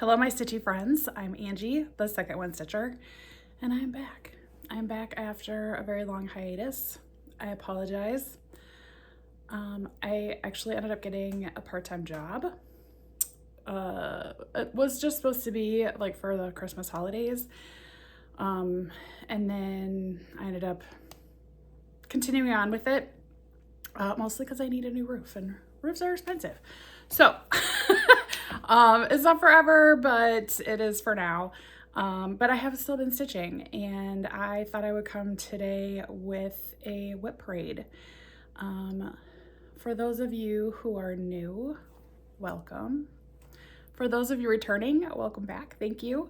Hello, my stitchy friends. I'm Angie, the second one stitcher, and I'm back. I'm back after a very long hiatus. I apologize. I actually ended up getting a part-time job. It was just supposed to be like for the Christmas holidays. And then I ended up continuing on with it, mostly because I need a new roof, and roofs are expensive. So it's not forever, but it is for now. But I have still been stitching, and I thought I would come today with a WIP Parade. For those of you who are new, welcome. For those of you returning, welcome back. Thank you.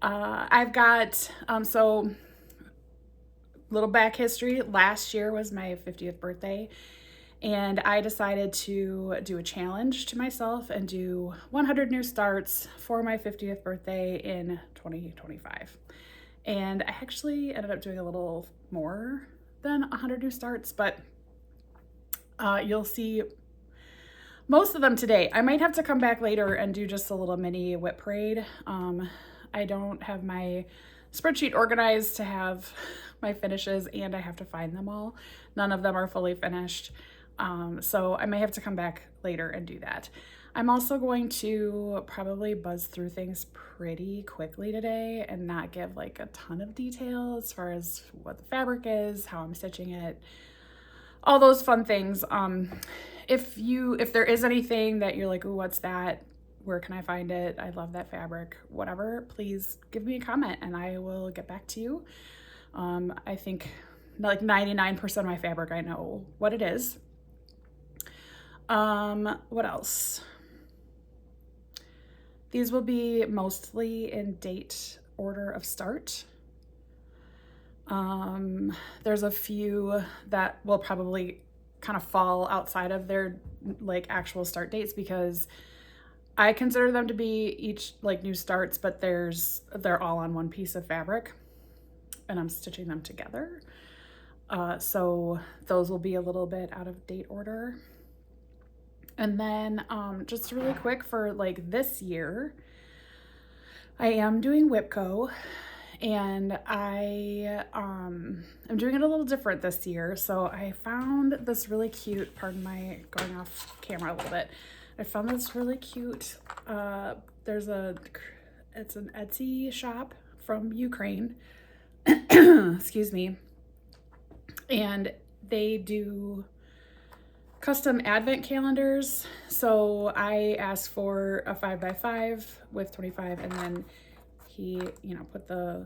I've got, so little back history. Last year was my 50th birthday, and I decided to do a challenge to myself and do 100 new starts for my 50th birthday in 2025. And I actually ended up doing a little more than 100 new starts, but you'll see most of them today. I might have to come back later and do just a little mini WIP Parade. I don't have my spreadsheet organized to have my finishes, and I have to find them all. None of them are fully finished. So I may have to come back later and do that. I'm also going to probably buzz through things pretty quickly today and not give like a ton of detail as far as what the fabric is, how I'm stitching it, all those fun things. If there is anything that you're like, ooh, what's that? Where can I find it? I love that fabric, whatever, please give me a comment and I will get back to you. I think like 99% of my fabric, I know what it is. What else? These will be mostly in date order of start. There's a few that will probably kind of fall outside of their like actual start dates because I consider them to be each like new starts, but they're all on one piece of fabric and I'm stitching them together. So those will be a little bit out of date order. And then just really quick for like this year, I am doing WIPCO, and I am doing it a little different this year. So I found this really cute, pardon my going off camera a little bit. I found this really cute, it's an Etsy shop from Ukraine, excuse me, and they do custom advent calendars. So I asked for a 5x5 with 25, and then he, put the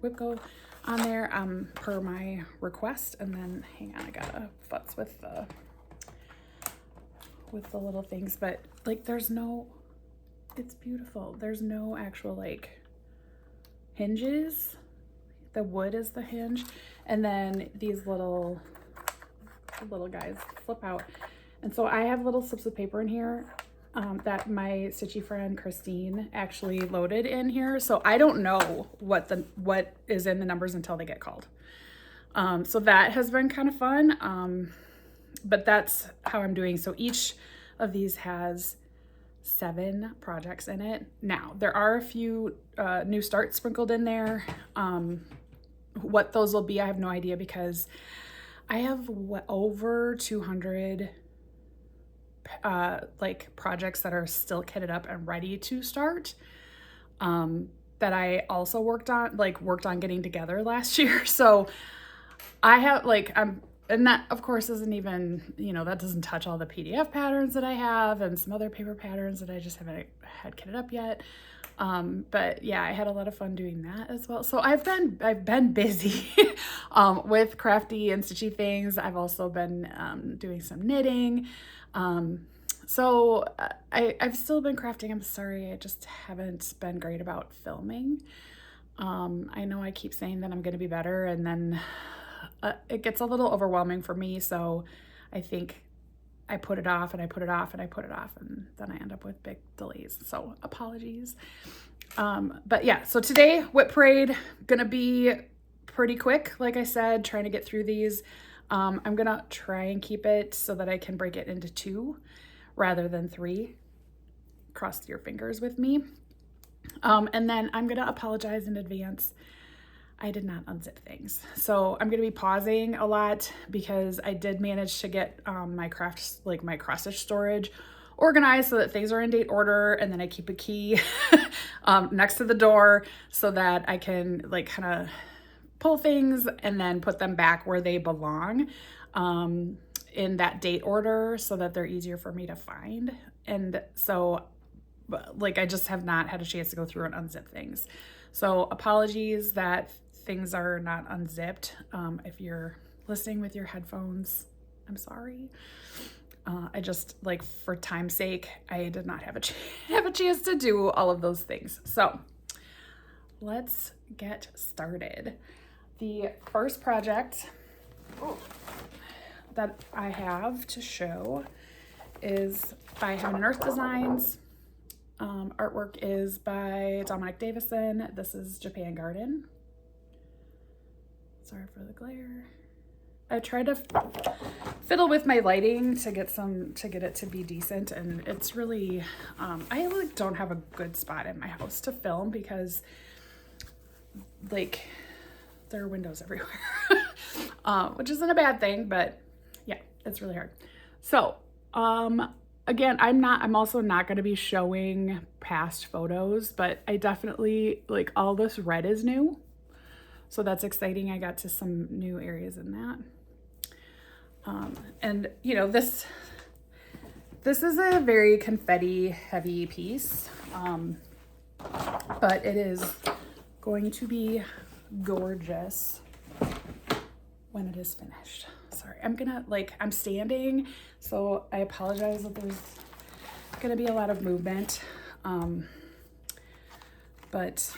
WIPCO on there per my request. And then hang on, I got a futz with the little things, but like it's beautiful. There's no actual like hinges. The wood is the hinge, and then these little guys flip out. And so I have little slips of paper in here that my stitchy friend Christine actually loaded in here. So I don't know what is in the numbers until they get called. So that has been kind of fun. But that's how I'm doing. So each of these has 7 projects in it. Now, there are a few new starts sprinkled in there. What those will be, I have no idea, because I have over 200 like projects that are still kitted up and ready to start, that I also worked on getting together last year. So I have and that of course isn't even, that doesn't touch all the PDF patterns that I have and some other paper patterns that I just haven't had kitted up yet. But yeah, I had a lot of fun doing that as well. So I've been busy with crafty and stitchy things. I've also been doing some knitting. So I've still been crafting. I'm sorry, I just haven't been great about filming. I know I keep saying that I'm going to be better, and then it gets a little overwhelming for me. So I think I put it off and I put it off and I put it off, and then I end up with big delays. So apologies. But yeah, so today, WIP Parade, gonna be pretty quick. Like I said, trying to get through these. I'm gonna try and keep it so that I can break it into 2 rather than 3. Cross your fingers with me. And then I'm gonna apologize in advance. I did not unzip things. So I'm gonna be pausing a lot because I did manage to get my crafts, like my cross stitch storage, organized so that things are in date order, and then I keep a key next to the door so that I can like kind of pull things and then put them back where they belong in that date order so that they're easier for me to find. And so like I just have not had a chance to go through and unzip things. So apologies that things are not unzipped. If you're listening with your headphones, I'm sorry. I just, like, for time's sake, I did not have a chance to do all of those things. So let's get started. The first project that I have to show is by Heaven and Earth Designs. Artwork is by Dominic Davison. This is Japan Garden. Sorry for the glare. I tried to fiddle with my lighting to get it to be decent, and it's really I like don't have a good spot in my house to film because like there are windows everywhere. Which isn't a bad thing, but yeah, it's really hard. So again, I'm also not going to be showing past photos, but I definitely, like, all this red is new. So that's exciting. I got to some new areas in that. And you know, this is a very confetti heavy piece. But it is going to be gorgeous when it is finished. Sorry, I'm standing, so I apologize that there's gonna be a lot of movement. But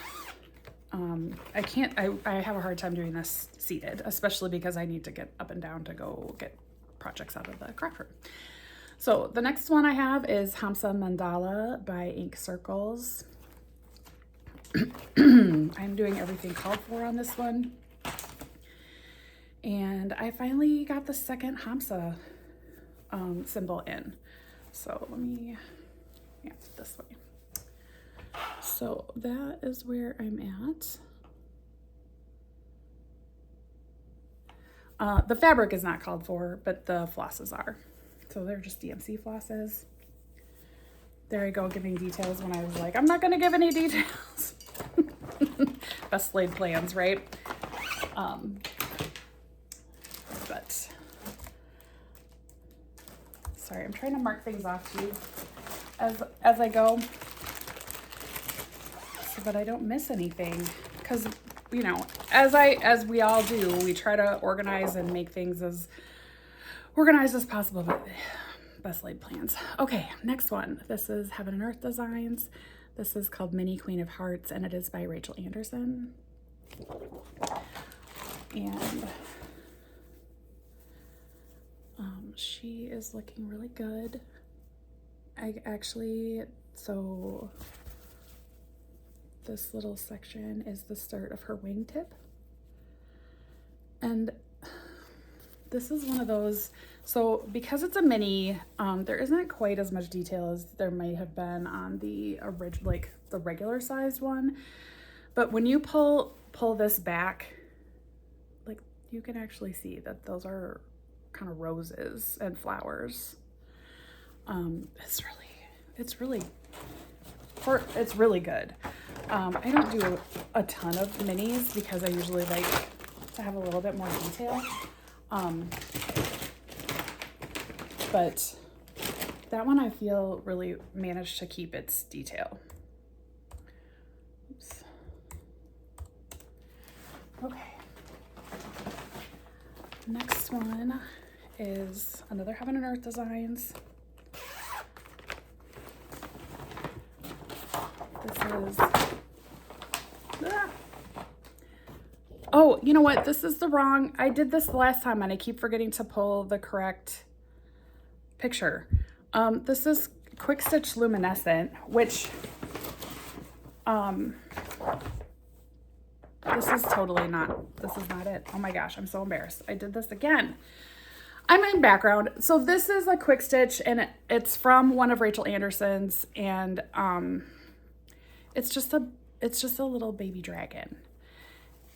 I have a hard time doing this seated, especially because I need to get up and down to go get projects out of the craft room. So the next one I have is Hamsa Mandala by Ink Circles. I'm doing everything called for on this one. And I finally got the second Hamsa symbol in. So let me, this way. So that is where I'm at. The fabric is not called for, but the flosses are. So they're just DMC flosses. There I go, giving details when I was like, I'm not gonna give any details. Best laid plans, right? But sorry, I'm trying to mark things off to you as I go, so that I don't miss anything. Because, you know, as we all do, we try to organize and make things as organized as possible, but best laid plans. Okay, next one. This is Heaven and Earth Designs. This is called Mini Queen of Hearts, and it is by Rachel Anderson. And she is looking really good. So this little section is the start of her wingtip. And this is one of those, so because it's a mini, there isn't quite as much detail as there might have been on the original, like the regular sized one. But when you pull this back, like you can actually see that those are kind of roses and flowers. It's really good. I don't do a ton of minis because I usually like to have a little bit more detail. But that one I feel really managed to keep its detail. Oops. Okay. Next one is another Heaven and Earth Designs. This is, oh, you know what? This is the wrong, I did this the last time and I keep forgetting to pull the correct picture. This is Quick Stitch Luminescent, which, this is not it. Oh my gosh, I'm so embarrassed. I did this again. I'm in background. So this is a quick stitch and it's from one of Rachel Anderson's, and it's just a little baby dragon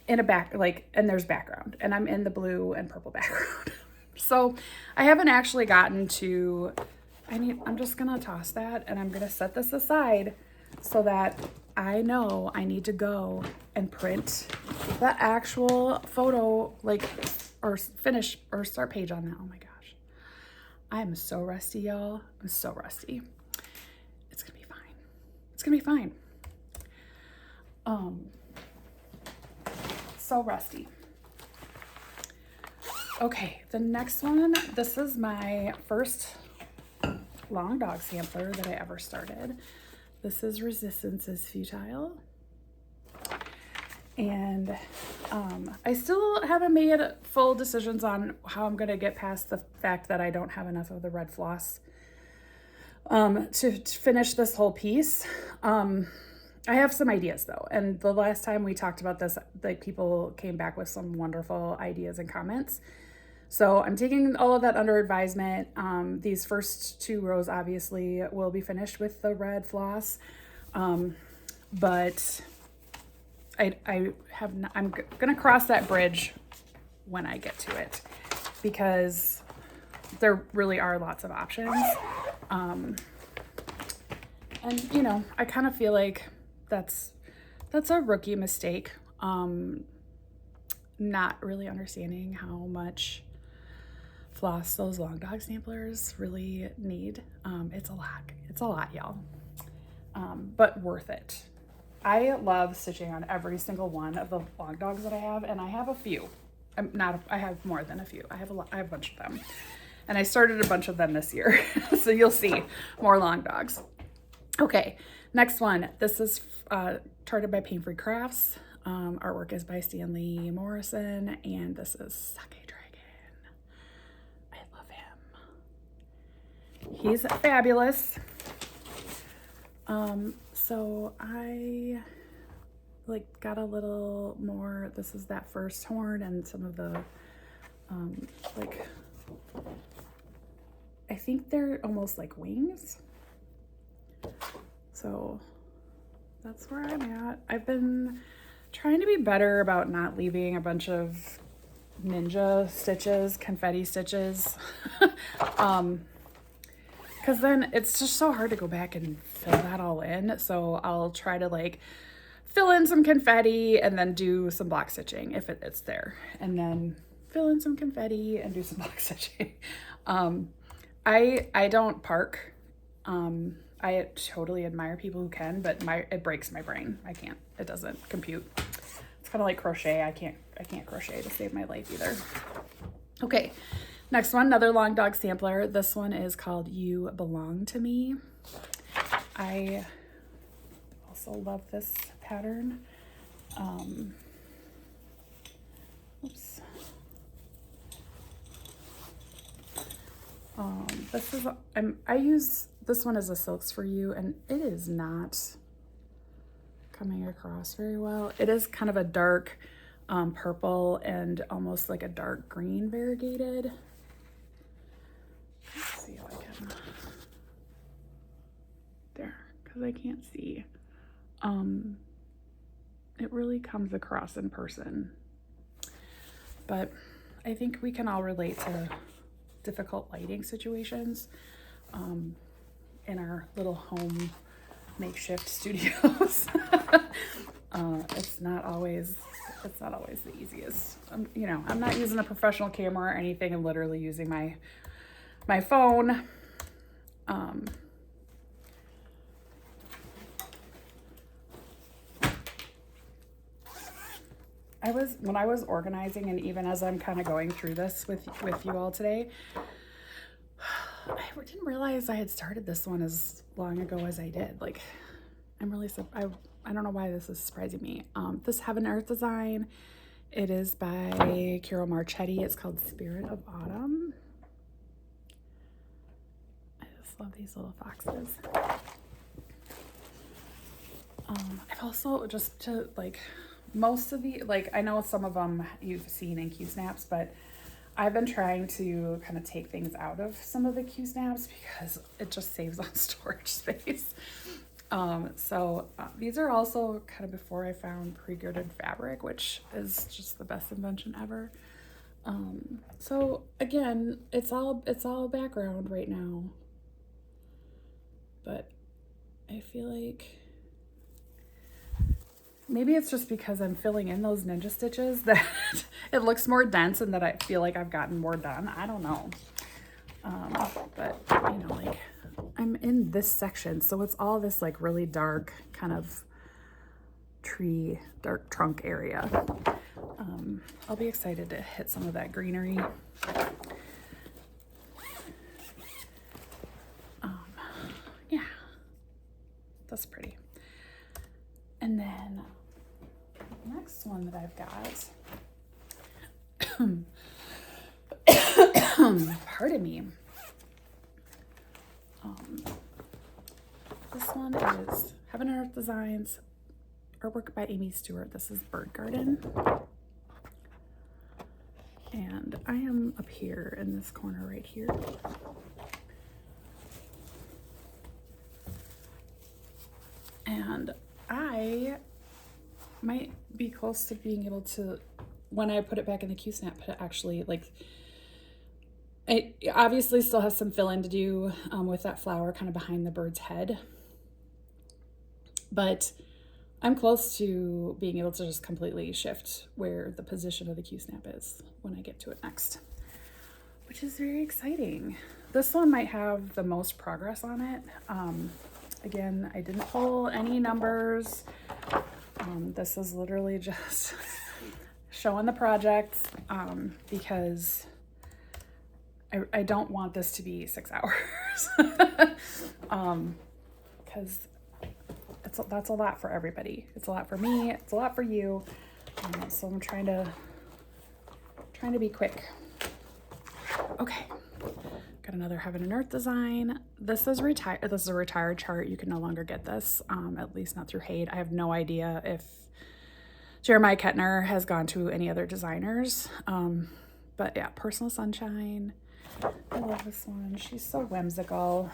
in a back, like, and there's background, and I'm in the blue and purple background. So I haven't actually gotten to, I'm just gonna toss that, and I'm gonna set this aside so that I know I need to go and print the actual photo, like, or finish or start page on that. Oh my gosh. I am so rusty, y'all. I'm so rusty. It's gonna be fine. It's gonna be fine. So rusty. Okay, the next one, this is my first long dog sampler that I ever started. This is Resistance is Futile. And I still haven't made full decisions on how I'm gonna get past the fact that I don't have enough of the red floss to finish this whole piece. I have some ideas though, and the last time we talked about this, like, people came back with some wonderful ideas and comments. So I'm taking all of that under advisement. These first 2 rows obviously will be finished with the red floss, but I'm gonna cross that bridge when I get to it, because there really are lots of options. And you know, I kind of feel like that's a rookie mistake. Not really understanding how much floss those long dog samplers really need. It's a lot, y'all. But worth it. I love stitching on every single one of the long dogs that I have, and I have a few. I have more than a few. I have a bunch of them. And I started a bunch of them this year. So you'll see more long dogs. Okay, next one. This is charted by Pain Free Crafts. Artwork is by Stanley Morrison, and this is Sake Dragon. I love him. He's fabulous. So I got a little more. This is that first horn and some of the I think they're almost like wings. So that's where I'm at. I've been trying to be better about not leaving a bunch of ninja stitches, confetti stitches. Because then it's just so hard to go back and fill that all in. So I'll try to like fill in some confetti and then do some block stitching if it's there. And then fill in some confetti and do some block stitching. I don't park. I totally admire people who can, but it breaks my brain. I can't. It doesn't compute. It's kind of like crochet. I can't crochet to save my life either. Okay, next one, another long dog sampler. This one is called You Belong to Me. I also love this pattern. Oops. I use this one as a Silks for You, and it is not coming across very well. It is kind of a dark purple and almost like a dark green variegated. Let's see if I can, there, because I can't see. It really comes across in person, but I think we can all relate to difficult lighting situations in our little home makeshift studios. It's not always the easiest. You know, I'm not using a professional camera or anything. I'm literally using my phone. When I was organizing, and even as I'm kind of going through this with you all today, I didn't realize I had started this one as long ago as I did. Like, I'm really, I don't know why this is surprising me. This Heaven Earth design, it is by Carol Marchetti. It's called Spirit of Autumn. I just love these little foxes. I've also, just to like, most of the, like, I know some of them you've seen in Q-Snaps, but I've been trying to kind of take things out of some of the Q-Snaps because it just saves on storage space. These are also kind of before I found pre-girded fabric, which is just the best invention ever. So again, it's all background right now, but I feel like maybe it's just because I'm filling in those ninja stitches that it looks more dense and that I feel like I've gotten more done. I don't know. But you know, like I'm in this section, so it's all this like really dark kind of tree, dark trunk area. I'll be excited to hit some of that greenery. Yeah, that's pretty. And then the next one that I've got, pardon me. This one is Heaven and Earth Designs, artwork by Amy Stewart. This is Bird Garden. And I am up here in this corner right here. And I might be close to being able to, when I put it back in the Q-snap, put it actually like, I obviously still have some fill-in to do with that flower kind of behind the bird's head. But I'm close to being able to just completely shift where the position of the Q-snap is when I get to it next, which is very exciting. This one might have the most progress on it. Again, I didn't pull any numbers. This is literally just showing the projects because I don't want this to be 6 hours because that's a lot for everybody. It's a lot for me. It's a lot for you. So I'm trying to be quick. Okay, got another Heaven and Earth design. This is retired. This is a retired chart. You can no longer get this, at least not through Hade. I have no idea if Jeremiah Kettner has gone to any other designers. But yeah, Personal Sunshine. I love this one. She's so whimsical.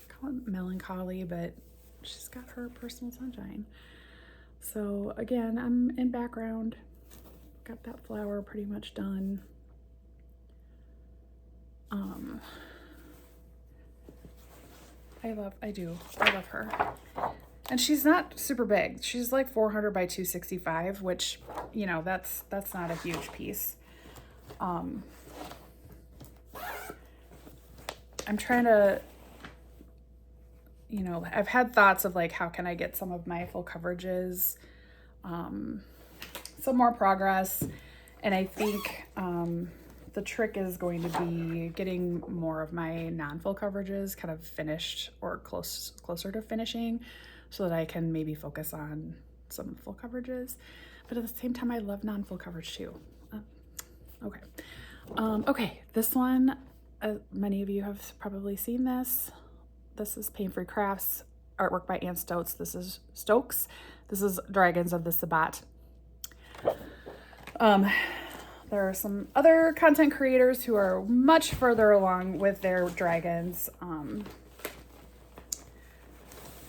I call it melancholy, but she's got her personal sunshine. So again, I'm in background. Got that flower pretty much done. I love her. And she's not super big. She's like 400 by 265, which, you know, that's not a huge piece. I'm trying to, you know, I've had thoughts of like, how can I get some of my full coverages, some more progress. And I think the trick is going to be getting more of my non-full coverages kind of finished or closer to finishing so that I can maybe focus on some of the full coverages. But at the same time, I love non-full coverage too. Okay. Okay, this one, many of you have probably seen this. This is Pain Free Crafts, artwork by Ann Stokes. This is Dragons of the Sabbat. There are some other content creators who are much further along with their dragons.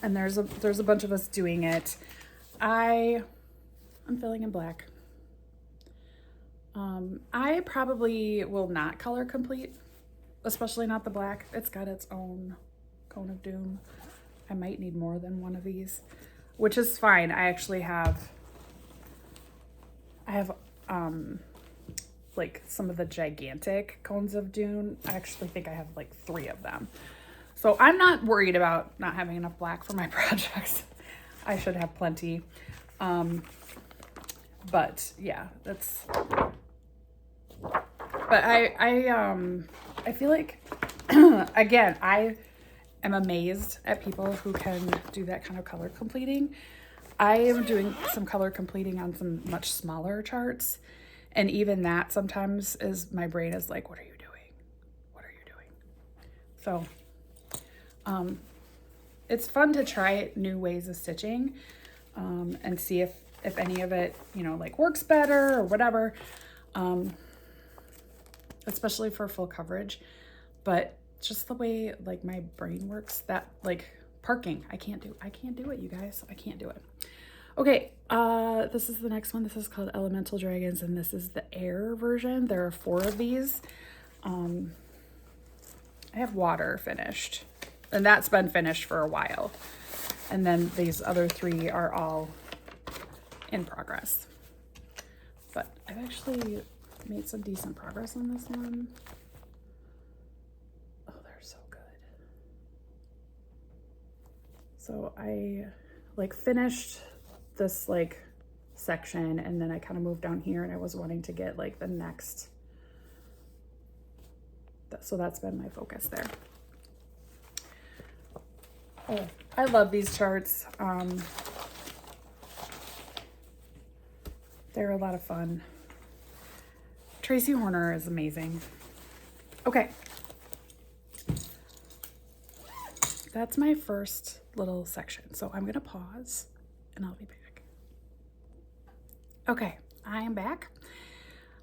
And there's a bunch of us doing it. I'm filling in black. I probably will not color complete, especially not the black. It's got its own cone of doom. I might need more than one of these, which is fine. I actually have like some of the gigantic cones of doom. I actually think I have like 3 of them. So I'm not worried about not having enough black for my projects. I should have plenty. But yeah, that's, but I feel like, again, I am amazed at people who can do that kind of color completing. I am doing some color completing on some much smaller charts. And even that sometimes is, my brain is like, what are you doing? What are you doing? So, it's fun to try new ways of stitching, and see if any of it, you know, like works better or whatever, especially for full coverage. But just the way like my brain works, that like parking. I can't do it, you guys. I can't do it. Okay, this is the next one. This is called Elemental Dragons, and this is the air version. There are 4 of these. I have water finished, and that's been finished for a while. And then these other 3 are all in progress. But I've actually made some decent progress on this one. Oh, they're so good. So I like finished this like section, and then I kind of moved down here, and I was wanting to get like the next. So that's been my focus there. Oh, I love these charts. They're a lot of fun. Tracy Horner is amazing. Okay. That's my first little section. So I'm going to pause and I'll be back. Okay, I am back.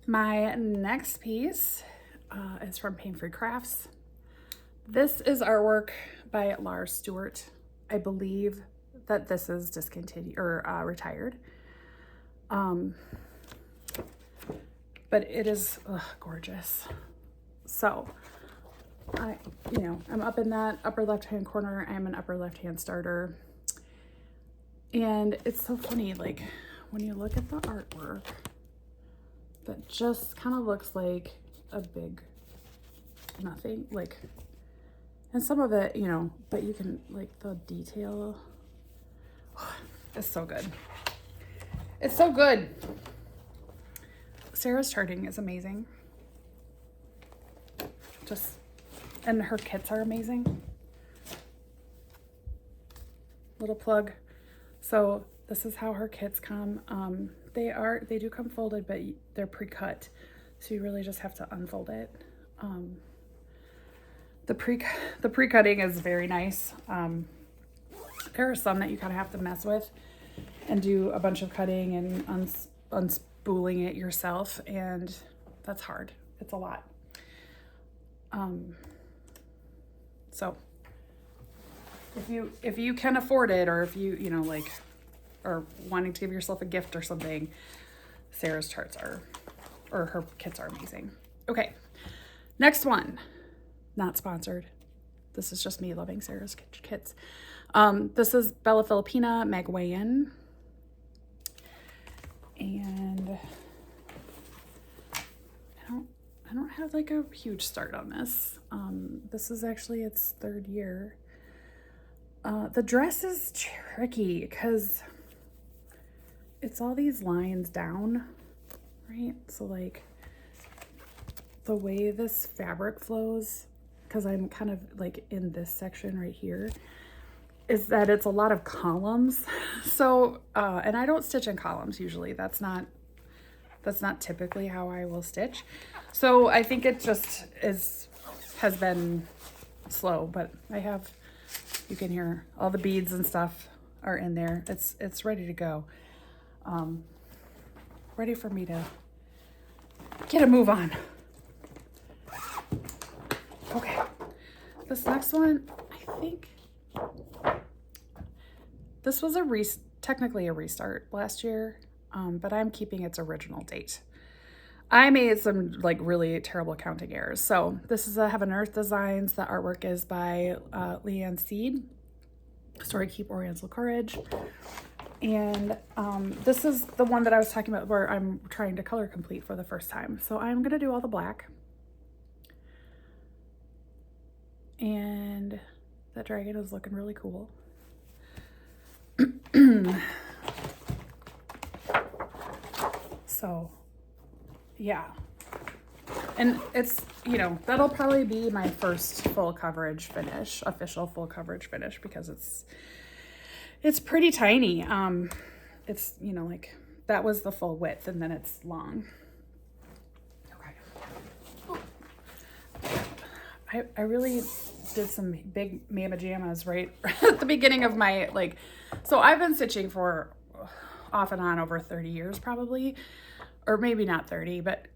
My next piece is from Pain Free Crafts. This is artwork by Lars Stewart. I believe that this is discontinued or retired. But it is gorgeous. So I'm up in that upper left-hand corner. I'm an upper left-hand starter. And it's so funny, like when you look at the artwork, that just kind of looks like a big nothing, like, and some of it, but you can, like, the detail, it's so good. It's so good. Sarah's charting is amazing. And her kits are amazing. Little plug. So this is how her kits come. They do come folded, but they're pre-cut. So you really just have to unfold it. The pre-cutting is very nice. There are some that you kind of have to mess with and do a bunch of cutting and unspooling it yourself, and that's hard. It's a lot. So if you can afford it, or if you or wanting to give yourself a gift or something, Sarah's charts or her kits are amazing. Okay, next one. Not sponsored. This is just me loving Sarah's kits. This is Bella Filipina Magwayan. And I don't have like a huge start on this. This is actually its 3rd year. The dress is tricky because it's all these lines down, right? So like the way this fabric flows, because I'm kind of like in this section right here, is that it's a lot of columns. So, and I don't stitch in columns usually. That's not typically how I will stitch. So I think it just has been slow, but you can hear all the beads and stuff are in there. It's ready to go. Ready for me to get a move on. Okay, this next one, I think this was technically a restart last year, but I'm keeping its original date. I made some like really terrible counting errors. So this is Heaven Earth Designs. The artwork is by Leanne Seed. Story Keep Oriental Courage. And this is the one that I was talking about where I'm trying to color complete for the first time. So I'm gonna do all the black. And that dragon is looking really cool. So yeah, and it's, that'll probably be my first full coverage finish, official full coverage finish, because it's pretty tiny. It's, like that was the full width, and then it's long. Okay. I really did some big mamma jammas right at the beginning of my, so I've been stitching for off and on over 30 years probably, or maybe not 30, but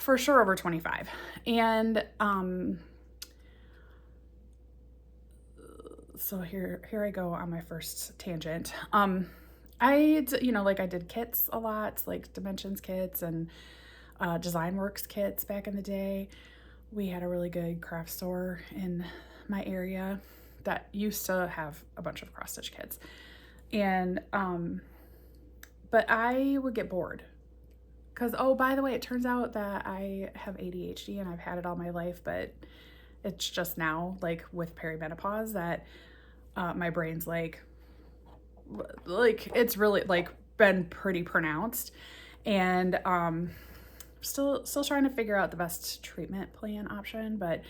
for sure over 25. And so here I go on my first tangent. I did kits a lot, like Dimensions kits and Design Works kits back in the day. We had a really good craft store in my area that used to have a bunch of cross stitch kits. And, but I would get bored because, oh, by the way, it turns out that I have ADHD and I've had it all my life, but it's just now, like with perimenopause, that my brain's like it's really like been pretty pronounced. And still trying to figure out the best treatment plan option, but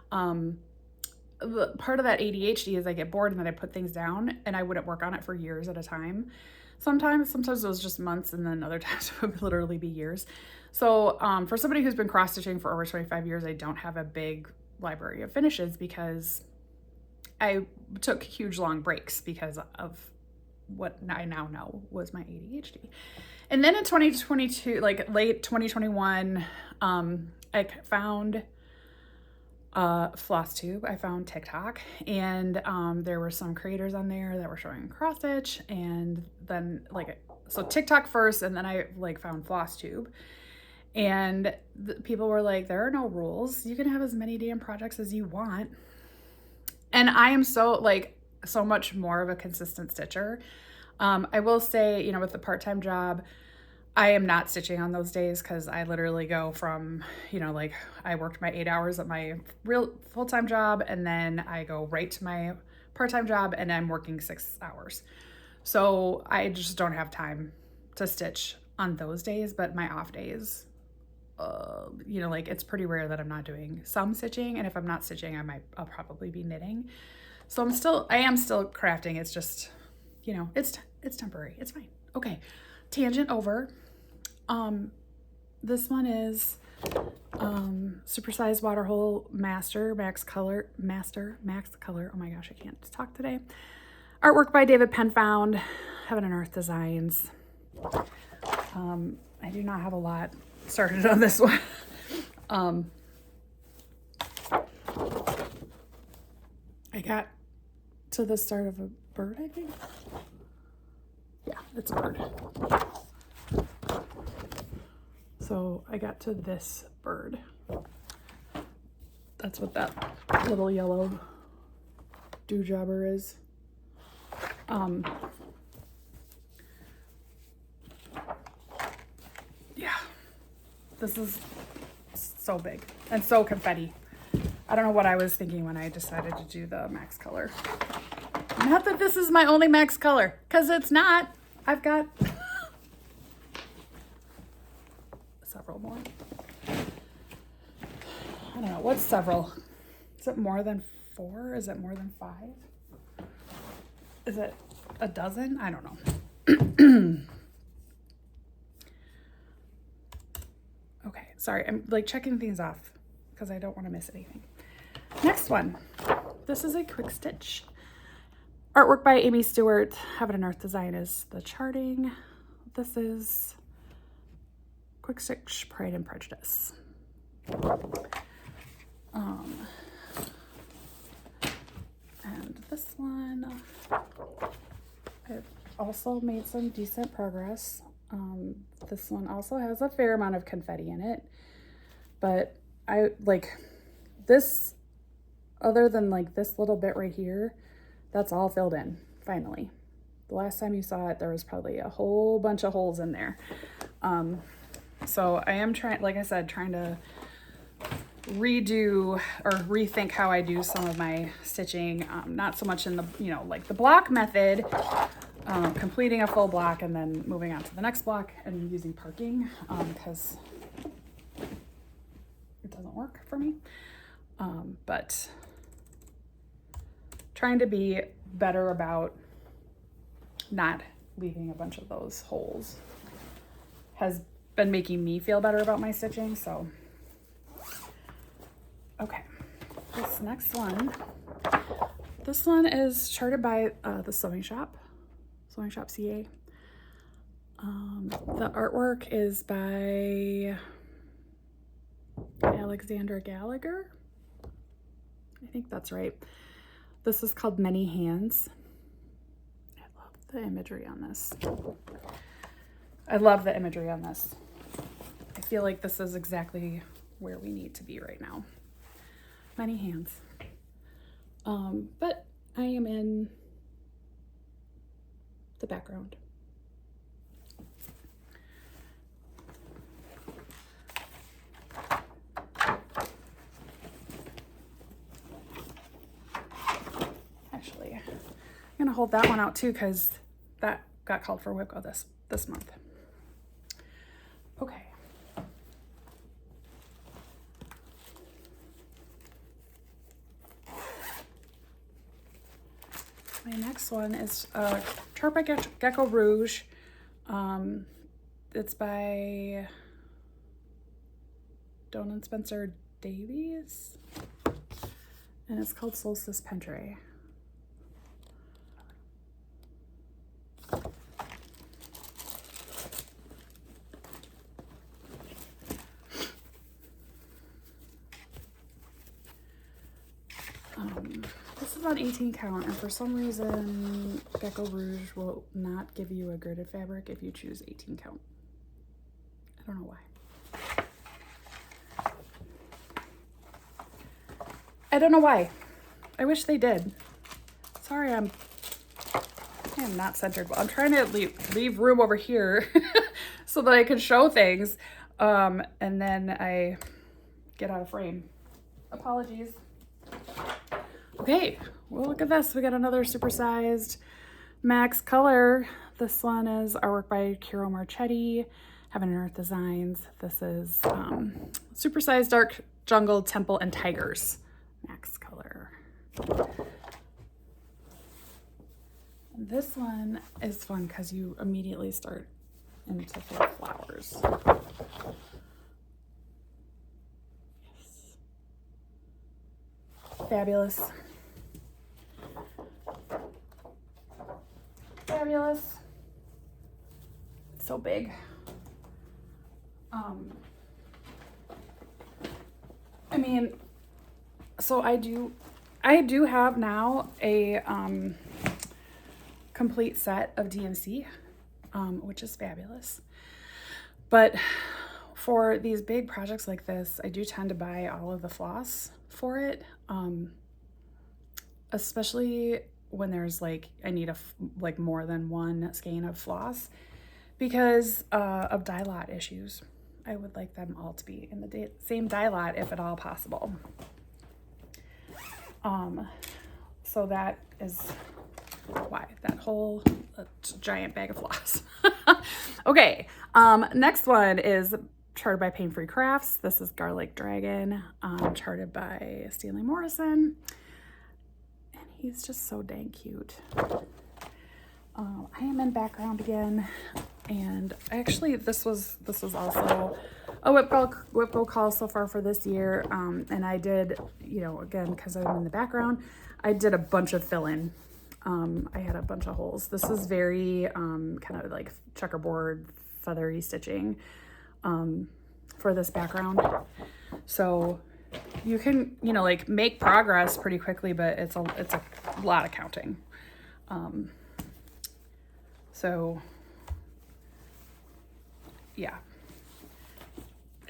part of that ADHD is I get bored and then I put things down and I wouldn't work on it for years at a time. Sometimes it was just months, and then other times it would literally be years. So for somebody who's been cross stitching for over 25 years, I don't have a big library of finishes because I took huge long breaks because of what I now know was my ADHD. And then in 2022, like late 2021, I found floss tube. I found TikTok, and there were some creators on there that were showing cross stitch, and then so TikTok first, and then I found floss tube, and people were like, there are no rules. You can have as many damn projects as you want. And I am so much more of a consistent stitcher. I will say, with the part-time job, I am not stitching on those days because I literally go from, I worked my 8 hours at my real full-time job, and then I go right to my part-time job, and I'm working 6 hours. So I just don't have time to stitch on those days, but my off days, it's pretty rare that I'm not doing some stitching. And if I'm not stitching, I'll probably be knitting. So I am still crafting. It's just, it's temporary. It's fine. Okay. Tangent over. This one is, Supersized Waterhole Max Color. Oh my gosh, I can't talk today. Artwork by David Penfound, Heaven and Earth Designs. I do not have a lot started on this one. I got to the start of a bird, I think. Yeah, it's a bird. So I got to this bird. That's what that little yellow dewjobber is. Yeah, this is so big and so confetti. I don't know what I was thinking when I decided to do the max color. Not that this is my only max color, because it's not. I've got several more. I don't know, what's several? Is it more than 4? Is it more than 5? Is it a dozen? I don't know. Okay, sorry, I'm checking things off because I don't want to miss anything. Next one. This is a quick stitch. Artwork by Amy Stewart. Heaven and Earth Design is the charting. This is Quick Stitch Pride and Prejudice. And this one, I've also made some decent progress. This one also has a fair amount of confetti in it, but I this, other than this little bit right here, that's all filled in finally. The last time you saw it, there was probably a whole bunch of holes in there. So I am trying, like I said, trying to redo or rethink how I do some of my stitching. Not so much in the, the block method, completing a full block and then moving on to the next block and using parking, because it doesn't work for me. But trying to be better about not leaving a bunch of those holes has been making me feel better about my stitching. So, okay, this next one, this one is charted by the Sewing Shop CA. The artwork is by Alexander Gallagher. I think that's right. This is called Many Hands. I love the imagery on this. I love the imagery on this. I feel like this is exactly where we need to be right now. Many hands. But I am in the background. Actually, I'm gonna hold that one out too because that got called for WIP this month. Okay. My next one is Chart by Gecko Rouge. It's by Don & Spencer Davies, and it's called Solstice Pentre. This is on 18 count, and for some reason Gecko Rouge will not give you a gridded fabric if you choose 18 count. I don't know why. I don't know why. I wish they did. Sorry, I am not centered. I'm trying to leave room over here so that I can show things, and then I get out of frame. Apologies. Okay, well, look at this. We got another supersized Max color. This one is artwork by Kiro Marchetti, Heaven and Earth Designs. This is supersized dark jungle, temple, and tigers. Max color. And this one is fun because you immediately start into full flowers. Yes. Fabulous. Fabulous. It's so big. I mean, so I do have now a complete set of DMC, which is fabulous. But for these big projects like this, I do tend to buy all of the floss for it, especially when there's like, I need like more than one skein of floss because of dye lot issues. I would like them all to be in the same dye lot if at all possible. So that is why that whole giant bag of floss. Okay, next one is charted by Pain Free Crafts. This is Garlic Dragon, charted by Stanley Morrison. And he's just so dang cute. I am in background again, and actually this was also a WIP Go call so far for this year, and I did, you know, again, because I'm in the background, I did a bunch of fill-in. I had a bunch of holes. This is very kind of like checkerboard feathery stitching for this background, so you can, you know, like make progress pretty quickly, but it's a lot of counting. So yeah,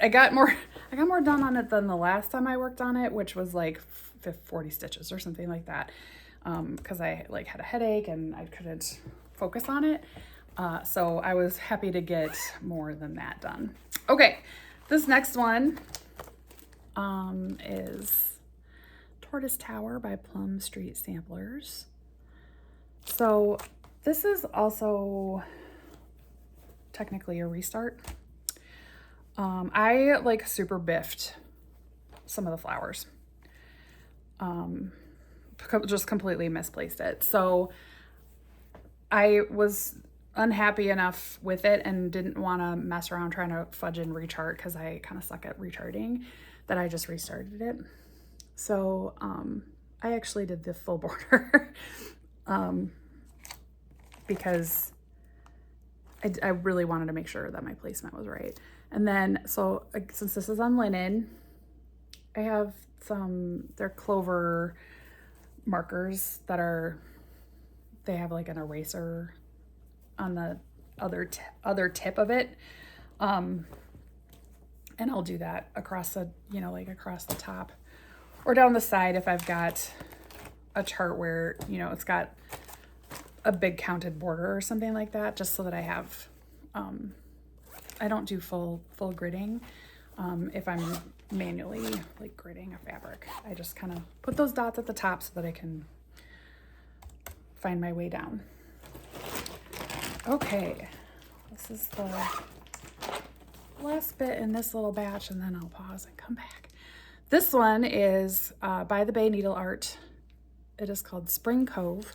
I got more done on it than the last time I worked on it, which was like 40 stitches or something like that, because I like had a headache and I couldn't focus on it. So I was happy to get more than that done. Okay, this next one is Tortoise Tower by Plum Street Samplers. So this is also technically a restart. I like super biffed some of the flowers. Just completely misplaced it. So I was unhappy enough with it and didn't want to mess around trying to fudge and rechart because I kind of suck at recharting, that I just restarted it. So I actually did the full border because I really wanted to make sure that my placement was right. And then, so since this is on linen, I have they're clover markers that they have like an eraser on the other tip of it. And I'll do that across the, like across the top or down the side if I've got a chart where, it's got a big counted border or something like that, just so that I have, I don't do full gridding. If I'm manually like gridding a fabric, I just kind of put those dots at the top so that I can find my way down. Okay, this is the last bit in this little batch, and then I'll pause and come back. This one is by the Bay Needle Art. It is called Spring Cove.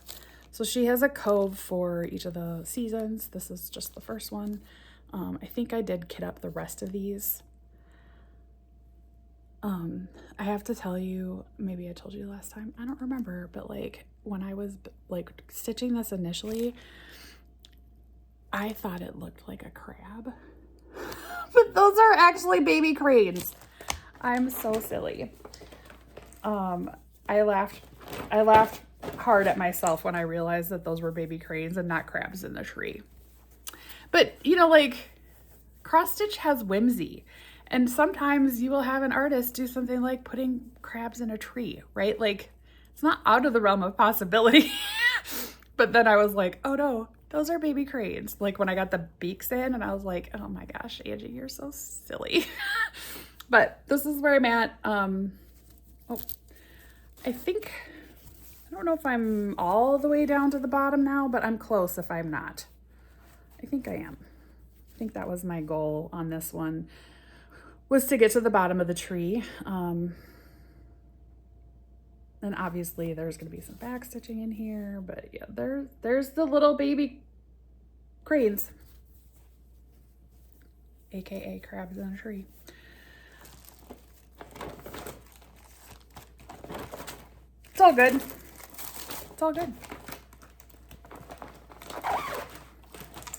So she has a cove for each of the seasons. This is just the first one. I think I did kit up the rest of these. I have to tell you, maybe I told you last time, I don't remember, but like when I was like stitching this initially, I thought it looked like a crab, but those are actually baby cranes. I'm so silly. I laughed hard at myself when I realized that those were baby cranes and not crabs in the tree. But like cross stitch has whimsy, and sometimes you will have an artist do something like putting crabs in a tree, right? Like it's not out of the realm of possibility. But then I was like, oh no, those are baby cranes. Like when I got the beaks in, and I was like, oh my gosh, Angie, you're so silly. But this is where I'm at. I don't know if I'm all the way down to the bottom now, but I'm close if I'm not. I think I am. I think that was my goal on this one, was to get to the bottom of the tree. And obviously there's going to be some back stitching in here, but yeah, there's the little baby cranes, AKA crabs in a tree. It's all good. It's all good.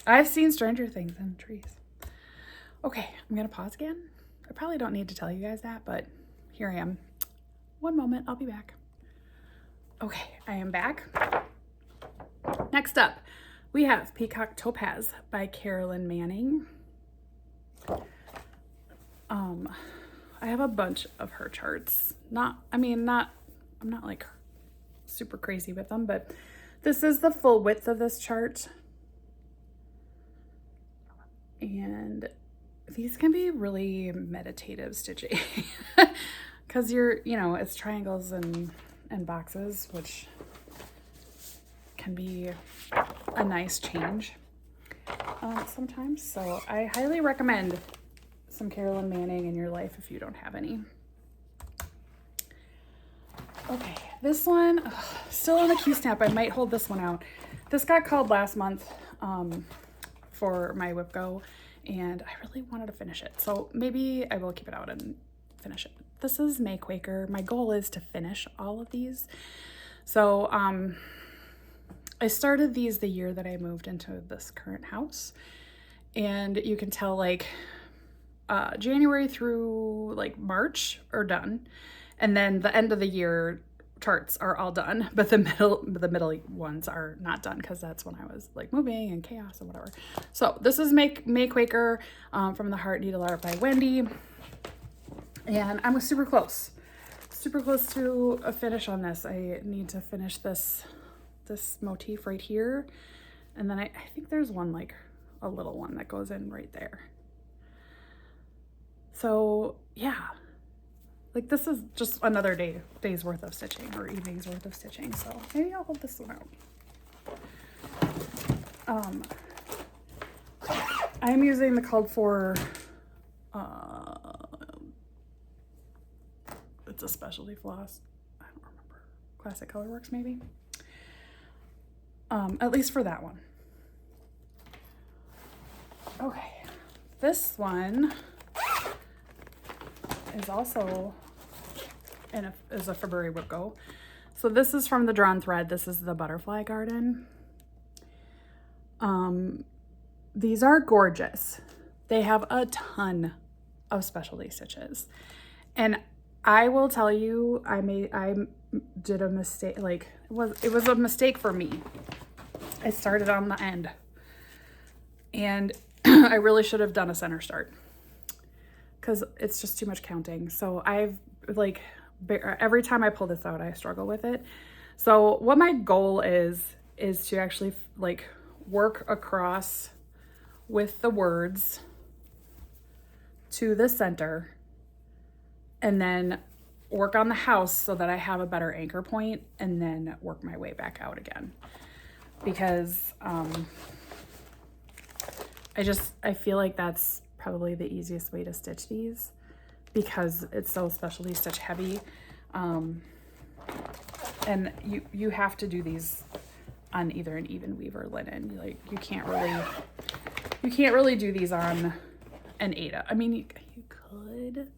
I've seen stranger things in trees. Okay, I'm gonna pause again. I probably don't need to tell you guys that, but here I am. One moment, I'll be back. Okay, I am back. Next up, we have Peacock Topaz by Carolyn Manning. I have a bunch of her charts. I'm not like super crazy with them, but this is the full width of this chart. And these can be really meditative stitching because it's triangles and boxes, which can be a nice change sometimes. So I highly recommend some Carolyn Manning in your life if you don't have any. Okay, this one, still on the Q-snap. I might hold this one out. This got called last month for my WIP Go, and I really wanted to finish it. So maybe I will keep it out and finish it. This is May Quaker. My goal is to finish all of these. So I started these the year that I moved into this current house, and you can tell like January through like March are done, and then the end of the year charts are all done, but the middle ones are not done because that's when I was like moving and chaos and whatever. So this is May Quaker from the Heart Needle Art by Wendy, and I'm super close to a finish on this. I need to finish this motif right here, and then I think there's one, like a little one that goes in right there. So yeah, like this is just another day's worth of stitching, or evening's worth of stitching. So maybe I'll hold this one out. I'm using the called for, it's a specialty floss. I don't remember. Classic Colorworks maybe. At least for that one. Okay, this one is also is a February WIP Go. So this is from the Drawn Thread. This is the Butterfly Garden. These are gorgeous. They have a ton of specialty stitches, and I will tell you, I did a mistake. Like it was a mistake for me. I started on the end, and I really should have done a center start because it's just too much counting. So I've like, every time I pull this out, I struggle with it. So what my goal is to actually like work across with the words to the center and then work on the house so that I have a better anchor point, and then work my way back out again. Because I feel like that's probably the easiest way to stitch these, because it's so specialty stitch heavy. And you have to do these on either an even weave or linen. Like you can't really do these on an Aida. I mean, you could.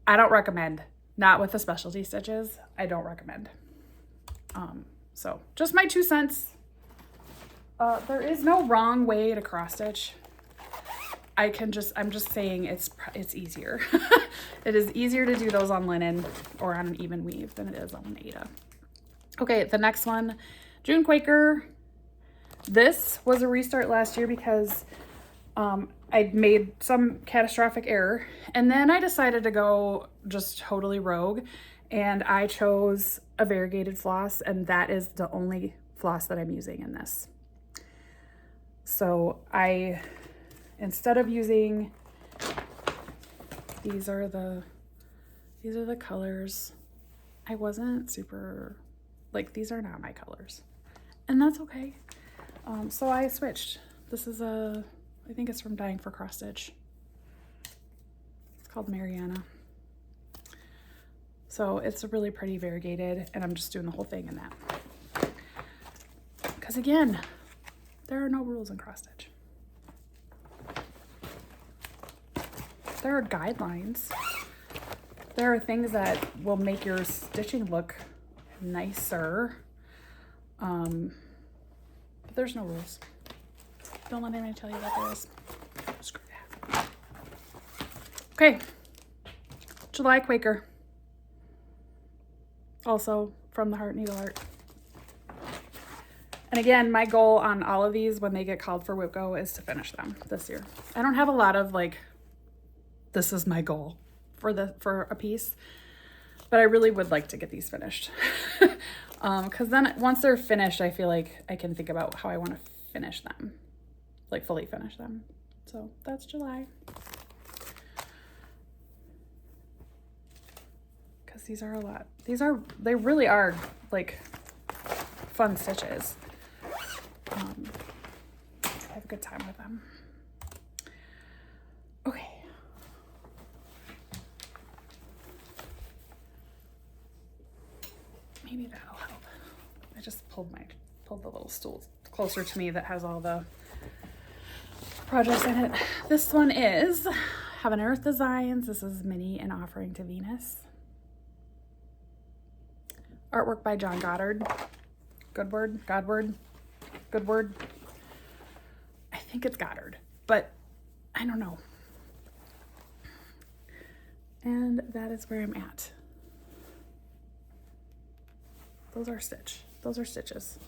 I don't recommend. Not with the specialty stitches. I don't recommend. So just my 2 cents. There is no wrong way to cross stitch. I'm just saying it's easier. It is easier to do those on linen or on an even weave than it is on an Aida. Okay, the next one, June Quaker. This was a restart last year because I made some catastrophic error, and then I decided to go just totally rogue, and I chose a variegated floss, and that is the only floss that I'm using in this. So instead of using, these are the colors. I wasn't super, like, these are not my colors, and that's okay. So I switched. This is I think it's from Dying for Cross Stitch. It's called Mariana. So it's a really pretty variegated, and I'm just doing the whole thing in that. Because again, there are no rules in cross stitch. There are guidelines. There are things that will make your stitching look nicer. But there's no rules. Don't let anybody tell you that there is. Screw that. Okay. July Quaker. Also from the Heart Needle Art. And again, my goal on all of these when they get called for WIP Go is to finish them this year. I don't have a lot of like, this is my goal for a piece, but I really would like to get these finished. Because then once they're finished, I feel like I can think about how I want to finish them, like fully finish them. So that's July. Because these are a lot. They really are like fun stitches. I have a good time with them. Okay. Maybe that'll help. I just pulled the little stool closer to me that has all the projects in it. This one is Heaven Earth Designs. This is Minnie and Offering to Venus. Artwork by John Goddard. Godward. I think it's Goddard, but I don't know. And that is where I'm at. Those are stitches.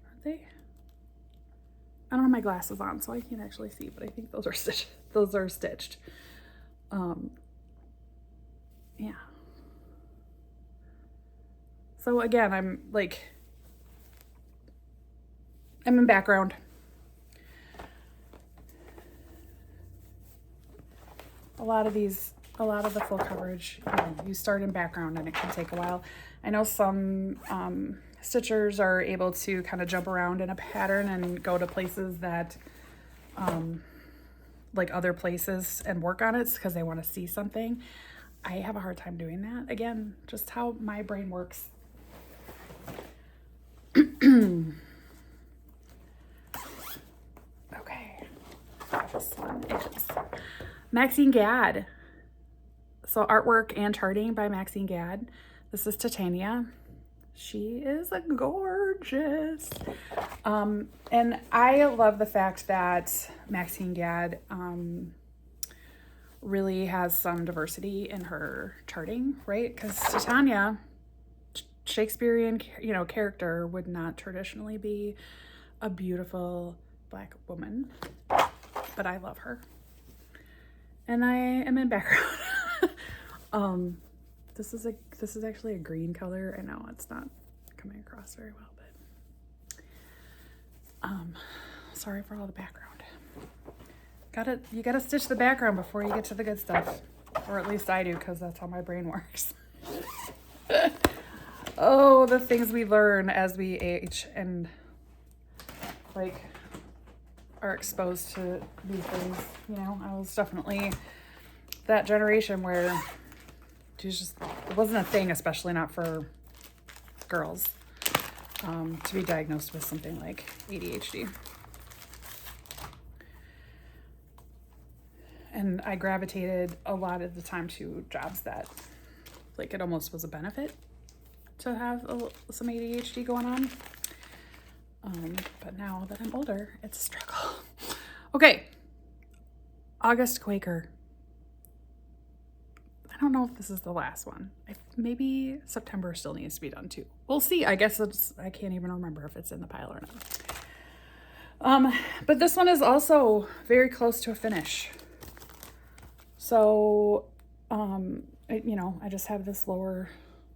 Aren't they? I don't have my glasses on, so I can't actually see, but I think those are stitched. Yeah. So again, I'm in background. A lot of the full coverage, you start in background and it can take a while. I know some stitchers are able to kind of jump around in a pattern and go to places that, like other places, and work on it because they want to see something. I have a hard time doing that. Again, just how my brain works. Okay, this one is Maxine Gadd. So artwork and charting by Maxine Gadd. This is Titania. She is a gorgeous. And I love the fact that Maxine Gadd really has some diversity in her charting, right? Because Titania, Shakespearean, character would not traditionally be a beautiful Black woman, but I love her. And I am in background. This is actually a green color. I know it's not coming across very well, but sorry for all the background. You gotta stitch the background before you get to the good stuff. Or at least I do, because that's how my brain works. Oh, the things we learn as we age and like are exposed to these things. I was definitely that generation where it wasn't a thing, especially not for girls, to be diagnosed with something like ADHD. And I gravitated a lot of the time to jobs that, like, it almost was a benefit to have some ADHD going on. But now that I'm older, it's a struggle. Okay. August Quaker. I don't know if this is the last one. Maybe September still needs to be done too. We'll see. I guess I can't even remember if it's in the pile or not. But this one is also very close to a finish. So, I just have this lower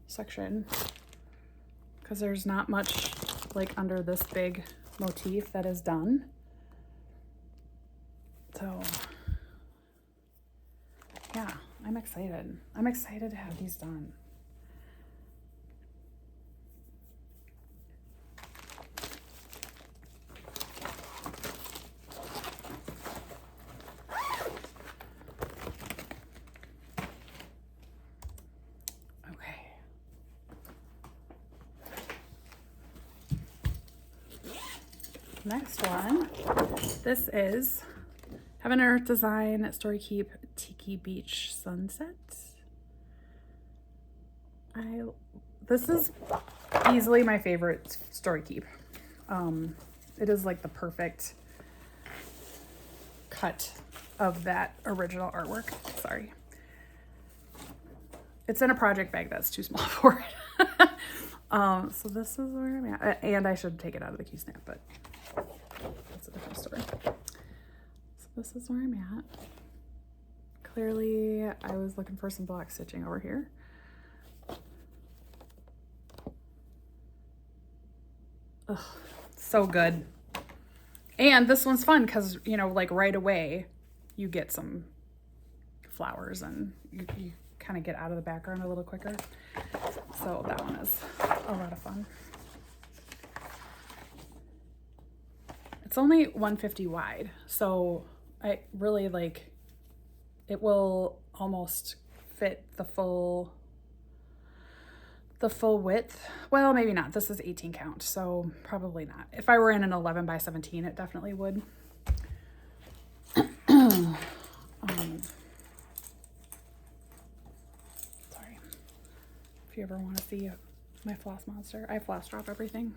section because there's not much like under this big motif that is done. So, yeah, I'm excited. I'm excited to have these done. Next one, this is Heaven and Earth Design Story Keep Tiki Beach Sunset. This is easily my favorite Story Keep. It is like the perfect cut of that original artwork. Sorry. It's in a project bag that's too small for it. So this is where I'm at. And I should take it out of the Q-snap, but that's a different story. So this is where I'm at. Clearly, I was looking for some block stitching over here. Ugh, so good. And this one's fun because, like right away, you get some flowers and you kind of get out of the background a little quicker. So that one is a lot of fun. It's only 150 wide, so I really it will almost fit the full width. Well, maybe not. This is 18 count, so probably not. If I were in an 11 by 17, it definitely would. Sorry. If you ever want to see my floss monster, I floss drop everything.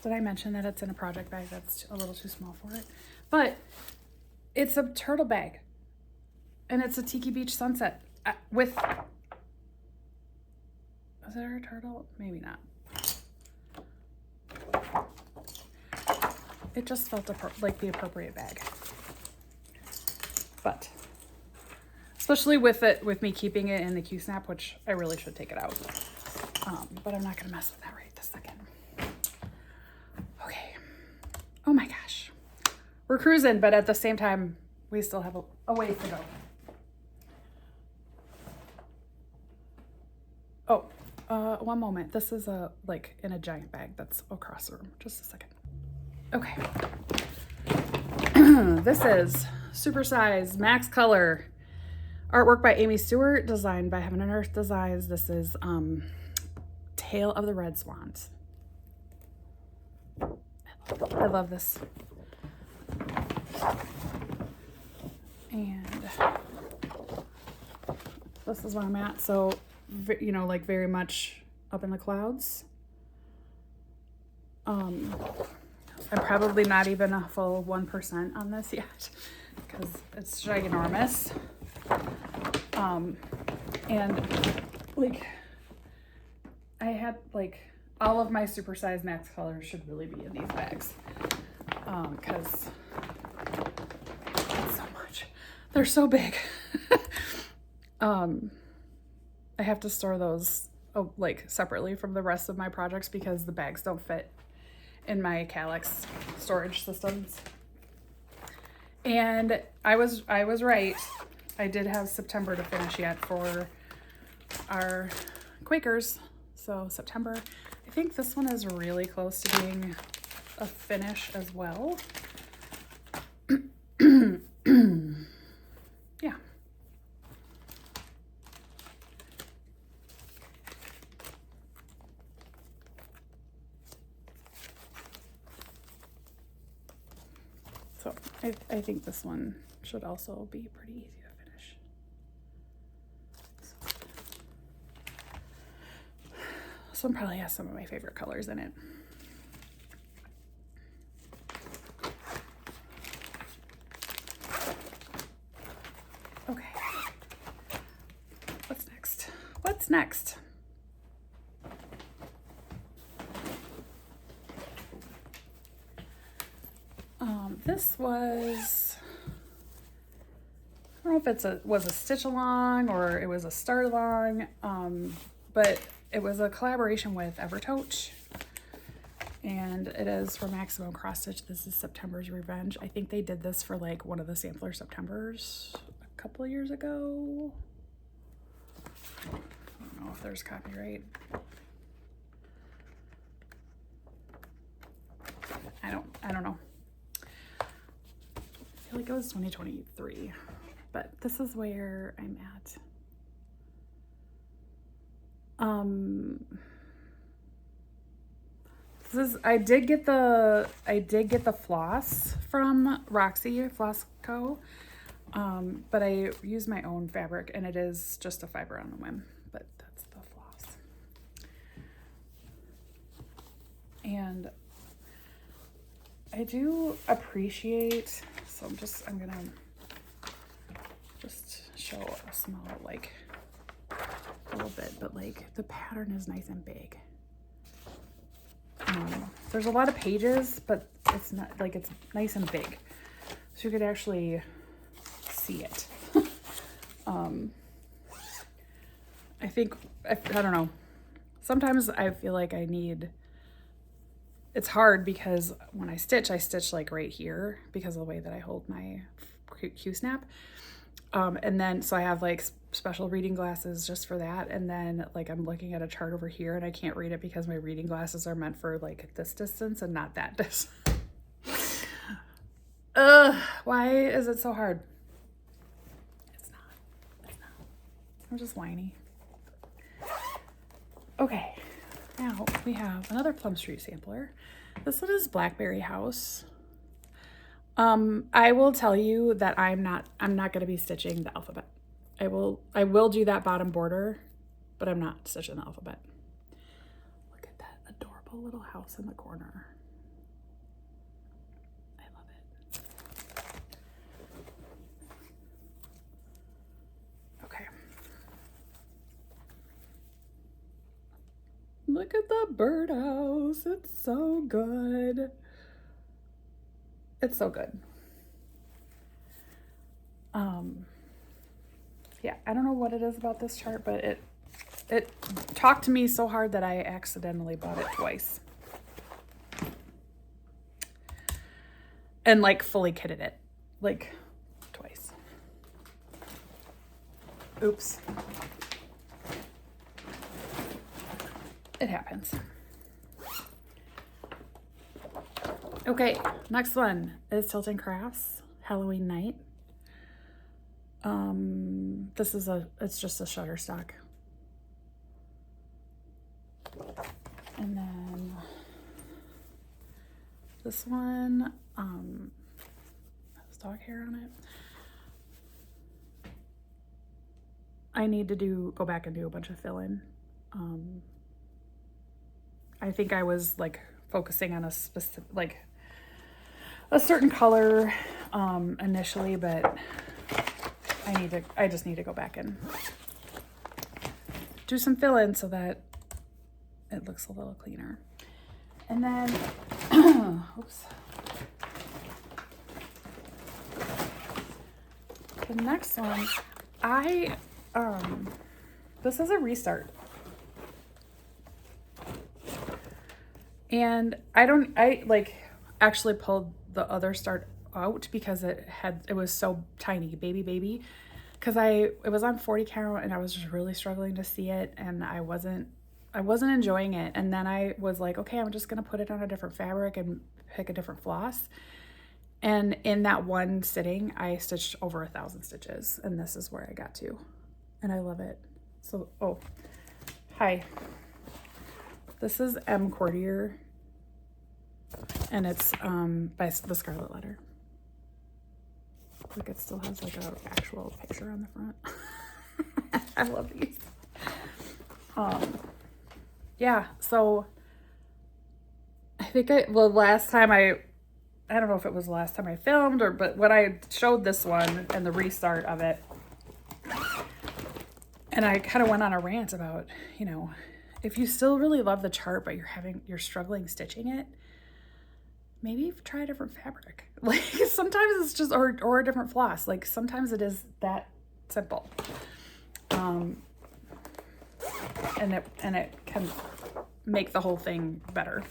Did I mention that it's in a project bag that's a little too small for it? But it's a turtle bag. And it's a Tiki Beach Sunset with... Is there a turtle? Maybe not. It just felt like the appropriate bag. But... especially with me keeping it in the Q-snap, which I really should take it out. But I'm not going to mess with that right this second. Oh my gosh, we're cruising, but at the same time, we still have a ways to go. Oh, one moment. This is in a giant bag that's across the room. Just a second. Okay. This is supersize max color artwork by Amy Stewart, designed by Heaven and Earth Designs. This is Tale of the Red Swans. I love this. And this is where I'm at. So, very much up in the clouds. I'm probably not even a full 1% on this yet because it's ginormous. And like I had like all of my supersize max colors should really be in these bags because it's so much. They're so big. I have to store those like separately from the rest of my projects because the bags don't fit in my Calyx storage systems. And I was right. I did have September to finish yet for our Quakers. So September. I think this one is really close to being a finish as well. Yeah. So I think this one should also be pretty easy to finish. This one probably has some of my favorite colors in it. Okay. What's next? What's next? This was, I don't know if it was a stitch along or it was a start along, but it was a collaboration with Evertoach, and it is for Maximum Cross Stitch. This is September's Revenge. I think they did this for like one of the sampler Septembers a couple of years ago. I don't know if there's copyright. I don't know. I feel like it was 2023, but this is where I'm at. I did get the floss from Roxy Floss Co. But I used my own fabric, and it is just a fiber on a whim, but that's the floss. And I do appreciate, so I'm gonna just show a small, like, a little bit, but like the pattern is nice and big. There's a lot of pages, but it's not like, it's nice and big, so you could actually see it. I think, I don't know, sometimes I feel like it's hard because when I stitch like right here because of the way that I hold my Q-snap. And then, so I have like special reading glasses just for that. And then like I'm looking at a chart over here and I can't read it because my reading glasses are meant for like this distance and not that distance. Why is it so hard? It's not. I'm just whiny. Okay, now we have another Plum Street sampler. This one is Blackberry House. I will tell you that I'm not going to be stitching the alphabet. I will do that bottom border, but I'm not stitching the alphabet. Look at that adorable little house in the corner. I love it. Okay. Look at the birdhouse. It's so good. It's so good. Yeah, I don't know what it is about this chart, but it talked to me so hard that I accidentally bought it twice. And like fully kitted it, like twice. Oops. It happens. Okay, next one is Tilton Crafts Halloween Night. It's just a Shutterstock. And then this one has dog hair on it. I need to go back and do a bunch of fill-in. I think I was like focusing on a specific, like a certain color initially, but I just need to go back and do some fill-in so that it looks a little cleaner. And then, oops. The next one, this is a restart. And I like actually pulled the other start out because it was so tiny, baby. Cause it was on 40 count and I was just really struggling to see it and I wasn't enjoying it. And then I was like, okay, I'm just going to put it on a different fabric and pick a different floss. And in that one sitting, I stitched over 1,000 stitches and this is where I got to, and I love it. So, oh, hi. This is M. Courtier and it's by the Scarlet Letter. Look, it still has like an actual picture on the front. I love these. Yeah, so I think last time I don't know if it was the last time I filmed but when I showed this one and the restart of it, and I kind of went on a rant about, you know, if you still really love the chart but you're struggling stitching it, maybe try a different fabric. Like sometimes it's just, or a different floss. Like sometimes it is that simple. And it can make the whole thing better.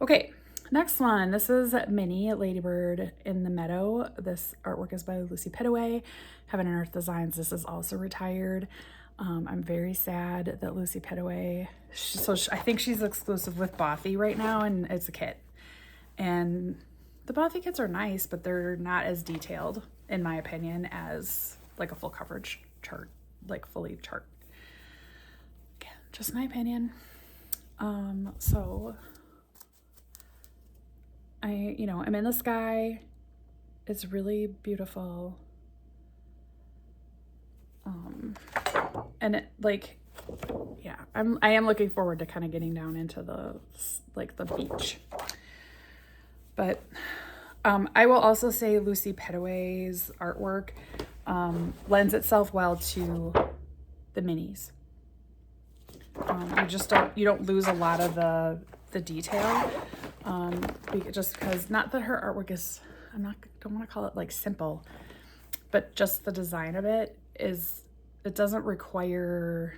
Okay, next one. This is Minnie Ladybird in the Meadow. This artwork is by Lucy Pitaway, Heaven and Earth Designs. This is also retired. I'm very sad that Lucy Pitaway, I think she's exclusive with Bothy right now, and it's a kit. And the Bothy kits are nice, but they're not as detailed, in my opinion, as like a full coverage chart, like fully chart. Again, just my opinion. So I'm in the sky. It's really beautiful. And it yeah, I am looking forward to kind of getting down into the beach. But I will also say Lucy Pitaway's artwork lends itself well to the minis. You don't lose a lot of the detail, just because, not that her artwork is, don't want to call it like simple, but just the design of it doesn't require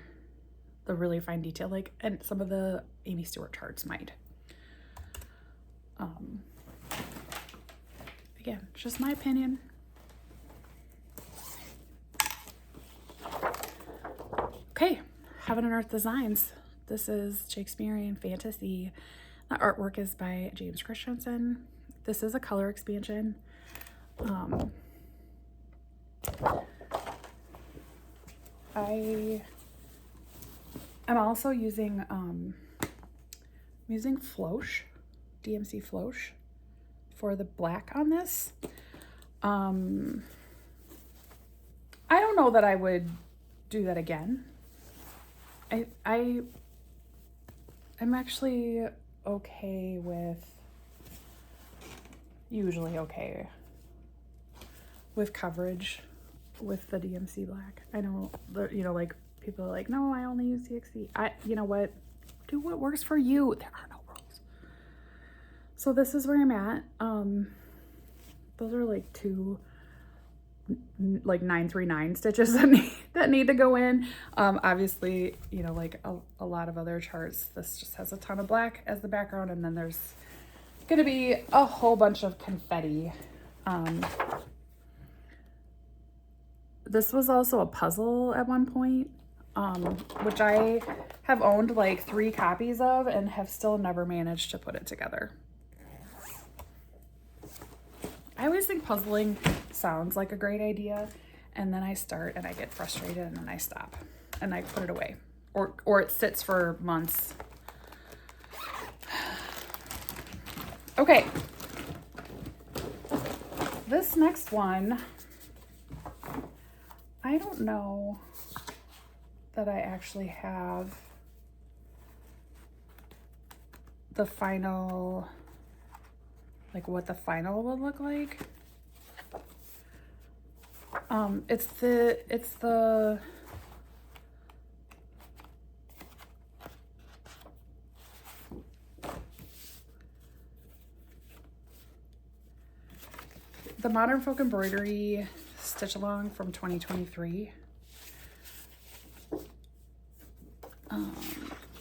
the really fine detail and some of the Amy Stewart charts might. Again, just my opinion. Okay, Heaven and Earth Designs. This is Shakespearean fantasy. The artwork is by James Christensen. This is a color expansion. I'm also using Floche, DMC Floche, for the black on this. I don't know that I would do that again. I'm actually usually okay with coverage with the DMC black. I know, like people are like, no, I only use DXC. You know what? Do what works for you. There are no rules. So this is where I'm at. Those are like two 939 stitches that need to go in. Obviously, like a lot of other charts, this just has a ton of black as the background, and then there's gonna be a whole bunch of confetti. This was also a puzzle at one point, which I have owned like 3 copies of and have still never managed to put it together. I always think puzzling sounds like a great idea, and then I start and I get frustrated and then I stop and I put it away, or it sits for months. Okay, this next one, I don't know that I actually have the final, like what the final will look like. It's the Modern Folk Embroidery Stitch Along from 2023.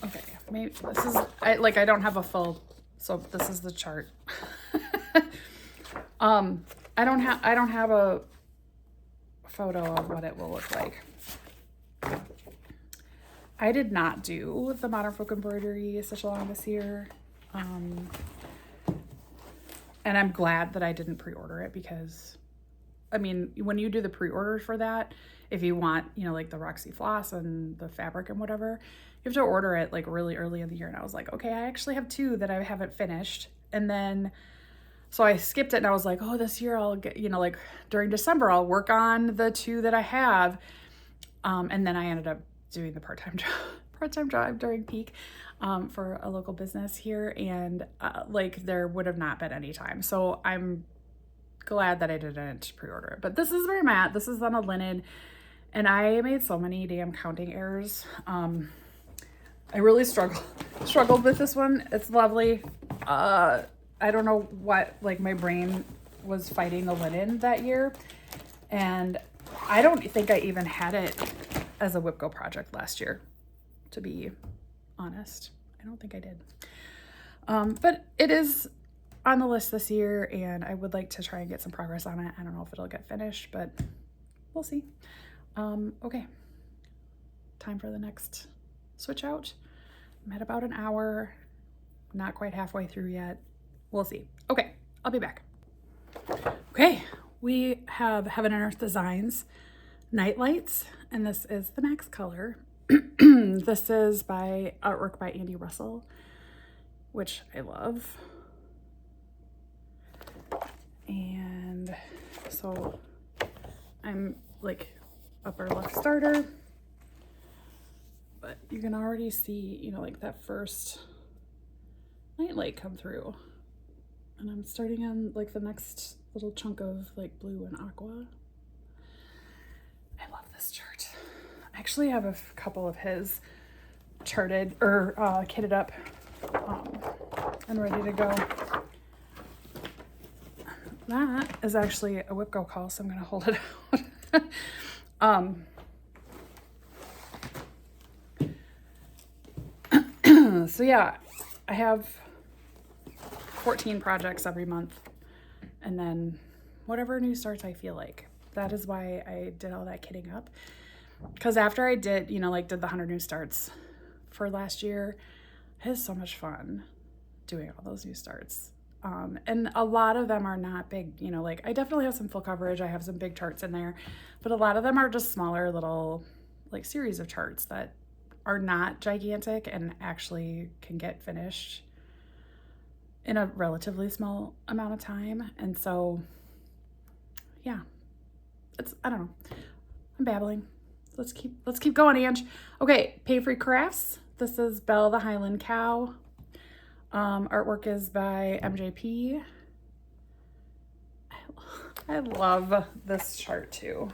Okay, maybe this is, I don't have a full, so this is the chart. I don't have a photo of what it will look like. I did not do the Modern Folk Embroidery Stitch Along this year. And I'm glad that I didn't pre-order it because, I mean, when you do the pre-orders for that, if you want, you know, like the Roxy floss and the fabric and whatever, you have to order it like really early in the year. And I was like, okay, I actually have 2 that I haven't finished. And then, so I skipped it and I was like, oh, this year I'll get, you know, like during December, I'll work on the 2 that I have. And then I ended up doing the part-time job during peak for a local business here. And like there would have not been any time. So I'm glad that I didn't pre-order it. But this is where I'm at. This is on a linen. And I made so many damn counting errors. I really struggled with this one. It's lovely. I don't know what, like my brain was fighting the linen that year. And I don't think I even had it as a WIP Go project last year, to be honest. I don't think I did. But it is on the list this year and I would like to try and get some progress on it. I don't know if it'll get finished, but we'll see. Okay, time for the next switch out. I'm at about an hour, not quite halfway through yet. We'll see. Okay, I'll be back. Okay, we have Heaven and Earth Designs Night Lights, and this is the Max color. This is by artwork by Andy Russell, which I love. And so I'm like upper left starter, but you can already see, you know, like that first night light come through. And I'm starting on like the next little chunk of like blue and aqua. I love this chart. I actually have a couple of his charted or kitted up and ready to go. That is actually a WIP Go call, so I'm gonna hold it out. So yeah, I have 14 projects every month and then whatever new starts I feel like. That is why I did all that kitting up. Because after I did, you know, like did the 100 new starts for last year, it was so much fun doing all those new starts. And a lot of them are not big, you know, like I definitely have some full coverage. I have some big charts in there, but a lot of them are just smaller little like series of charts that are not gigantic and actually can get finished in a relatively small amount of time. And so, yeah, I don't know. I'm babbling. Let's keep going, Ange. Okay, Pay Free Crafts. This is Belle the Highland Cow. Artwork is by MJP. I love this chart too.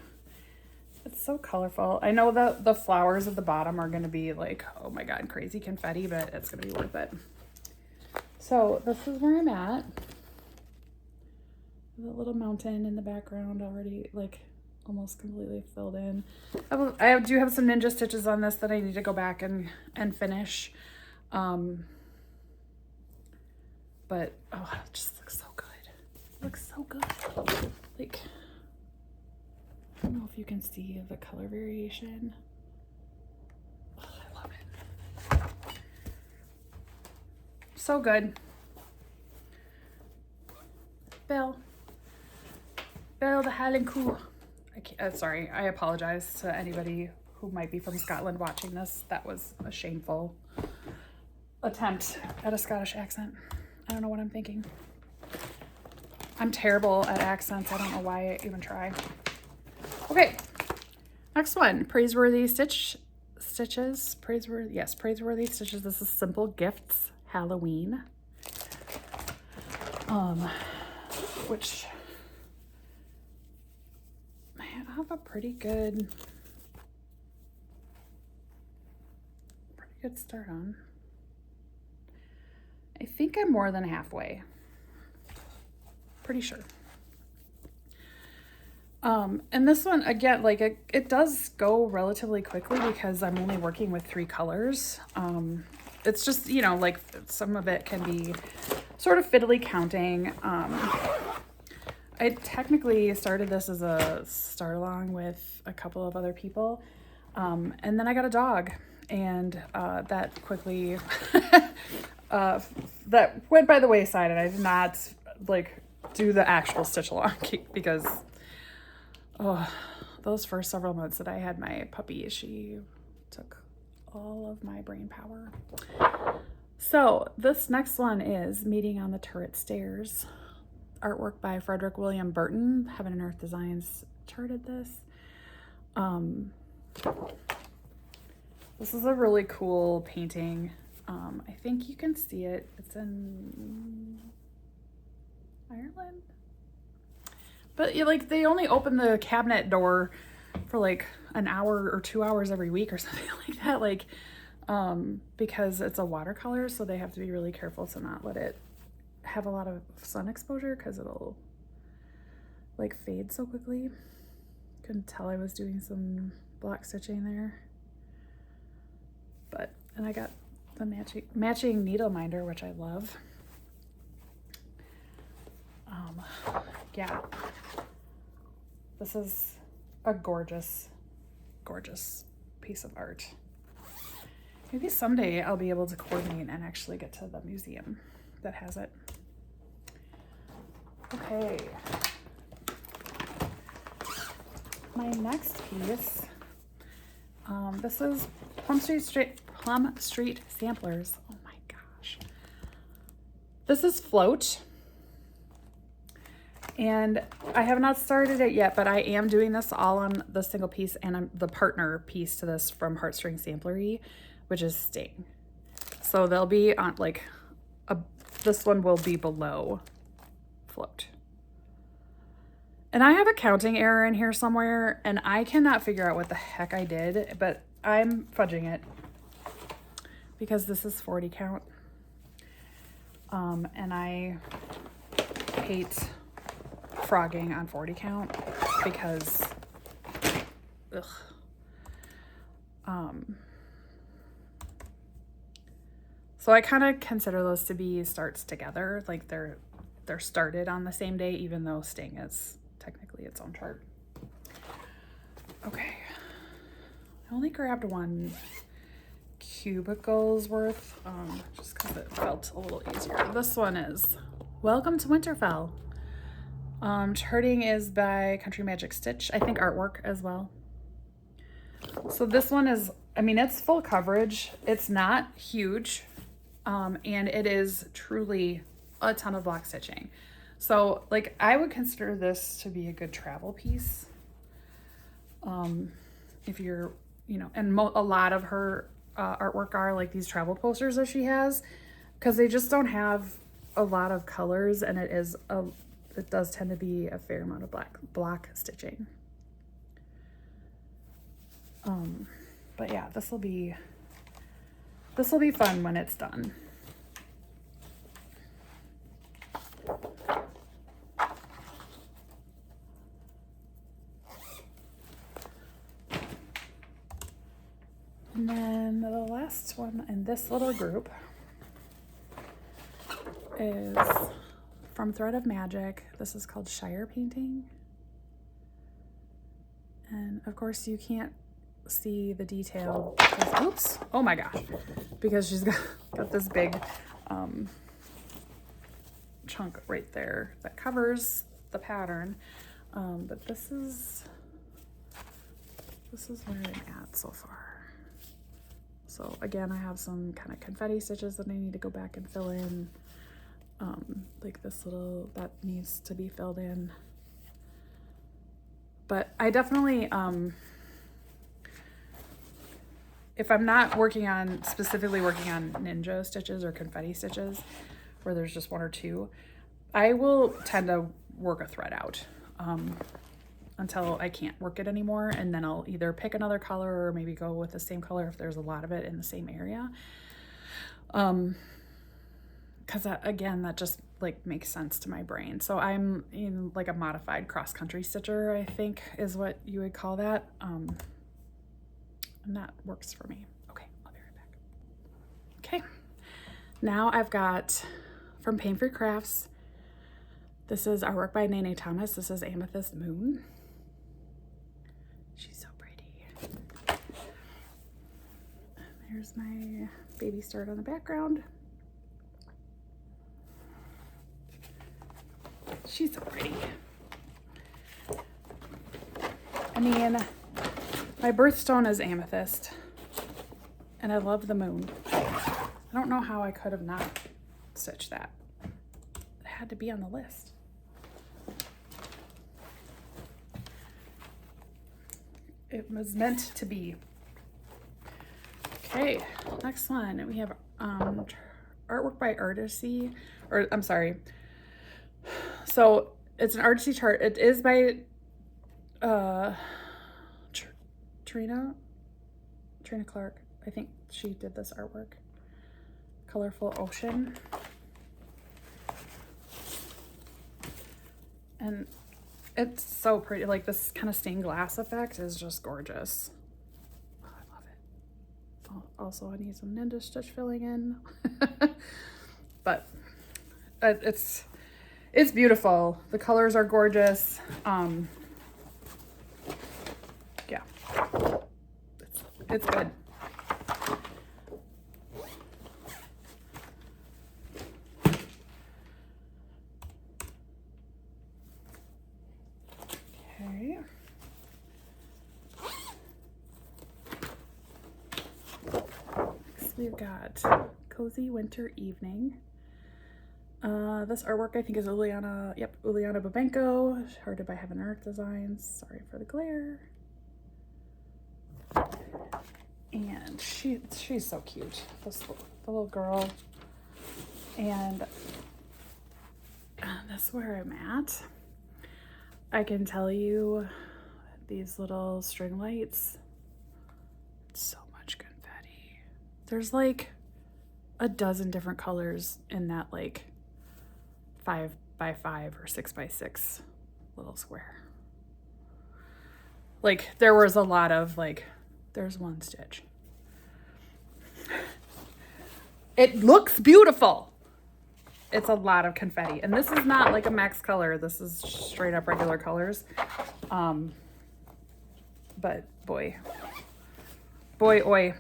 It's so colorful. I know that the flowers at the bottom are going to be like, oh my God, crazy confetti, but it's going to be worth it. So this is where I'm at. The little mountain in the background already like almost completely filled in. I do have some ninja stitches on this that I need to go back and finish. But oh, it just looks so good. It looks so good. Like, I don't know if you can see the color variation. Oh, I love it. So good. Belle the Highland Cool. Sorry, I apologize to anybody who might be from Scotland watching this. That was a shameful attempt at a Scottish accent. I don't know what I'm thinking. I'm terrible at accents. I don't know why I even try. Okay, next one, Praiseworthy Stitches. Praiseworthy Stitches. This is Simple Gifts Halloween, which I have a pretty good start on. I think I'm more than halfway. Pretty sure. And this one, again, like it does go relatively quickly because I'm only working with 3 colors. It's just, you know, like some of it can be sort of fiddly counting. I technically started this as a start along with a couple of other people. And then I got a dog, and that quickly that went by the wayside, and I did not like do the actual stitch along because those first several months that I had my puppy, she took all of my brain power. So this next one is Meeting on the Turret Stairs. Artwork by Frederick William Burton. Heaven and Earth Designs charted this. This is a really cool painting. I think you can see it. It's in Ireland. But like they only open the cabinet door for like an hour or 2 hours every week or something like that. Like, because it's a watercolor, so they have to be really careful to not let it have a lot of sun exposure because it'll like fade so quickly. Couldn't tell I was doing some block stitching there. But, and I got the matching needle minder, which I love. Yeah, this is a gorgeous, gorgeous piece of art. Maybe someday I'll be able to coordinate and actually get to the museum that has it. Okay. My next piece, this is Plum Street Samplers. Oh my gosh. This is Float. And I have not started it yet, but I am doing this all on the single piece, and I'm the partner piece to this from Heartstring Samplery, which is Sting. So they'll be on like this one will be below Float. And I have a counting error in here somewhere, and I cannot figure out what the heck I did, but I'm fudging it because this is 40 count. And I hate frogging on 40 count because so I kind of consider those to be starts together, like they're started on the same day, even though Sting is technically its own chart. Okay, I only grabbed one cubicle's worth just because it felt a little easier. This one is Welcome to Winterfell. Charting is by Country Magic Stitch. I think artwork as well. So this one is, I mean, it's full coverage. It's not huge. And it is truly a ton of block stitching. So like I would consider this to be a good travel piece. If you're, you know, and a lot of her artwork are like these travel posters that she has, because they just don't have a lot of colors, and it does tend to be a fair amount of block stitching. But yeah, this will be fun when it's done. And then the last one in this little group is from Thread of Magic. This is called Shire Painting. And of course you can't see the detail because, oops, oh my gosh, because she's got this big chunk right there that covers the pattern. But this is where I'm at so far. So again, I have some kind of confetti stitches that I need to go back and fill in. Like this little, that needs to be filled in. But I definitely, if I'm not specifically working on ninja stitches or confetti stitches, where there's just one or two, I will tend to work a thread out until I can't work it anymore. And then I'll either pick another color or maybe go with the same color if there's a lot of it in the same area. Because again, that just like makes sense to my brain. So I'm in like a modified cross-country stitcher, I think is what you would call that. And that works for me. Okay, I'll be right back. Okay, now I've got from Pain Free Crafts. This is artwork by Nene Thomas. This is Amethyst Moon. She's so pretty. There's my baby start on the background. She's so pretty. I mean, my birthstone is amethyst, and I love the moon. I don't know how I could have not stitched that. It had to be on the list. It was meant to be. Okay, next one. We have artwork by Artisy, or I'm sorry. So it's an Artisy chart. It is by Trina Clark. I think she did this artwork. Colorful Ocean. And it's so pretty. Like this kind of stained glass effect is just gorgeous. Oh, I love it. Also, I need some ninja stitch filling in. But it's beautiful. The colors are gorgeous. Yeah, it's good. Okay. Next we've got Cozy Winter Evening. This artwork I think is Uliana Babenko, arted by Heaven Earth Designs. Sorry for the glare. And she's so cute, the little girl. And that's where I'm at. I can tell you these little string lights, so much confetti. There's like a dozen different colors in that like 5x5 or 6x6 little square. Like there was a lot of like, there's one stitch. It looks beautiful. It's a lot of confetti. And this is not like a max color. This is straight up regular colors. But boy, oi.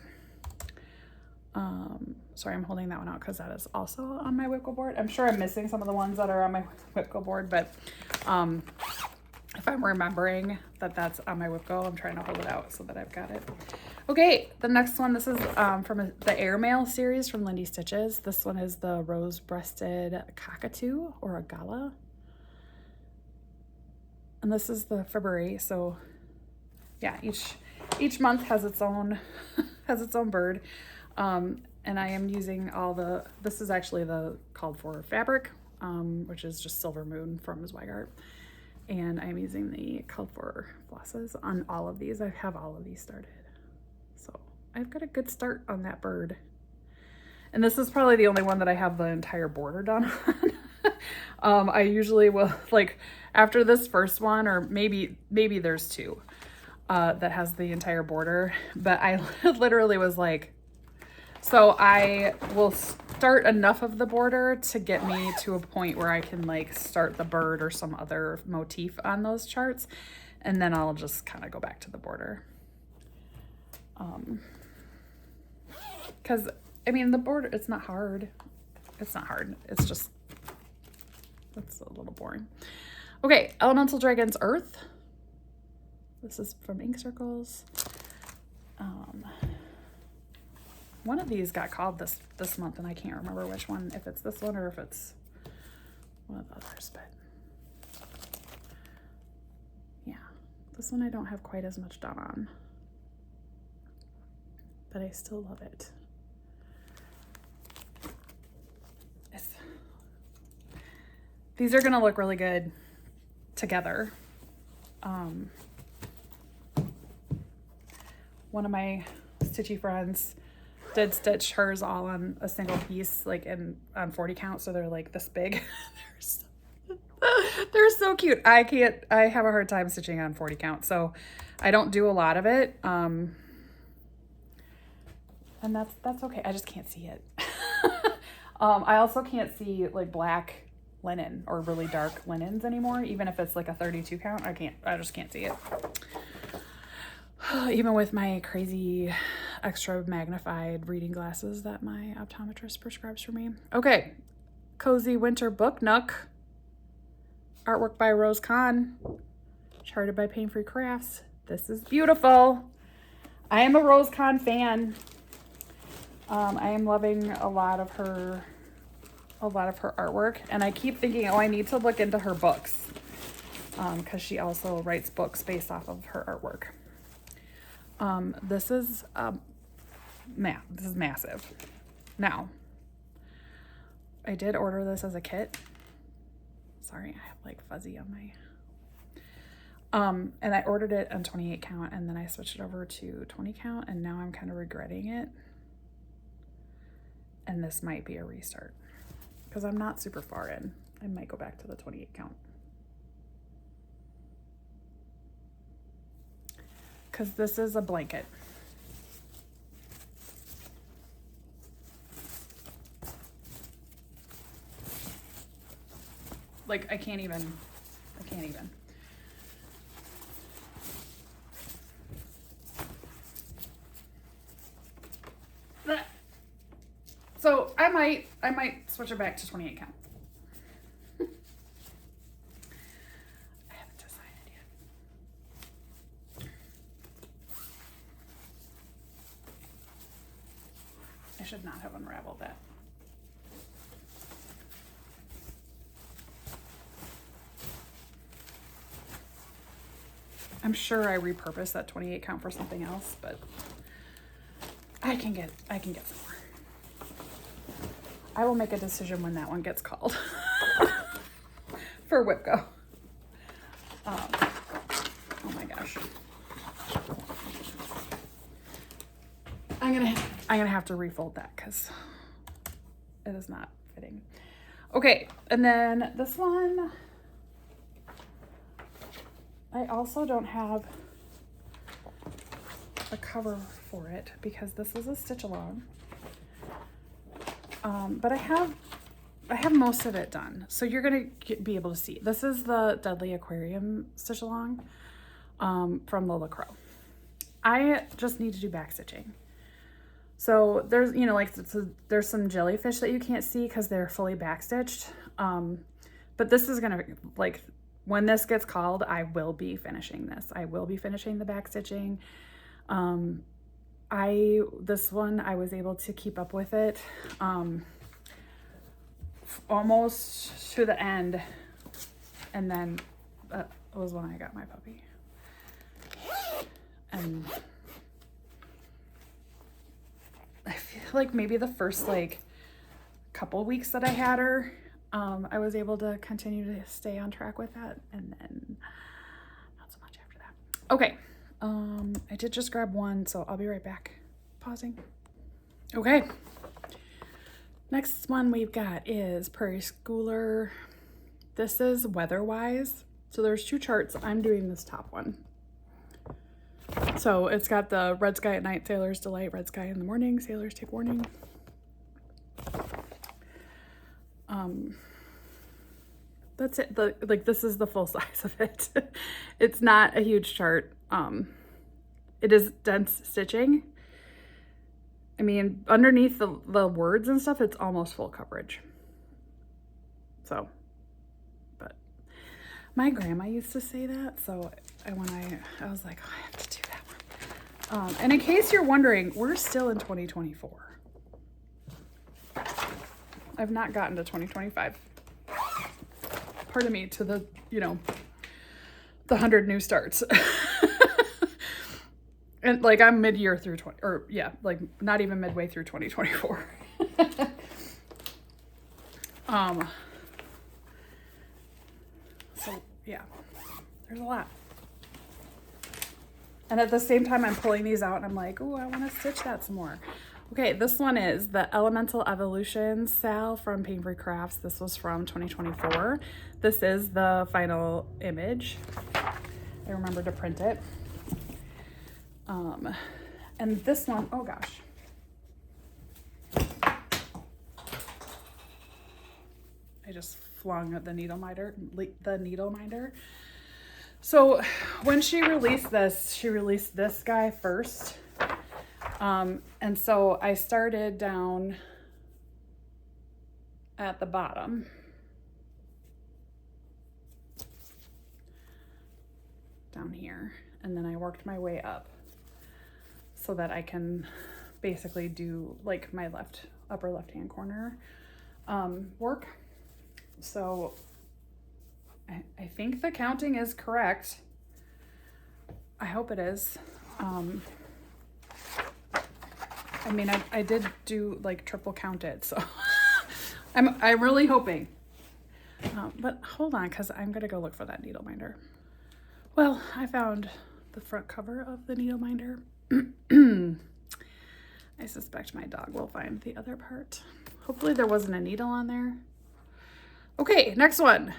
Sorry, I'm holding that one out because that is also on my WIP board. I'm sure I'm missing some of the ones that are on my WIP board, but if I'm remembering that that's on my WIP, I'm trying to hold it out so that I've got it. Okay, the next one, this is from the Airmail series from Lindy Stitches. This one is the rose-breasted cockatoo or a gala. And this is the February, so yeah, each month has its own bird. And I am using this is actually the called for fabric, which is just Silver Moon from Zweigart. And I'm using the called for flosses on all of these. I have all of these started. So I've got a good start on that bird. And this is probably the only one that I have the entire border done on. I usually will, like after this first one, or maybe there's two that has the entire border, but I literally was like, so I will start enough of the border to get me to a point where I can like start the bird or some other motif on those charts. And then I'll just kind of go back to the border. Cause I mean, the border, it's not hard. It's not hard. It's just, it's a little boring. Okay. Elemental Dragons Earth. This is from Ink Circles. One of these got called this month, and I can't remember which one, if it's this one or if it's one of the others, but yeah, this one I don't have quite as much done on. but I still love it. These are gonna look really good together. One of my stitchy friends did stitch hers all on a single piece, like on 40 count, so they're like this big. They're so cute. I have a hard time stitching on 40 count, so I don't do a lot of it. And that's okay. I just can't see it. I also can't see like black linen or really dark linens anymore, even if it's like a 32 count. I just can't see it. Even with my crazy extra magnified reading glasses that my optometrist prescribes for me. Okay, Cozy Winter Book Nook. Artwork by Rose Kahn. Charted by Pain Free Crafts. This is beautiful. I am a Rose Kahn fan. I am loving a lot of her artwork, and I keep thinking, oh, I need to look into her books, because she also writes books based off of her artwork. This is massive. Now, I did order this as a kit. Sorry, I have like fuzzy on my and I ordered it on 28 count, and then I switched it over to 20 count, and now I'm kind of regretting it. And this might be a restart, because I'm not super far in. I might go back to the 28 count. Because this is a blanket. Like, I can't even. So I might switch it back to 28 count. I haven't decided yet. I should not have unraveled that. I'm sure I repurposed that 28 count for something else, but I can get some more. I will make a decision when that one gets called for WIP Go. Oh my gosh. I'm gonna have to refold that because it is not fitting. Okay, and then this one, I also don't have a cover for it because this is a stitch along. But I have most of it done, so you're gonna be able to see. This is the Deadly Aquarium stitch along from Lola Crow. I just need to do back stitching. So there's, you know, like there's some jellyfish that you can't see because they're fully back stitched. But this is gonna, like, when this gets called, I will be finishing this. I will be finishing the back stitching. This one, I was able to keep up with it almost to the end, and then that was when I got my puppy. And I feel like maybe the first like couple weeks that I had her, I was able to continue to stay on track with that, and then not so much after that. Okay. I did just grab one, so I'll be right back. Pausing. Okay. Next one we've got is Prairie Schooler. This is weather-wise. So there's two charts. I'm doing this top one. So it's got the red sky at night, sailors delight, red sky in the morning, sailors take warning. That's it. Like this is the full size of it. It's not a huge chart. It is dense stitching. I mean, underneath the words and stuff, it's almost full coverage. So, but my grandma used to say that, so I was like, oh, I have to do that one. And in case you're wondering, we're still in 2024. I've not gotten to 2025. Pardon me, to the, you know, the 100 new starts. And like I'm mid-year through 20, or yeah, like not even midway through 2024. So yeah, there's a lot. And at the same time, I'm pulling these out and I'm like, oh, I want to stitch that some more. Okay, this one is the Elemental Evolution Sal from Pain Free Crafts. This was from 2024. This is the final image. I remembered to print it. And this one, oh gosh. I just flung the needle minder. So when she released this guy first. And so I started down at the bottom. Down here. And then I worked my way up so that I can basically do like my upper left-hand corner work. So I think the counting is correct. I hope it is. I mean, I did do like triple count it, so I'm really hoping. But hold on, because I'm gonna go look for that needle minder. Well, I found the front cover of the needle minder. I suspect my dog will find the other part. Hopefully there wasn't a needle on there. Okay, next one.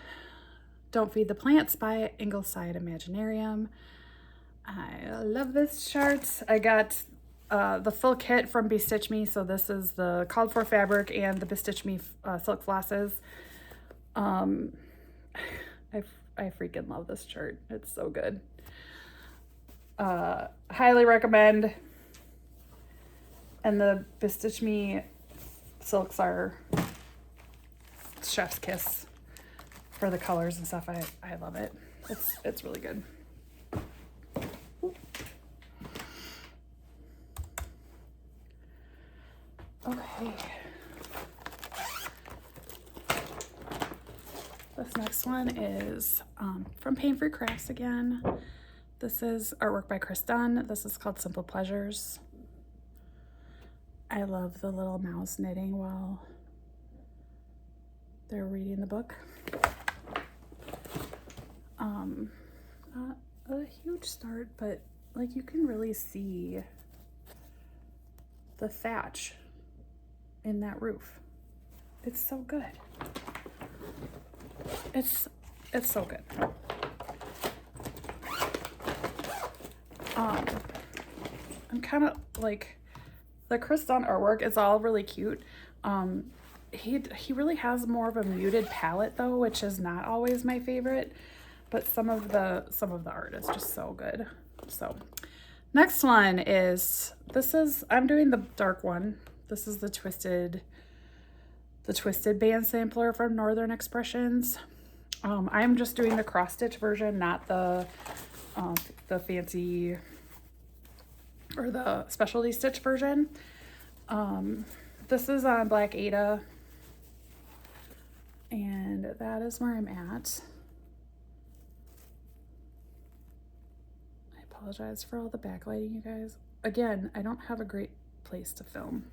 Don't Feed the Plants by Ingleside Imaginarium. I love this chart. I got the full kit from Bestitch Me. So this is the called for fabric and the Bestitch Me silk flosses. I freaking love this chart. It's so good. Highly recommend. And the Bestitch Me silks are chef's kiss for the colors and stuff. I love it. It's really good. Okay. This next one is from Pain Free Crafts again. This is artwork by Chris Dunn. This is called Simple Pleasures. I love the little mouse knitting while they're reading the book. Not a huge start, but like you can really see the thatch in that roof. It's so good. It's so good. I'm kind of like the Chris Dunn artwork is all really cute. He really has more of a muted palette though, which is not always my favorite, but some of the art is just so good. So next one is, I'm doing the dark one. This is the twisted band sampler from Northern Expressions. I'm just doing the cross stitch version, not the fancy or the specialty stitch version. This is on Black Ada, and that is where I'm at. I apologize for all the backlighting, you guys. Again, I don't have a great place to film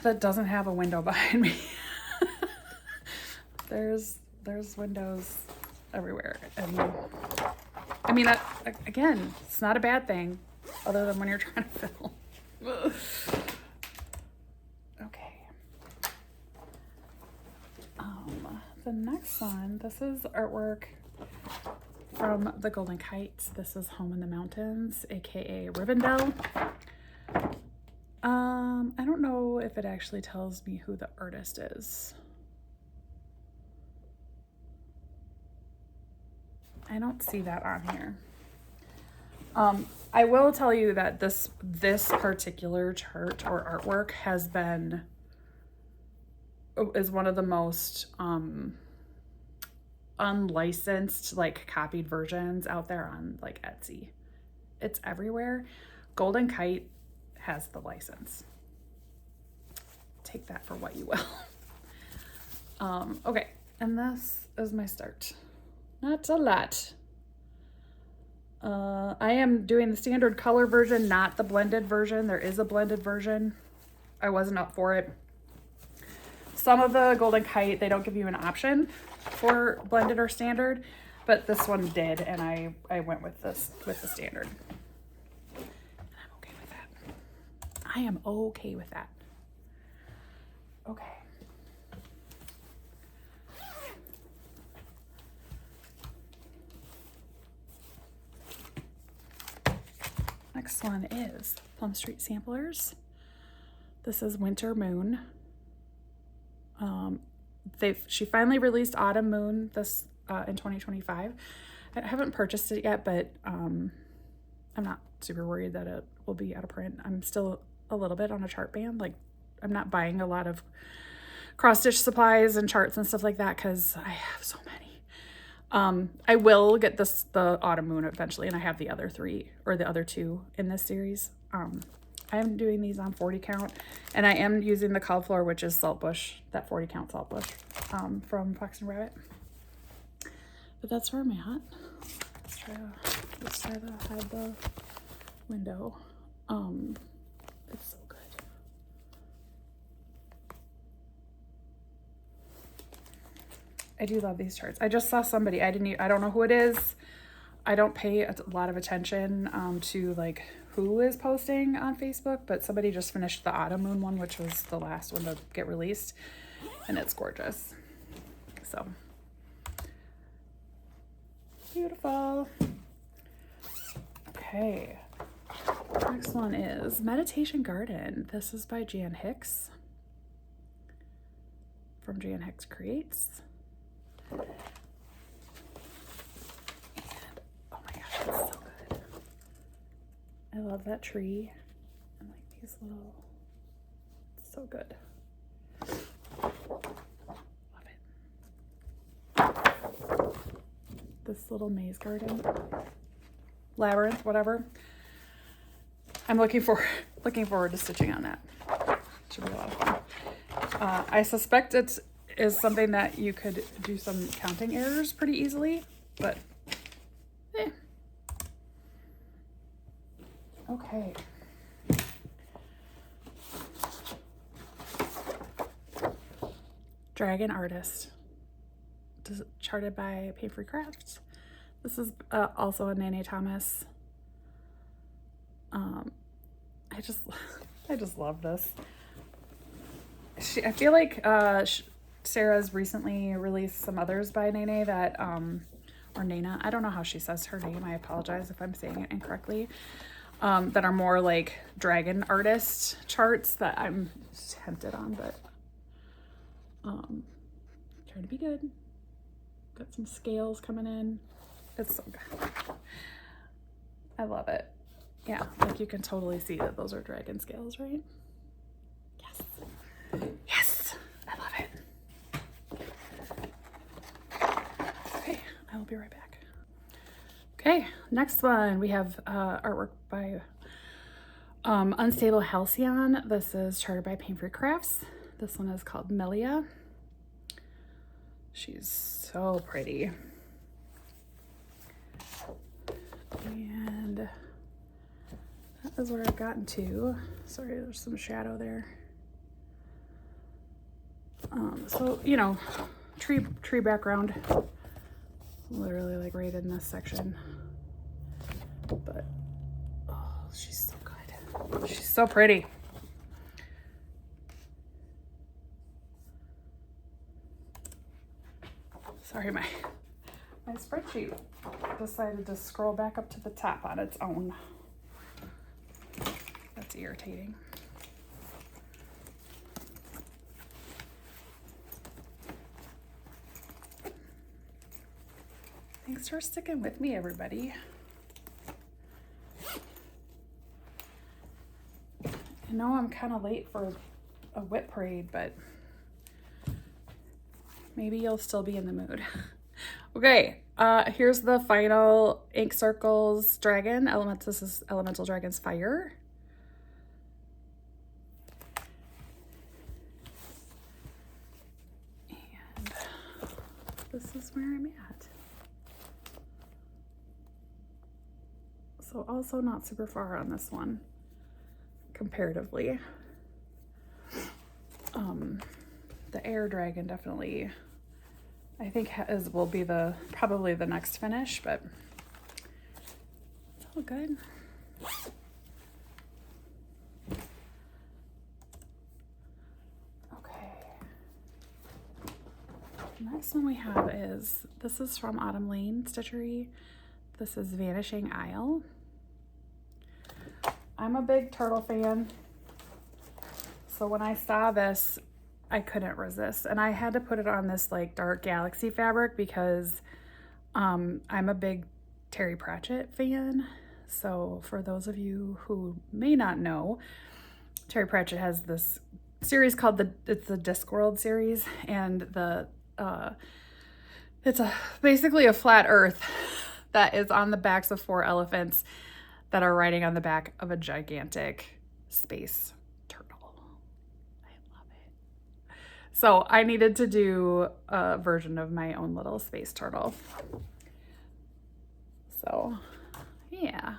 that doesn't have a window behind me. There's windows everywhere, and I mean, again, it's not a bad thing, other than when you're trying to film. Okay. The next one, this is artwork from the Golden Kites. This is Home in the Mountains, aka Rivendell. I don't know if it actually tells me who the artist is. I don't see that on here. I will tell you that this particular chart or artwork is one of the most unlicensed, like copied versions out there on like Etsy. It's everywhere. Golden Kite has the license. Take that for what you will. Okay, and this is my start. Not a lot. I am doing the standard color version, not the blended version. There is a blended version. I wasn't up for it. Some of the Golden Kite, they don't give you an option for blended or standard, but this one did, and I went with the standard. And I'm okay with that. I am okay with that. Okay. Next one is Plum Street Samplers. This is Winter Moon. She finally released Autumn Moon this in 2025. I haven't purchased it yet, but I'm not super worried that it will be out of print. I'm still a little bit on a chart ban. Like, I'm not buying a lot of cross stitch supplies and charts and stuff like that because I have so many. I will get the Autumn Moon eventually, and I have the other three or the other two in this series. I am doing these on 40 count, and I am using the cauliflower, which is Saltbush, that 40 count Saltbush from Fox and Rabbit. But that's where I'm at. Let's try to hide the window. It's so good. I do love these charts. I just saw somebody, I don't know who it is. I don't pay a lot of attention to like who is posting on Facebook, but somebody just finished the Autumn Moon one, which was the last one to get released, and it's gorgeous. So beautiful. Okay, next one is Meditation Garden. This is by Jan Hicks from Jan Hicks Creates. And, oh my gosh, it's so good. I love that tree and like these little, it's so good. Love it. This little maze garden, labyrinth, whatever. I'm looking forward to stitching on that. Should be a lot of fun. I suspect it is something that you could do some counting errors pretty easily, but okay. Dragon Artist, charted by Paint Free Crafts. This is also a Nene Thomas. I just love this. I feel like Sarah's recently released some others by Nene that, or Nana, I don't know how she says her name. I apologize if I'm saying it incorrectly. That are more like dragon artist charts that I'm tempted on, but trying to be good. Got some scales coming in. It's so good. I love it. Yeah, like you can totally see that those are dragon scales, right? Yes. Yes, I love it. Okay, I will be right back. Okay, next one, we have artwork by Unstable Halcyon. This is charted by Paint Free Crafts. This one is called Melia. She's so pretty. And that is where I've gotten to. Sorry, there's some shadow there. So, you know, tree background. Literally like right in this section. But, oh, she's so good. She's so pretty. Sorry, my spreadsheet decided to scroll back up to the top on its own. That's irritating. Thanks for sticking with me, everybody. I know I'm kind of late for a WIP parade, but maybe you'll still be in the mood. Okay, here's the final Ink Circles Dragon. This is Elemental Dragon's Fire. And this is where I'm at. So also not super far on this one, comparatively. The Air Dragon definitely, I think will be probably the next finish, but it's all good. Okay. The next one we have this is from Autumn Lane Stitchery. This is Vanishing Isle. I'm a big turtle fan, so when I saw this, I couldn't resist, and I had to put it on this like dark galaxy fabric because I'm a big Terry Pratchett fan. So for those of you who may not know, Terry Pratchett has this series called it's the Discworld series, and it's basically a flat Earth that is on the backs of 4 elephants that are riding on the back of a gigantic space turtle. I love it. So I needed to do a version of my own little space turtle. So yeah,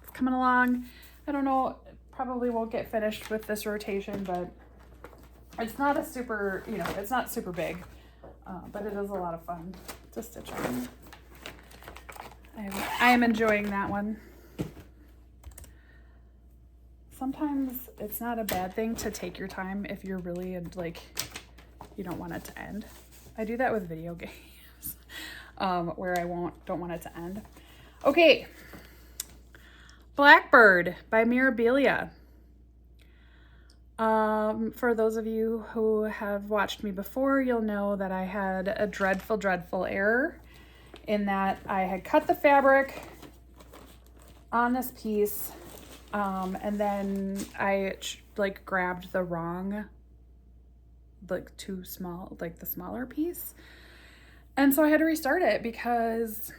it's coming along. I don't know, probably won't get finished with this rotation, but it's not a super, it's not super big, but it is a lot of fun to stitch on. I am enjoying that one. Sometimes it's not a bad thing to take your time if you're really like, you don't want it to end. I do that with video games where I don't want it to end. Okay, Blackbird by Mirabilia. For those of you who have watched me before, you'll know that I had a dreadful, dreadful error in that I had cut the fabric on this piece, and then I like grabbed the wrong, like too small, like the smaller piece. And so I had to restart it because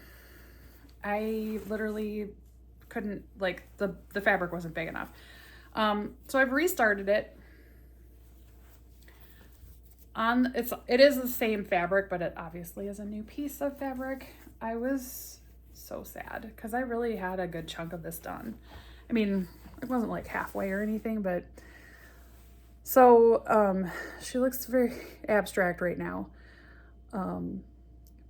I literally couldn't, like the fabric wasn't big enough. So I've restarted it. It is the same fabric, but it obviously is a new piece of fabric. I was so sad because I really had a good chunk of this done. I mean, it wasn't like halfway or anything, but so she looks very abstract right now.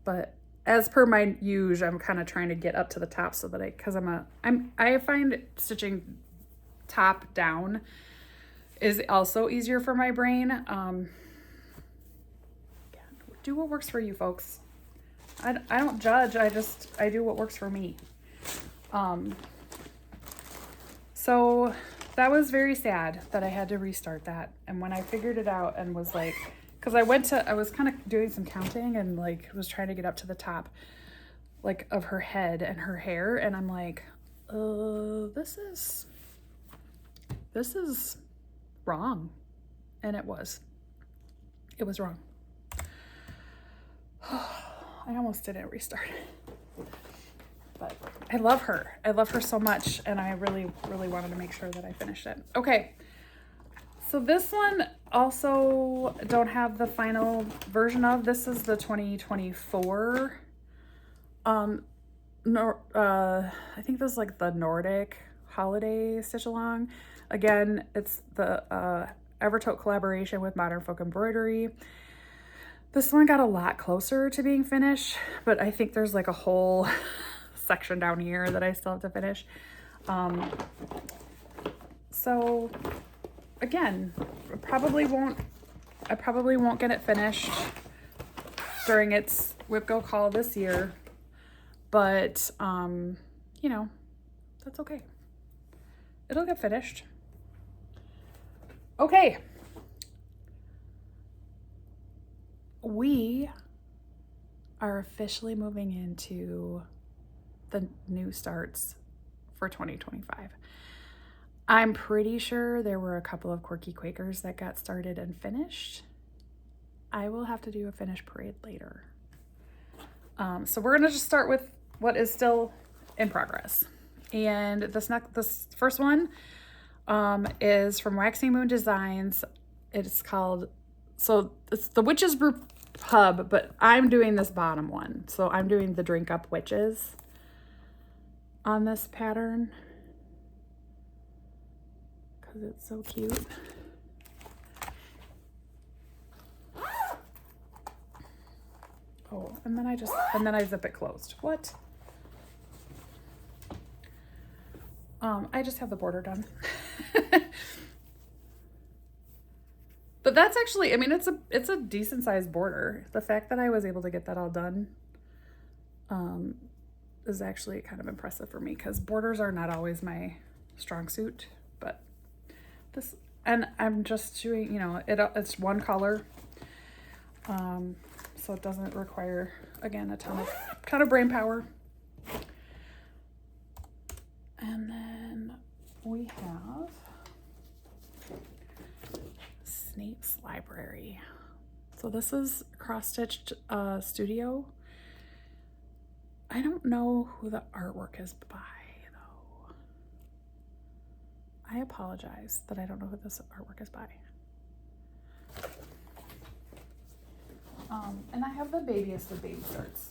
But as per my usual, I'm kind of trying to get up to the top so that I find stitching top down is also easier for my brain. Do what works for you, folks. I don't judge. I do what works for me. So that was very sad that I had to restart that. And when I figured it out and was like, because I was kind of doing some counting and like was trying to get up to the top, like of her head and her hair, and I'm like, this is wrong. And it was wrong. I almost didn't restart it, but I love her. I love her so much, and I really, really wanted to make sure that I finished it. Okay, so this one also don't have the final version of. This is the 2024. I think this is like the Nordic holiday stitch along. Again, it's the Evertote collaboration with Modern Folk Embroidery. This one got a lot closer to being finished, but I think there's like a whole section down here that I still have to finish. So again, I probably won't get it finished during its WIP Go call this year, but that's okay. It'll get finished. Okay. We are officially moving into the new starts for 2025. I'm pretty sure there were a couple of quirky Quakers that got started and finished. I will have to do a finish parade later. So we're gonna just start with what is still in progress. And this first one is from Waxing Moon Designs. It's called, so it's the Witches Brew Pub, but I'm doing this bottom one. So I'm doing the Drink Up Witches. on this pattern because it's so cute. Oh, and then I zip it closed. What? I just have the border done. But that's actually, I mean, it's a decent sized border. The fact that I was able to get that all done is actually kind of impressive for me because borders are not always my strong suit, but this, and I'm just doing, you know, it's one color. So it doesn't require, again, a ton of brain power. And then we have Snape's Library. So this is cross-stitched studio. I don't know who the artwork is by, though. I apologize that I don't know who this artwork is by. And I have the babiest of baby starts.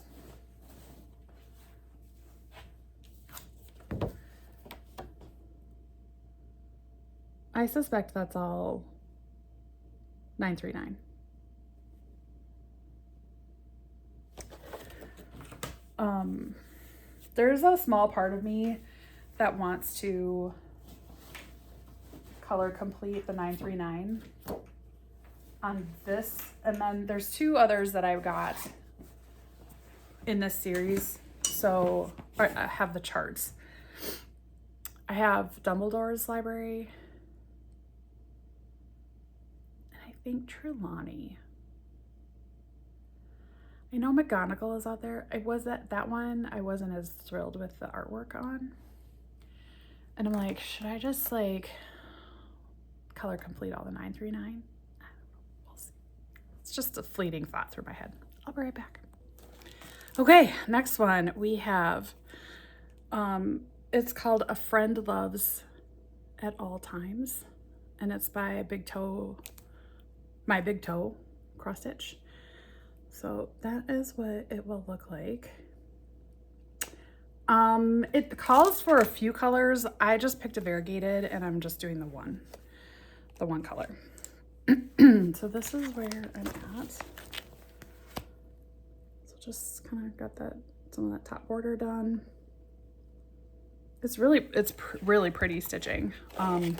I suspect that's all 939. There's a small part of me that wants to color complete the 939 on this, and then there's two others that I've got in this series. So I have the charts. I have Dumbledore's Library, and I think Trelawney. I know McGonagall is out there. I was at that one. I wasn't as thrilled with the artwork on. And I'm like, should I just like color complete all the 939? We'll see. It's just a fleeting thought through my head. I'll be right back. Okay, next one we have, it's called A Friend Loves at All Times. And it's by My Big Toe cross stitch. So that is what it will look like. It calls for a few colors. I just picked a variegated and I'm just doing the one color. So this is where I'm at. So just kind of got some of that top border done. It's really pretty stitching. I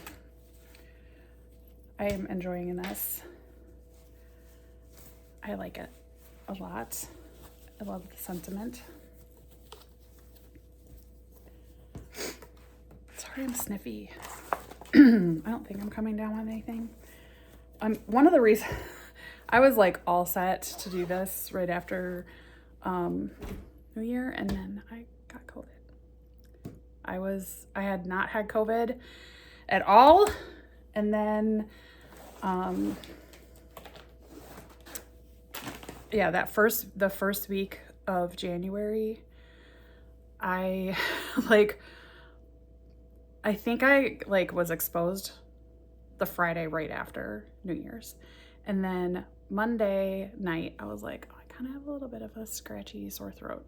am enjoying this. I like it a lot. I love the sentiment. Sorry, I'm sniffy. I don't think I'm coming down on anything. One of the reasons I was like all set to do this right after New Year, and then I got COVID. I had not had COVID at all, and then yeah, the first week of January, I think I was exposed the Friday right after New Year's. And then Monday night, I was like, oh, I kind of have a little bit of a scratchy sore throat.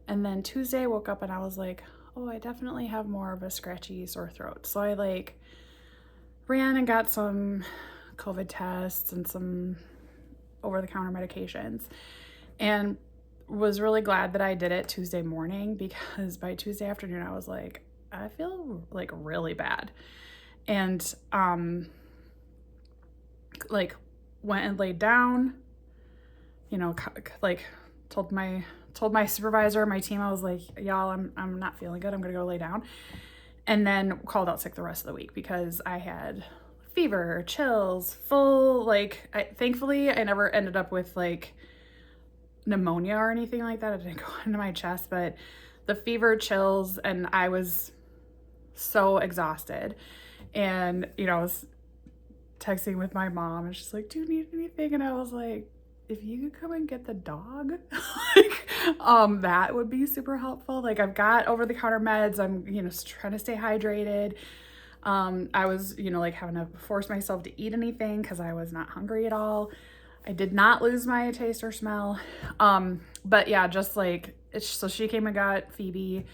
And then Tuesday I woke up and I was like, oh, I definitely have more of a scratchy sore throat. So I ran and got some COVID tests and some over-the-counter medications, and was really glad that I did it Tuesday morning, because by Tuesday afternoon I was like, I feel like really bad. And went and laid down, you know, told my supervisor, my team, I was like, y'all, I'm not feeling good, I'm gonna go lay down. And then called out sick the rest of the week because I had fever, chills, thankfully I never ended up with pneumonia or anything like that. It didn't go into my chest, but the fever, chills, and I was so exhausted. And, you know, I was texting with my mom and she's like, do you need anything? And I was like, if you could come and get the dog, that would be super helpful. I've got over-the-counter meds. I'm, trying to stay hydrated. I was, having to force myself to eat anything because I was not hungry at all. I did not lose my taste or smell. But yeah, so she came and got Phoebe,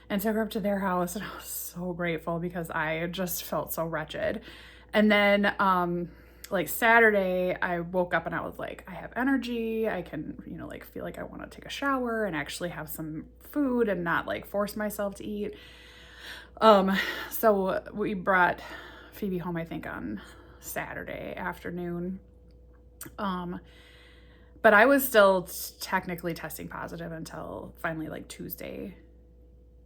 and took her up to their house, and I was so grateful because I just felt so wretched. And then like Saturday, I woke up and I was like, I have energy. I can, you know, like feel like I want to take a shower and actually have some food and not like force myself to eat. So we brought Phoebe home, I think on Saturday afternoon. But I was still technically testing positive until finally like Tuesday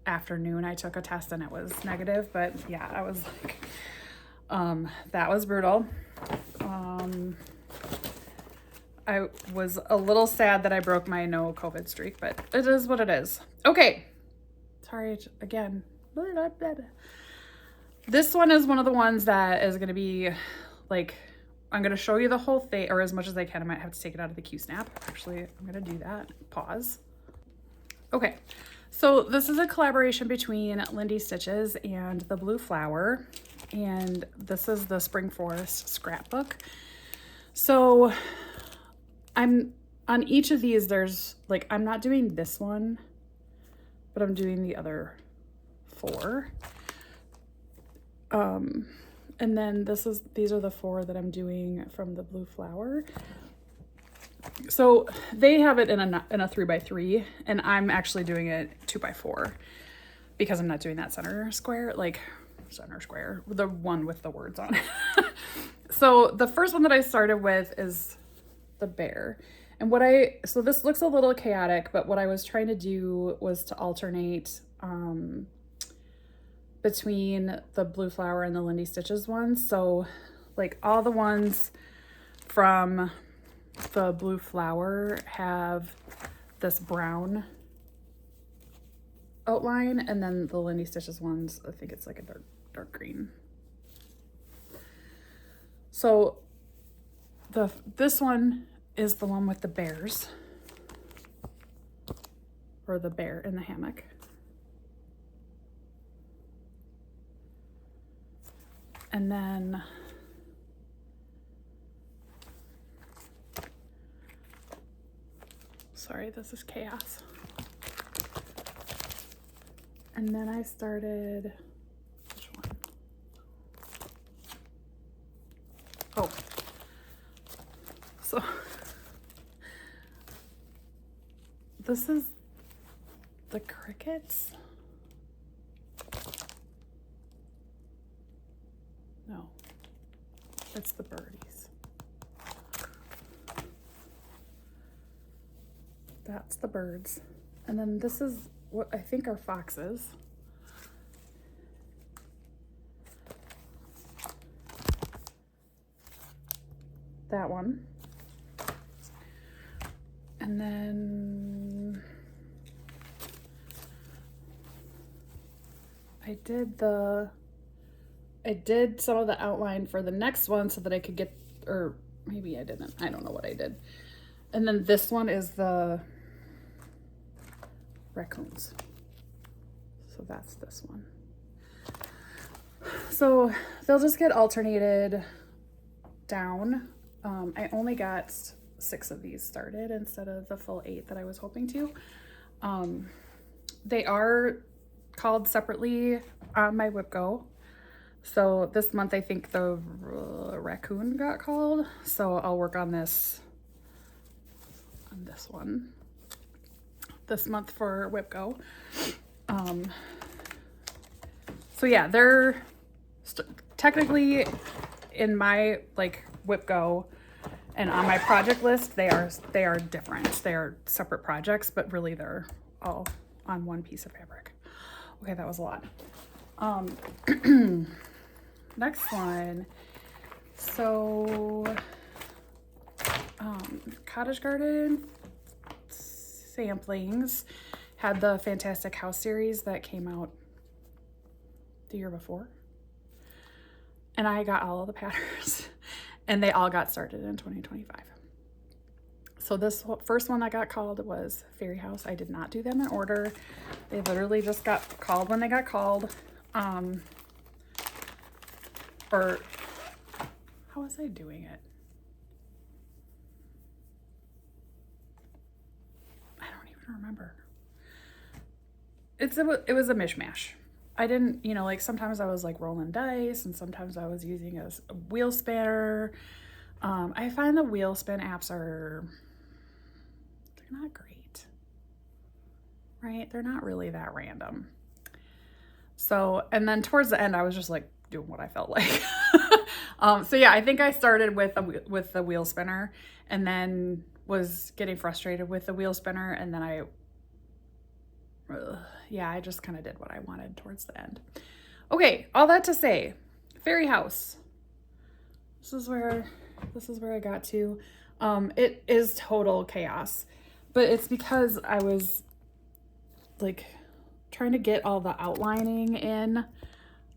afternoon. I took a test and it was negative, but yeah, I was like, that was brutal. I was a little sad that I broke my no COVID streak, but it is what it is. Okay. Sorry again. This one is one of the ones that is going to be like, I'm going to show you the whole thing, or as much as I can. I might have to take it out of the Q-Snap. Actually, I'm going to do that. Pause. Okay. So this is a collaboration between Lindy Stitches and the Blue Flower. And this is the Spring Forest scrapbook. So I'm on each of these, there's like, I'm not doing this one, but I'm doing the other 4. And then these are the 4 that I'm doing from the Blue Flower. So they have it in a 3x3, and I'm actually doing it 2x4 because I'm not doing that center square, the one with the words on it. So the first one that I started with is the bear. And so this looks a little chaotic, but what I was trying to do was to alternate, between the Blue Flower and the Lindy Stitches ones. So like all the ones from the Blue Flower have this brown outline, and then the Lindy Stitches ones, I think it's like a dark green. So this one is the one with the bears, or the bear in the hammock. And then sorry, this is chaos. And then I started, which one? Oh, so this is the crickets. No, it's the birdies. That's the birds. And then this is what I think are foxes. That one. And then I did some of the outline for the next one so that I could get, or maybe I didn't. I don't know what I did. And then this one is the raccoons. So that's this one. So they'll just get alternated down. I only got 6 of these started instead of the full 8 that I was hoping to. They are called separately on my WIP Go. So this month I think the raccoon got called. So I'll work on this one this month for WIP Go. So yeah, they're technically in my like WIP Go and on my project list, they are different. They are separate projects, but really they're all on one piece of fabric. Okay, that was a lot. Next one. So Cottage Garden samplings had the Fantastic House series that came out the year before, and I got all of the patterns and they all got started in 2025. So this first one that got called was Fairy House. I did not do them in order. They literally just got called when they got called. Or how was I doing it? I don't even remember. it was a mishmash. I didn't, you know, like sometimes I was like rolling dice and sometimes I was using a wheel spinner. I find the wheel spin apps they're not great, right? They're not really that random. So, and then towards the end, I was just like doing what I felt like. So yeah, I think I started with the wheel spinner and then was getting frustrated with the wheel spinner. And then I just kind of did what I wanted towards the end. Okay, all that to say, Fairy House. This is where I got to. It is total chaos, but it's because I was like trying to get all the outlining in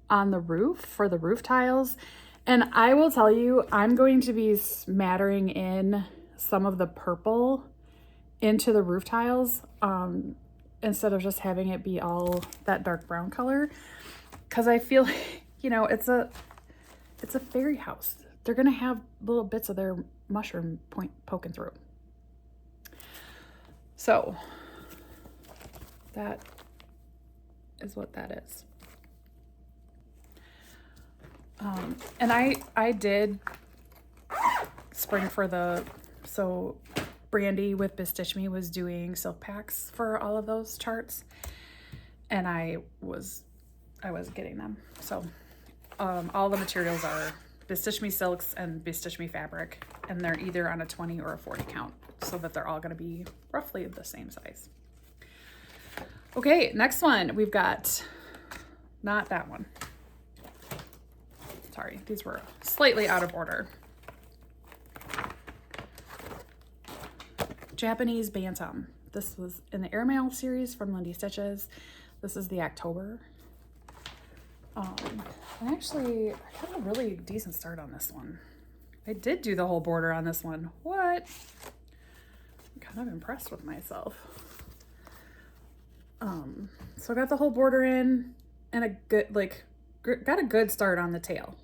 on the roof for the roof tiles. And I will tell you, I'm going to be smattering in some of the purple into the roof tiles instead of just having it be all that dark brown color. Because I feel, you know, it's a fairy house. They're going to have little bits of their mushroom poking through. So that is what that is. And I did spring for so Brandy with Bestitch Me was doing silk packs for all of those charts, and I was getting them. So all the materials are Bestitch Me silks and Bestitch Me fabric, and they're either on a 20 or a 40 count, so that they're all going to be roughly the same size. Okay, next one, we've got, not that one. Sorry, these were slightly out of order. Japanese Bantam. This was in the Airmail series from Lindy Stitches. This is the October. And actually, I got a really decent start on this one. I did do the whole border on this one. What? I'm kind of impressed with myself. So I got the whole border in and a good, got a good start on the tail.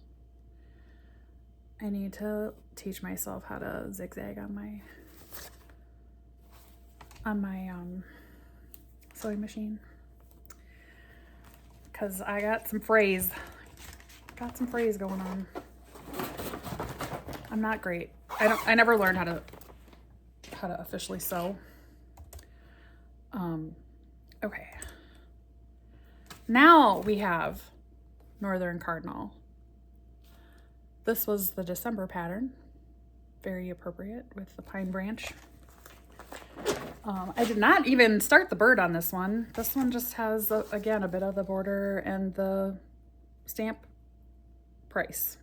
I need to teach myself how to zigzag on my sewing machine, because I got some frays going on. I'm not great. I never learned how to officially sew. Okay, now we have Northern Cardinal. This was the December pattern, very appropriate with the pine branch. I did not even start the bird on this one. This one just has, again, a bit of the border and the stamp price.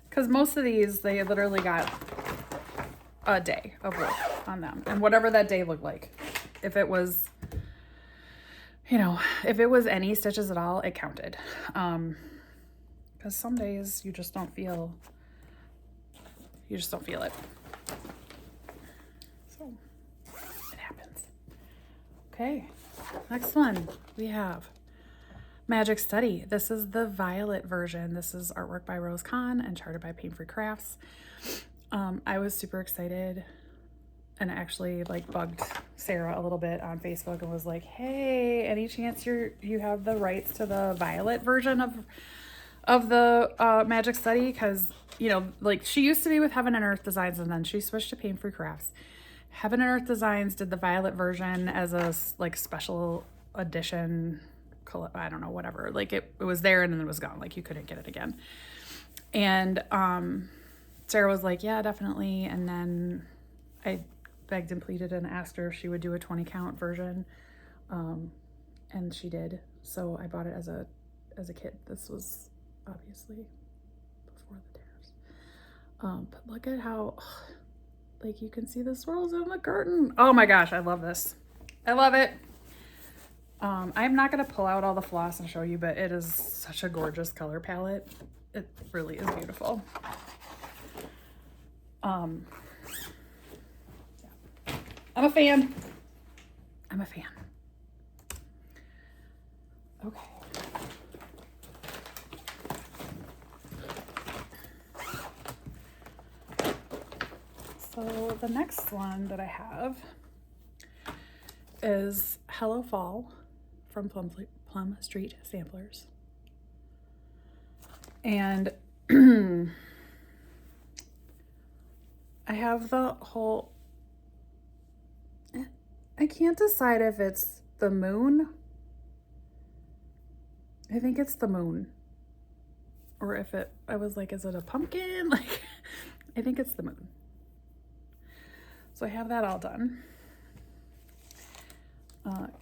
Because most of these, they literally got a day of work on them. And whatever that day looked like. If it was, you know, if it was any stitches at all, it counted. Because some days you just don't feel it. So it happens. Okay, next one we have Magic Study. This is the violet version. This is artwork by Rose Kahn and charted by Pain Free Crafts. I was super excited and actually bugged Sarah a little bit on Facebook and was like, hey, any chance you have the rights to the violet version of the Magic Study? Because, you know, she used to be with Heaven and Earth Designs, and then she switched to Pain Free Crafts. Heaven and Earth Designs did the violet version as a special edition, I don't know, whatever. It was there and then it was gone. You couldn't get it again. And Sarah was like, yeah, definitely. And then I begged and pleaded and asked her if she would do a 20 count version. And she did. So I bought it as a kit. This was obviously before the tariffs. But look at how, you can see the swirls in the curtain. Oh my gosh, I love this. I love it. I'm not going to pull out all the floss and show you, but it is such a gorgeous color palette. It really is beautiful. I'm a fan. Okay. So the next one that I have is Hello Fall from Plum Street Samplers. And I have the whole, I can't decide if it's the moon. I think it's the moon. Or if I was like, is it a pumpkin? Like, I think it's the moon. So I have that all done.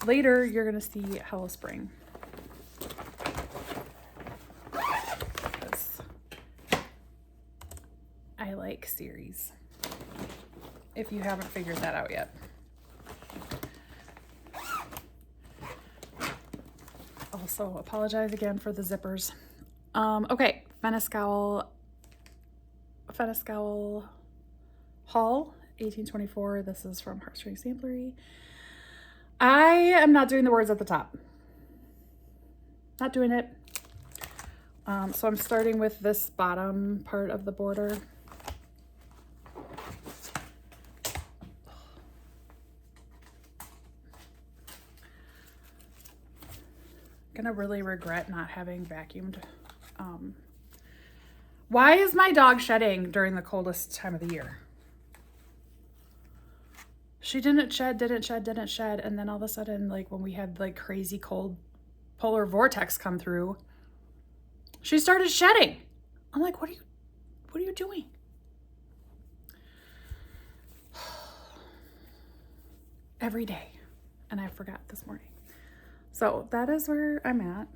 Later, you're gonna see Hello Spring. Because I like series, if you haven't figured that out yet. Also, apologize again for the zippers. Okay, Fenniscowl Hall, 1824. This is from Heartstring Samplery. I am not doing the words at the top. Not doing it. So I'm starting with this bottom part of the border. Gonna really regret not having vacuumed. Why is my dog shedding during the coldest time of the year? She didn't shed, and then all of a sudden, like when we had like crazy cold polar vortex come through, she started shedding. I'm like, what are you doing? Every day. And I forgot this morning. So that is where I'm at.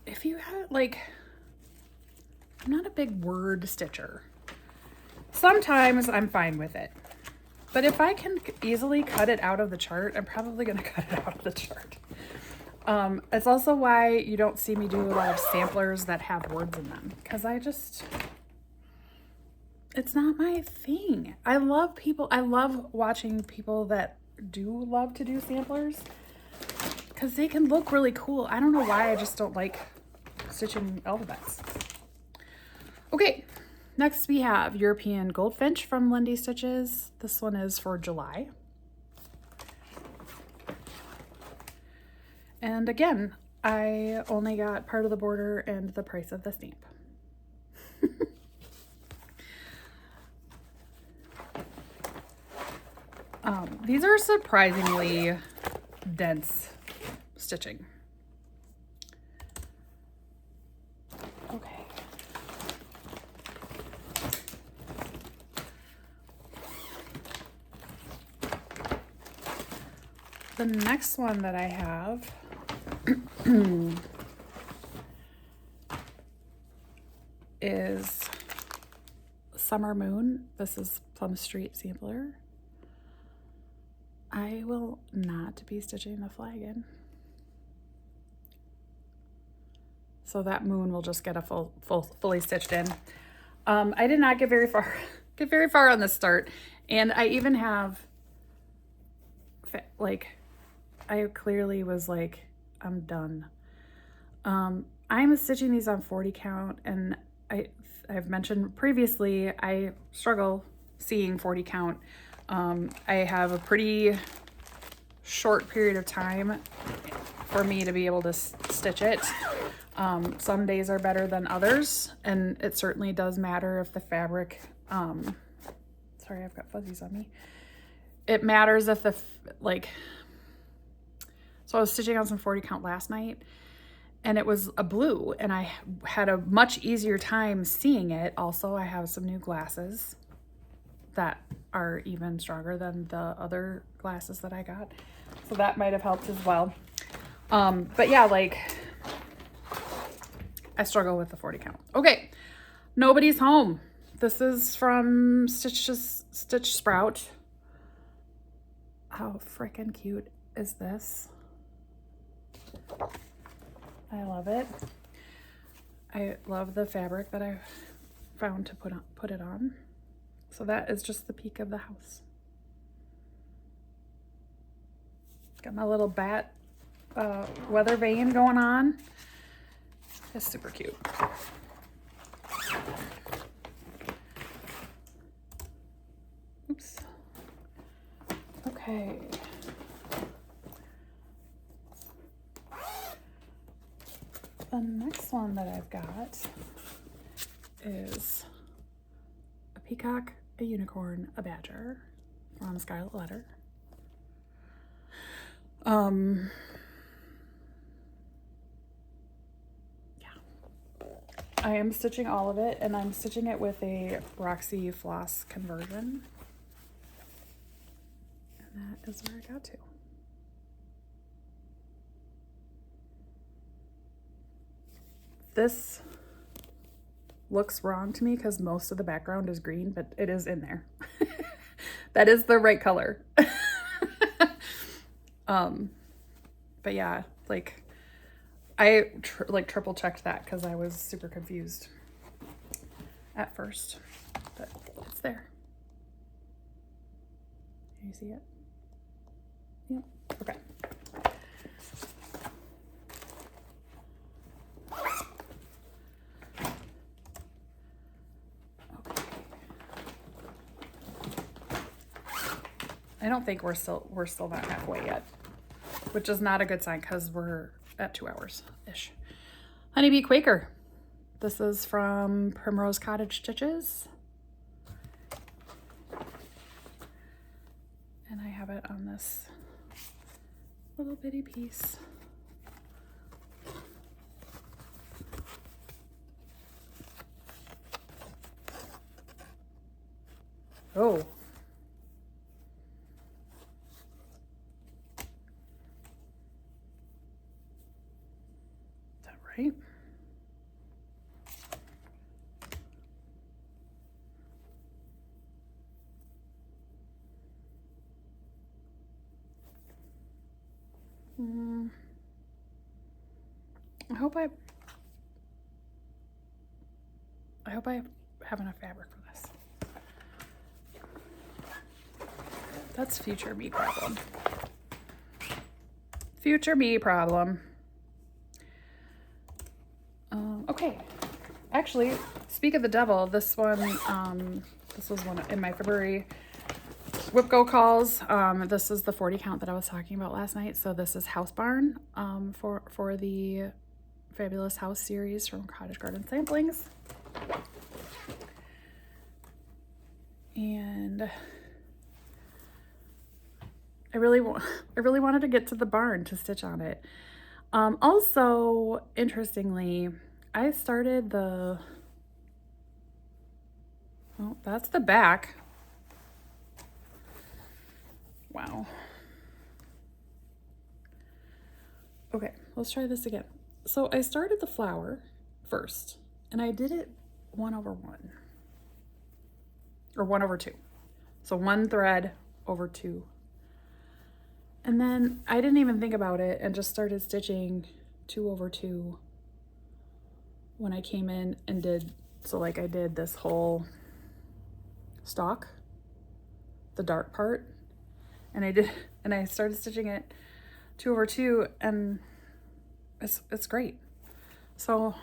If you have, like, I'm not a big word stitcher. Sometimes I'm fine with it. But if I can easily cut it out of the chart, I'm probably going to cut it out of the chart. It's also why you don't see me do a lot of samplers that have words in them. Because it's not my thing. I love watching people that do love to do samplers. Because they can look really cool. I don't know why I just don't like stitching alphabets. Okay, next we have European Goldfinch from Lindy Stitches. This one is for July. And again, I only got part of the border and the price of the stamp. These are surprisingly dense stitching. Okay. The next one that I have is Summer Moon. This is Plum Street Sampler. I will not be stitching the flagon. So that moon will just get a fully stitched in. I did not get very far on the start. And I even have, like, I clearly was like, I'm done. I'm stitching these on 40 count, and I've mentioned previously, I struggle seeing 40 count. I have a pretty short period of time for me to be able to stitch it. Some days are better than others, and it certainly does matter if the fabric, sorry, I've got fuzzies on me. It matters if so I was stitching on some 40 count last night, and it was a blue, and I had a much easier time seeing it. Also, I have some new glasses that are even stronger than the other glasses that I got. So that might have helped as well. But yeah, like, I struggle with the 40 count. Okay, Nobody's Home. This is from Stitch Sprout. How freaking cute is this? I love it. I love the fabric that I found to put it on. So that is just the peak of the house. Got my little bat weather vane going on. It's super cute. Oops. Okay. The next one that I've got is a peacock, a unicorn, a badger from Scarlet Letter. I am stitching all of it, and I'm stitching it with a Roxy floss conversion. And that is where I got to. This looks wrong to me because most of the background is green, but it is in there. That is the right color. But yeah, like I triple checked that because I was super confused at first, but it's there. Can you see it? Yep. Okay. I don't think we're still not halfway yet, which is not a good sign because we're at 2 hours-ish. Honeybee Quaker. This is from Primrose Cottage Stitches. And I have it on this little bitty piece. Oh. Is that right? I hope I have enough fabric for this. That's future me problem. Future me problem. Okay. Actually, speak of the devil, this one, this was one in my February WIP Go calls. This is the 40 count that I was talking about last night. So this is House Barn for the Fabulous House series from Cottage Garden Samplings. And I really wanted to get to the barn to stitch on it. Also, interestingly, I started the, oh, that's the back. Wow. Okay, let's try this again. So I started the flower first, and I did it 1/1, or 1/2. So 1 thread over 2. And then I didn't even think about it and just started stitching 2/2 when I came in and did, so like I did this whole stalk, the dark part, and I started stitching it 2/2, and it's great. So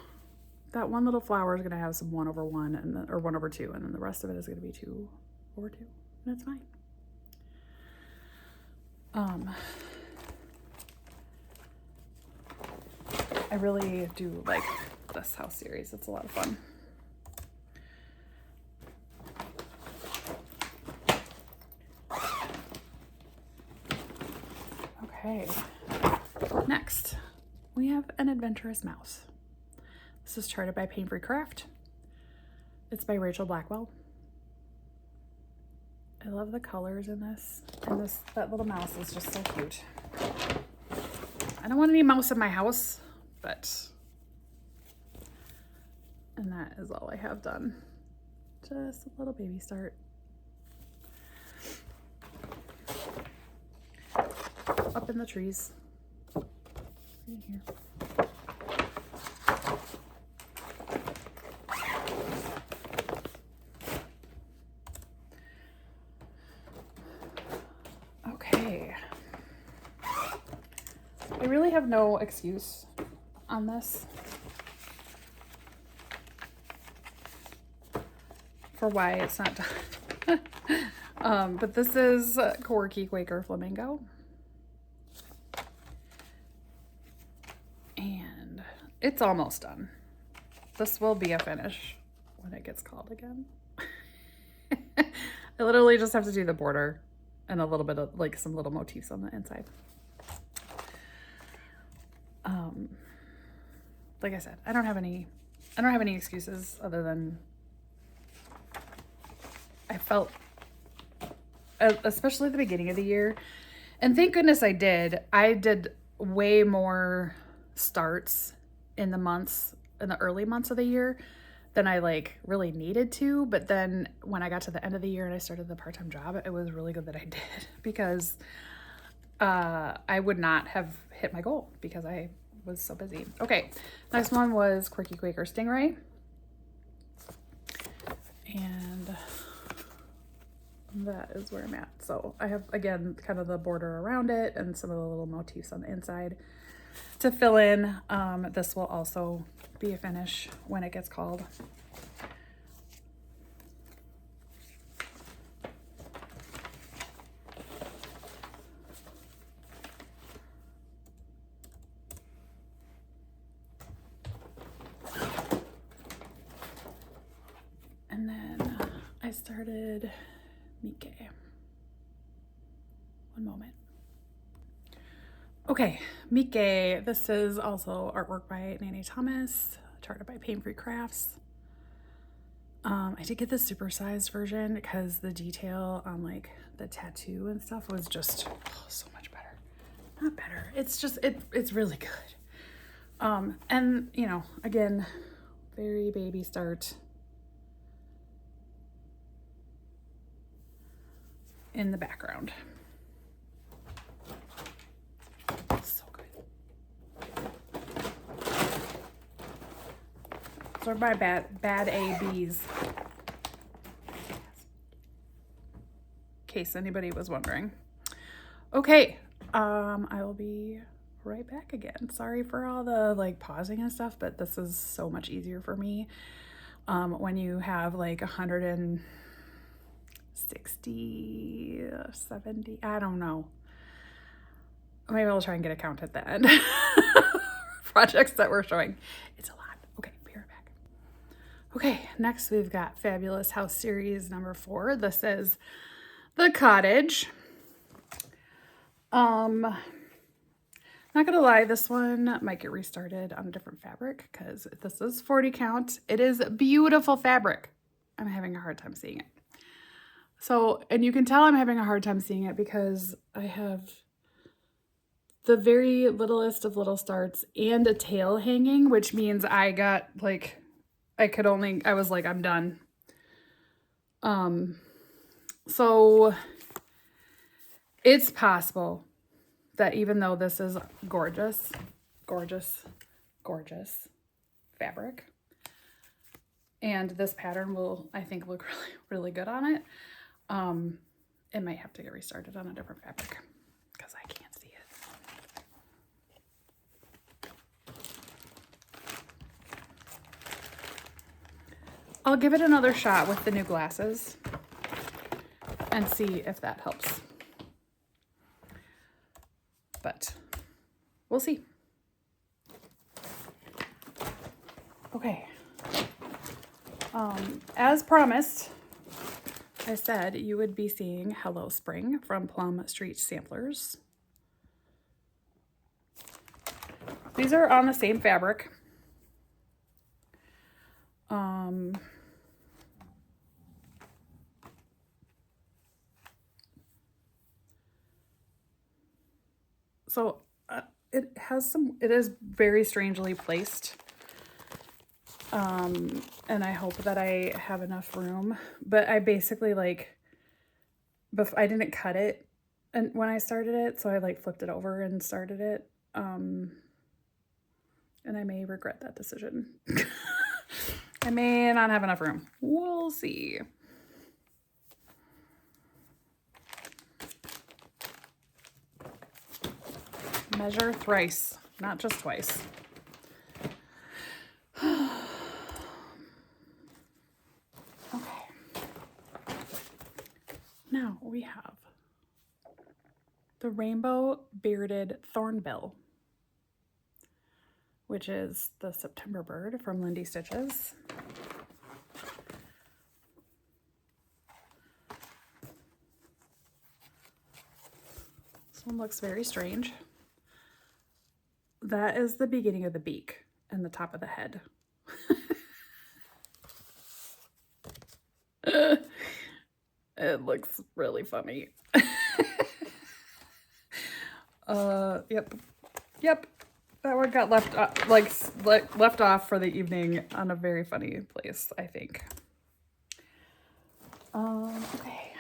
that one little flower is gonna have some 1/1 and then, or 1/2, and then the rest of it is gonna be 2/2, and it's fine. I really do like this house series. It's a lot of fun. Okay, next we have An Adventurous Mouse. This is charted by Pain Free Craft. It's by Rachel Blackwell. I love the colors in this, and that little mouse is just so cute. I don't want any mouse in my house, and that is all I have done. Just a little baby start. Up in the trees. In here. really have no excuse on this for why it's not done. But this is Quirky Quaker Flamingo. And it's almost done. This will be a finish when it gets called again. I literally just have to do the border and a little bit of like some little motifs on the inside. Like I said, I don't have any excuses other than I felt, especially at the beginning of the year, and thank goodness I did way more starts in the early months of the year than I like really needed to. But then when I got to the end of the year and I started the part-time job, it was really good that I did, because I would not have hit my goal because I was so busy. Okay, next one was Quirky Quaker Stingray. And that is where I'm at. So I have, again, kind of the border around it and some of the little motifs on the inside to fill in. This will also be a finish when it gets called. And then I started Mike. One moment. Okay, Mike. This is also artwork by Nanny Thomas, charted by Pain Free Crafts. I did get the supersized version because the detail on like the tattoo and stuff was just so much better. Not better. It's just it's really good. And you know, again, very baby start in the background. So good. Those are my bad ABs. In case anybody was wondering. Okay, I will be right back again. Sorry for all the like pausing and stuff, but this is so much easier for me when you have like 160, 70, I don't know. Maybe I'll try and get a count at the end. Projects that we're showing. It's a lot. Okay, be right back. Okay, next we've got Fabulous House Series number 4. This is the cottage. Not gonna lie, this one might get restarted on a different fabric because this is 40 count. It is beautiful fabric. I'm having a hard time seeing it. So, and you can tell I'm having a hard time seeing it because I have the very littlest of little starts and a tail hanging, which means I got like, I was like, I'm done. So it's possible that even though this is gorgeous, gorgeous, gorgeous fabric, and this pattern will, I think, look really, really good on it, it might have to get restarted on a different fabric because I can't see it. I'll give it another shot with the new glasses and see if that helps. But we'll see. Okay. As promised, I said you would be seeing Hello Spring from Plum Street Samplers. These are on the same fabric. So it is very strangely placed. And I hope that I have enough room, but I basically like, I didn't cut it and when I started it, so I like flipped it over and started it. And I may regret that decision. I may not have enough room. We'll see. Measure thrice, not just twice. Okay. Now we have the rainbow bearded thornbill, which is the September bird from Lindy Stitches. This one looks very strange. That is the beginning of the beak and the top of the head. It looks really funny. Yep. That one got left left off for the evening on a very funny place, I think. Okay.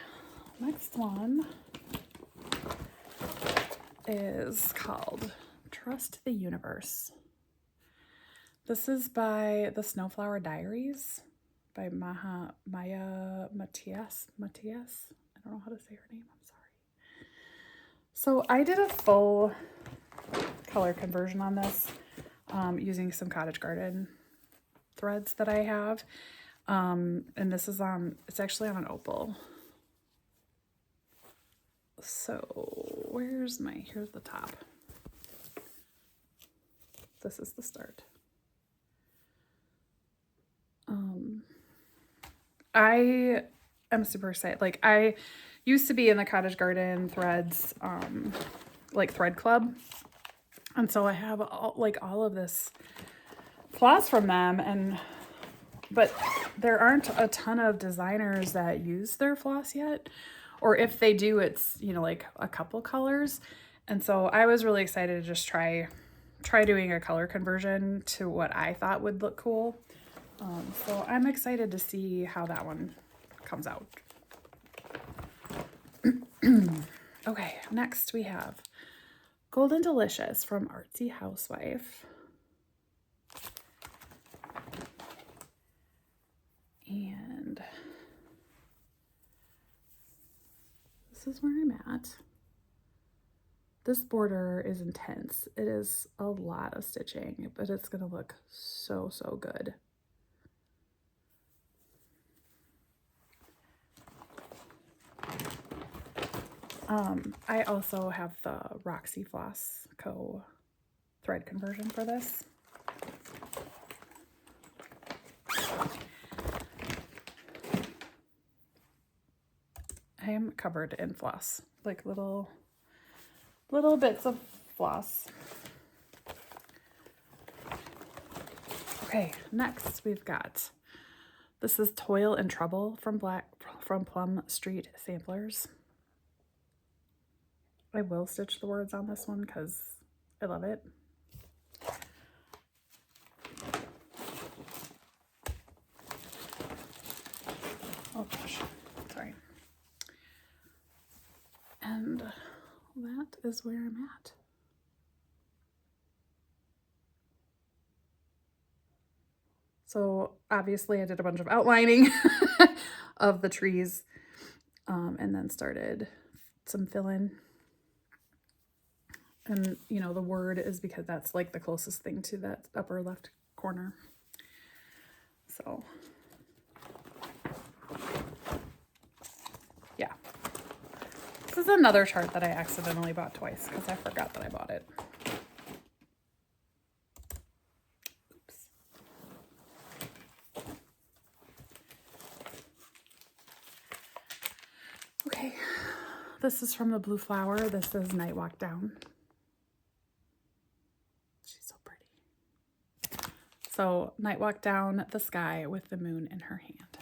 Next one is called Trust the Universe. This is by the Snowflower Diaries by Maya Matias. I don't know how to say her name. I'm sorry. So I did a full color conversion on this using some Cottage Garden threads that I have. And this is it's actually on an opal. So here's the top. This is the start. I am super excited. Like, I used to be in the Cottage Garden threads, like thread club. And so I have all of this floss from them, but there aren't a ton of designers that use their floss yet. Or if they do, it's, like a couple colors. And so I was really excited to just try doing a color conversion to what I thought would look cool. So I'm excited to see how that one comes out. Okay, next we have Golden Delicious from Artsy Housewife. And this is where I'm at. This border is intense. It is a lot of stitching, but it's going to look so, so good. I also have the Roxy Floss Co. thread conversion for this. I am covered in floss, like little bits of floss. Okay, next we've got, this is Toil and Trouble from Plum Street Samplers. I will stitch the words on this one because I love it. Oh gosh, sorry. And that is where I'm at. So obviously I did a bunch of outlining of the trees, and then started some fill-in. And, the word is because that's like the closest thing to that upper left corner. So, yeah. This is another chart that I accidentally bought twice because I forgot that I bought it. Oops. Okay. This is from the Blue Flower. This is Night Walk Down. So Night Walk Down the Sky with the moon in her hand.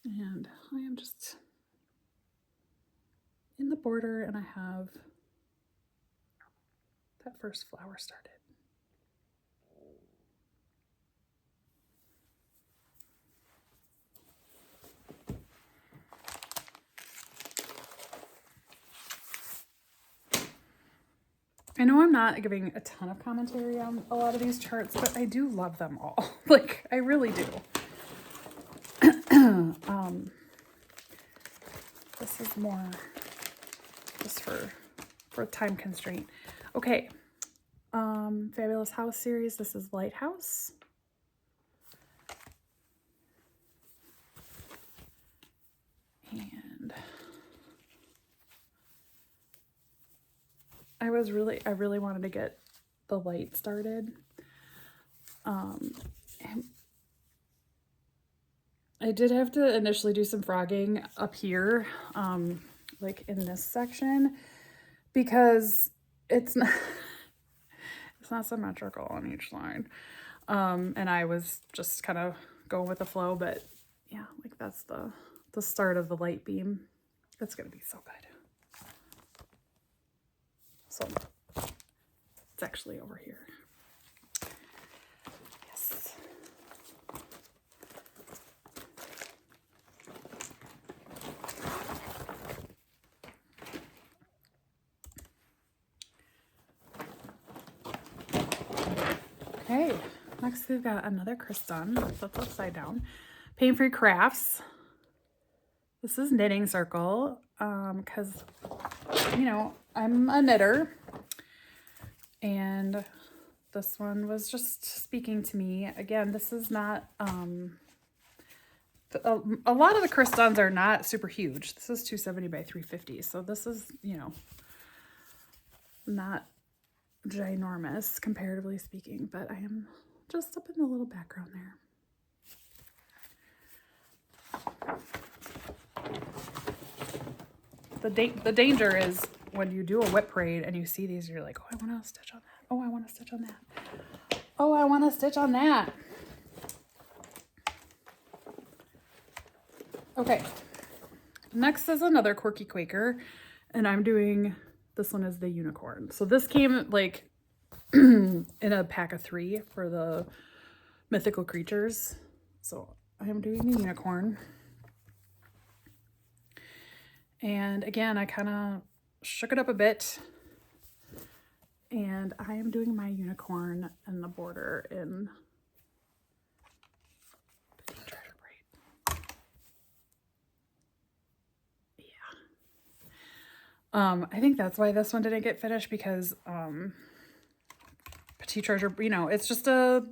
And I am just in the border, and I have that first flower started. I know I'm not giving a ton of commentary on a lot of these charts, but I do love them all. Like, I really do. This is more just for time constraint. Okay. Fabulous House series. This is Lighthouse. And I really wanted to get the light started. And I did have to initially do some frogging up here, like in this section, because it's not symmetrical on each line. And I was just kind of going with the flow, but yeah, like that's the start of the light beam. It's gonna be so good. So it's actually over here. Yes. Okay, next we've got another Kristan. That's upside down. Pain Free Crafts. This is Knitting Circle, because, you know, I'm a knitter, and this one was just speaking to me. Again, this is not, a lot of the Kristans are not super huge. This is 270 by 350, so this is, you know, not ginormous comparatively speaking, but I am just up in the little background there. The danger is when you do a WIP parade and you see these, you're like, oh, I want to stitch on that. Oh, I want to stitch on that. Oh, I want to stitch on that. Okay. Next is another Quirky Quaker, and I'm doing, this one is the unicorn. So this came like in a pack of 3 for the mythical creatures. So I am doing the unicorn. And again, I kind of shook it up a bit, and I am doing my unicorn and the border in Petite Treasure Braid. Yeah. I think that's why this one didn't get finished, because Petite Treasure, you know, it's a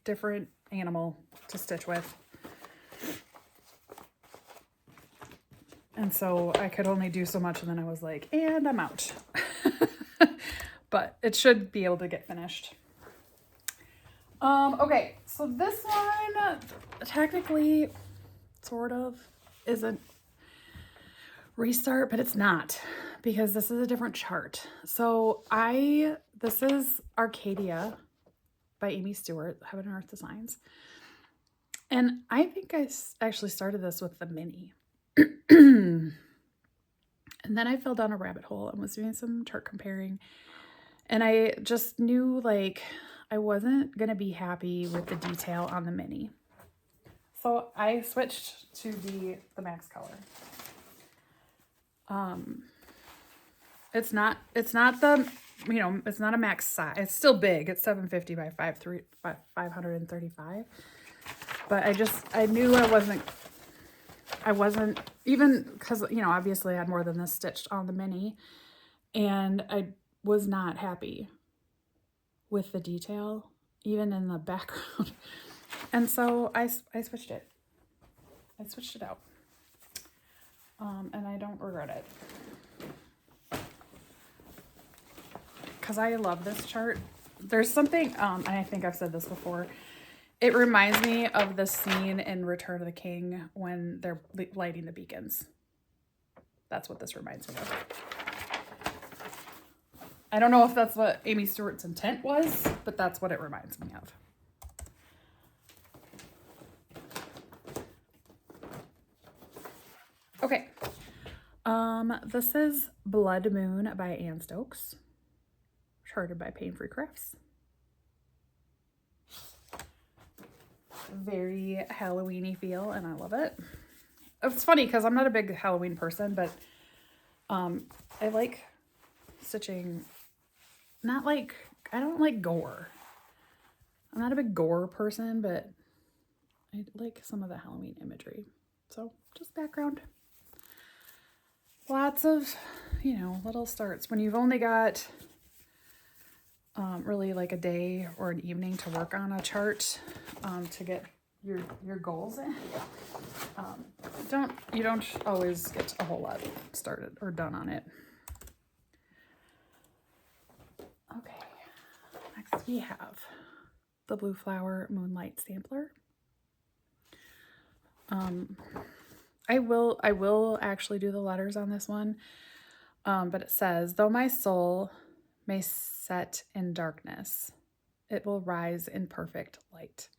different animal to stitch with. And so I could only do so much, and then I was like, and I'm out. But it should be able to get finished. Okay, so this one technically sort of is a restart, but it's not, because this is a different chart. So this is Arcadia by Amy Stewart, Heaven and Earth Designs. And I think I actually started this with the mini. And then I fell down a rabbit hole and was doing some chart comparing, and I just knew like I wasn't gonna be happy with the detail on the mini, so I switched to the max color. It's not the, you know, it's not a max size. It's still big. It's 750 by 535, but I knew I wasn't even, because, you know, obviously I had more than this stitched on the mini, and I was not happy with the detail, even in the background. And so I switched it. I switched it out. And I don't regret it, because I love this chart. There's something, and I think I've said this before, it reminds me of the scene in Return of the King when they're lighting the beacons. That's what this reminds me of. I don't know if that's what Amy Stewart's intent was, but that's what it reminds me of. Okay. This is Blood Moon by Ann Stokes, charted by Pain Free Crafts. Very Halloween-y feel, and I love it. It's funny because I'm not a big Halloween person, but I like stitching, not like, I don't like gore. I'm not a big gore person, but I like some of the Halloween imagery. So just background. lots of, you know, little starts. When you've only got really like a day or an evening to work on a chart to get your goals in, you don't always get a whole lot started or done on it. Okay, next we have the Blue Flower Moonlight Sampler. I will actually do the letters on this one, but it says, though my soul may set in darkness, it will rise in perfect light.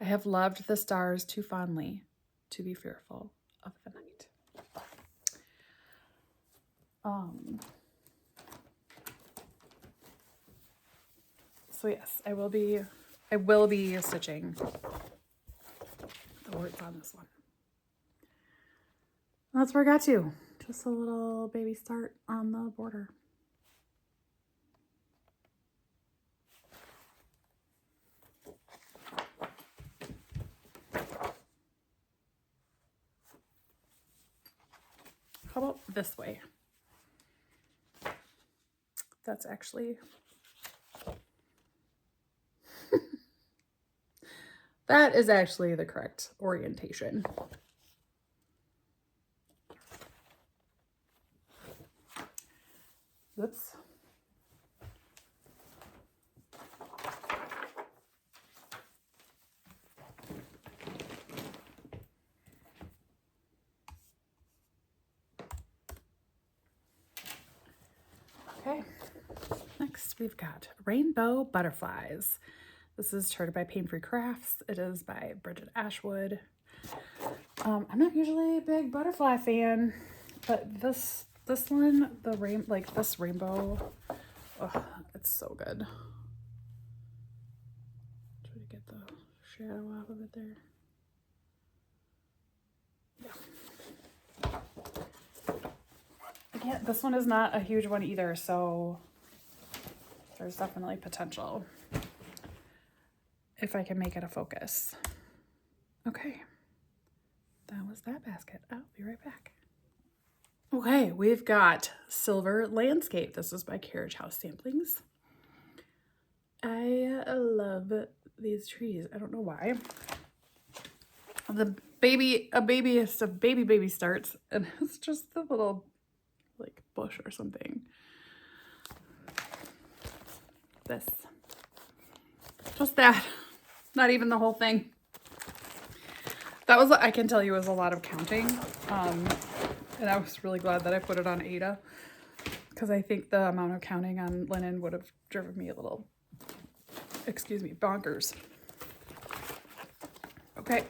I have loved the stars too fondly to be fearful of the night. So yes, I will be stitching the words on this one. That's where I got to. Just a little baby start on the border. How about this way? That's actually that is actually the correct orientation. Whoops. Okay, next we've got Rainbow Butterflies. This is charted by Pain Free Crafts. It is by Bridget Ashwood. I'm not usually a big butterfly fan, but this one, this rainbow, oh, it's so good. Try to get the shadow off of it there. Yeah. Again, this one is not a huge one either, so there's definitely potential if I can make it a focus. Okay, that was that basket. I'll be right back. Okay, we've got Silver Landscape. This is by Carriage House Samplings. I love these trees. I don't know why. The baby starts, and it's just the little like bush or something. This. Just that. Not even the whole thing. That was, I can tell you, was a lot of counting. And I was really glad that I put it on Ada, because I think the amount of counting on linen would have driven me a little, excuse me, bonkers. Okay.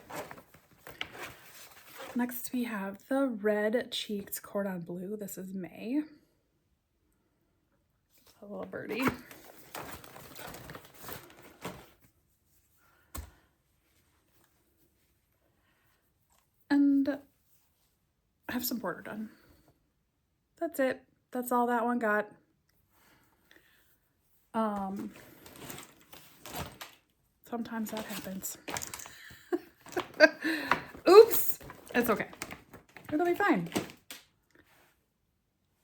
Next we have the Red Cheeked Cordon Bleu. This is May. A little birdie. And I have some border done. That's it. That's all that one got. Sometimes that happens. Oops. It's okay. It'll be fine.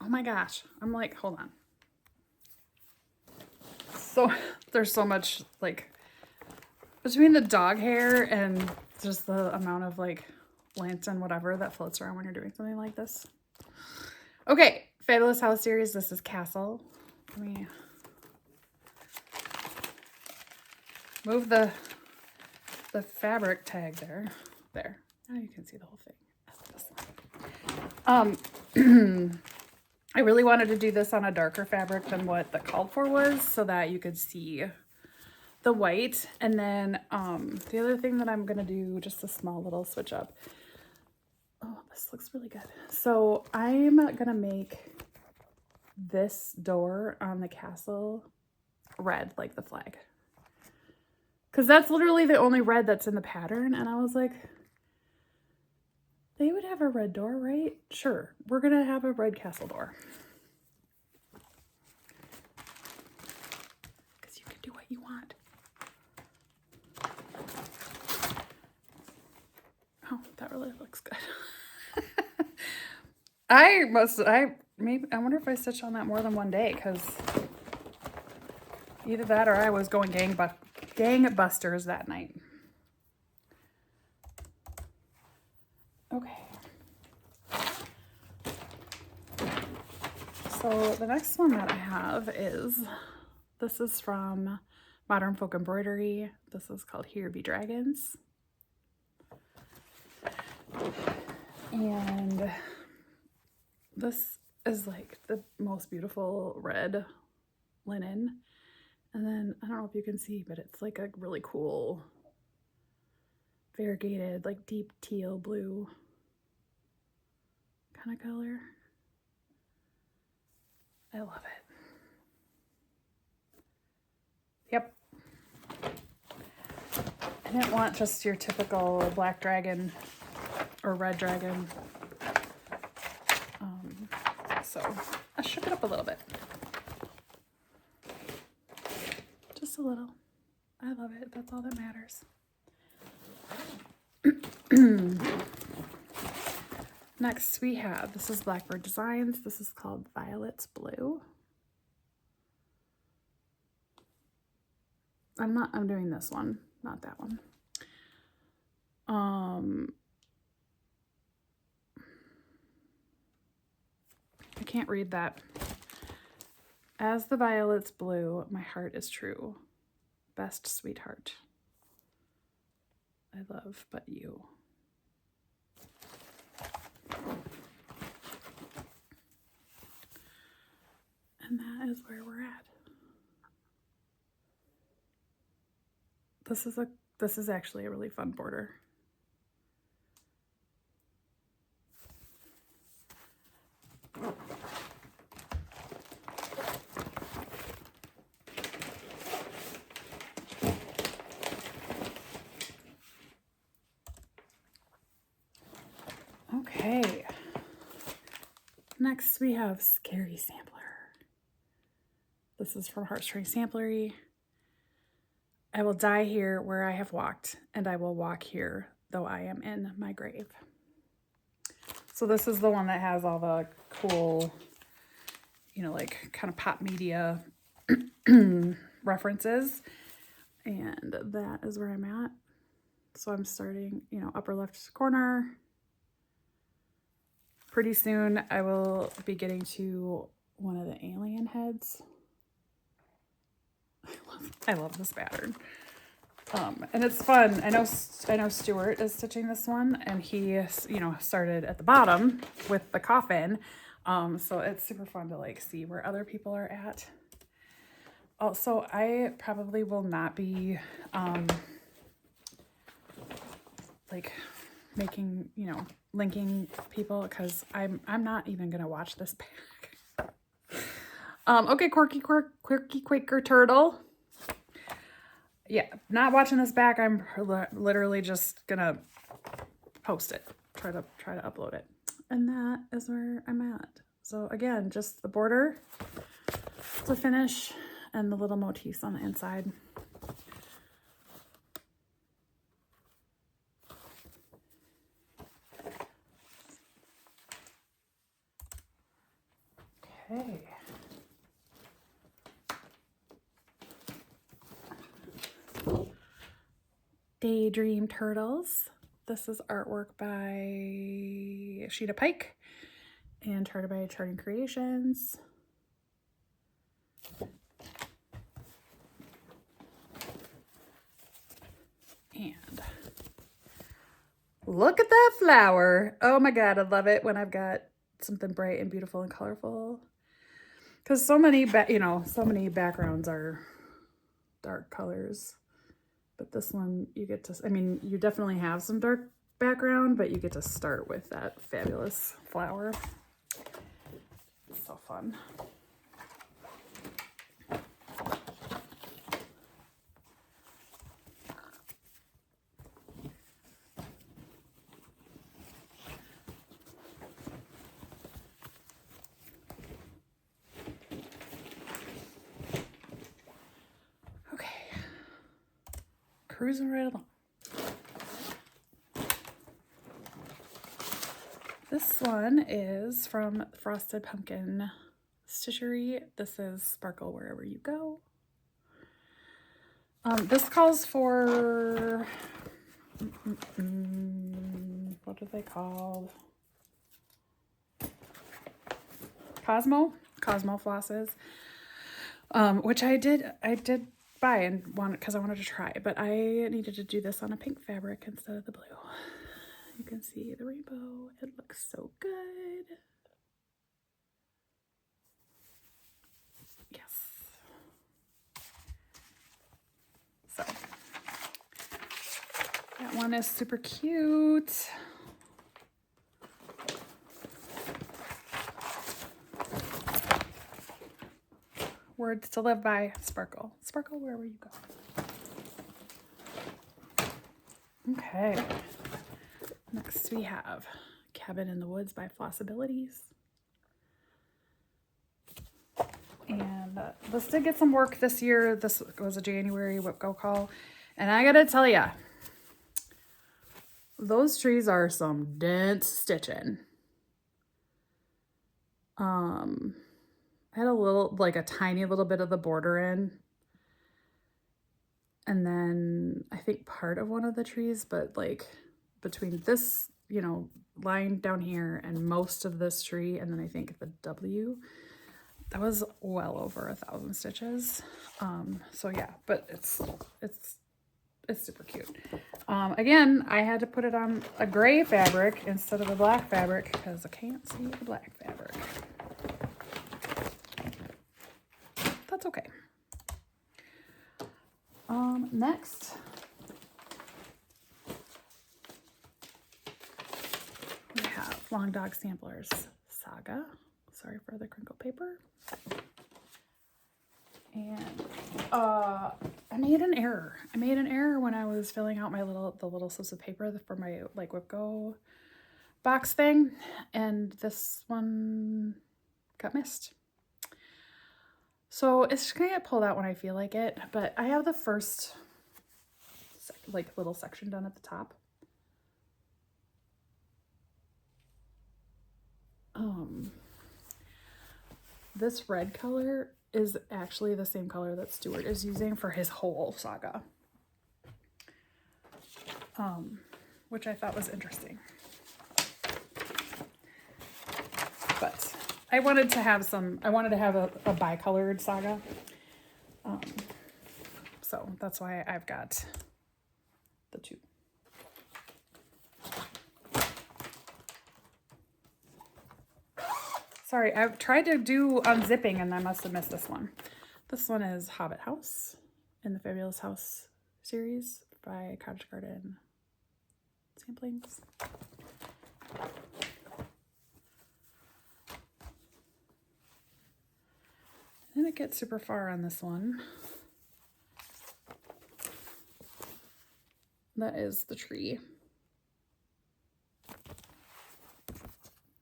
Oh my gosh. I'm like, hold on. So there's so much, like, between the dog hair and just the amount of like lint and whatever that floats around when you're doing something like this. Okay, Fabulous House Series. This is Castle. Let me move the fabric tag there. There. Now you can see the whole thing. I really wanted to do this on a darker fabric than what the called for was, so that you could see the white. And then the other thing that I'm gonna do, just a small little switch up. Oh, this looks really good. So I'm gonna make this door on the castle red, like the flag, because that's literally the only red that's in the pattern. And I was like, they would have a red door, right? Sure, we're gonna have a red castle door, because you can do what you want. Oh, that really looks good. I wonder if I stitched on that more than one day, because either that or I was going gangbusters that night. Okay. So the next one that I have this is from Modern Folk Embroidery. This is called Here Be Dragons. And this is like the most beautiful red linen. And then, I don't know if you can see, but it's like a really cool variegated, like deep teal blue kind of color. I love it. Yep. I didn't want just your typical black dragon or red dragon. So I shook it up a little bit. Just a little. I love it. That's all that matters. Next we have, this is Blackbird Designs. This is called Violet's Blue. I'm doing this one, not that one. I can't read that. As the violets blue, my heart is true. Best sweetheart. I love but you. And that is where we're at. This is actually a really fun border. Okay. Next we have Scary Sampler. This is from Heartstring Samplery. I will die here where I have walked, and I will walk here, though I am in my grave. So this is the one that has all the cool, you know, like kind of pop media references. And that is where I'm at. So I'm starting, you know, upper left corner. Pretty soon I will be getting to one of the alien heads. I love this pattern. And it's fun. I know Stuart is stitching this one, and he, you know, started at the bottom with the coffin. So it's super fun to like see where other people are at. Also, I probably will not be like making, you know, linking people, because I'm not even gonna watch this back. Okay, Quirky Quaker Turtle. Yeah, not watching this back. I'm literally just gonna post it, try to upload it, and that is where I'm at. So again, just the border to finish and the little motifs on the inside. Okay. Daydream Turtles. This is artwork by Sheeta Pike and charted by Charting Creations. And look at that flower. Oh my God, I love it when I've got something bright and beautiful and colorful. Because so many backgrounds are dark colors. But this one, you get to, I mean, you definitely have some dark background, but you get to start with that fabulous flower. It's so fun. Cruising right along. This one is from Frosted Pumpkin Stitchery. This is Sparkle Wherever You Go. This calls for, what are they called? Cosmo flosses, which I did buy and wanted because I wanted to try, but I needed to do this on a pink fabric instead of the blue. You can see the rainbow. It looks so good. Yes. So that one is super cute. Words to live by, sparkle. Sparkle wherever you go. Okay. Next we have Cabin in the Woods by Flossabilities. And this did get some work this year. This was a January WIP Go call. And I gotta tell ya, those trees are some dense stitching. I had a little, like a tiny little bit of the border in. And then I think part of one of the trees, but like between this, you know, line down here and most of this tree, and then I think the W, that was well over 1,000 stitches. So yeah, but it's super cute. Again, I had to put it on a gray fabric instead of a black fabric because I can't see the black fabric. That's okay. Next, we have Long Dog Samplers Saga. Sorry for the crinkle paper. And I made an error. I made an error when I was filling out my the little slips of paper for my like WIP Go box thing, and this one got missed. So it's just gonna get pulled out when I feel like it, but I have the first like little section done at the top. This red color is actually the same color that Stuart is using for his whole saga, which I thought was interesting. But I wanted to have a bi-colored saga. So that's why I've got the two. Sorry, I've tried to do unzipping and I must have missed this one. This one is Hobbit House in the Fabulous House series by Cottage Garden Samplings. I didn't get super far on this one. That is the tree.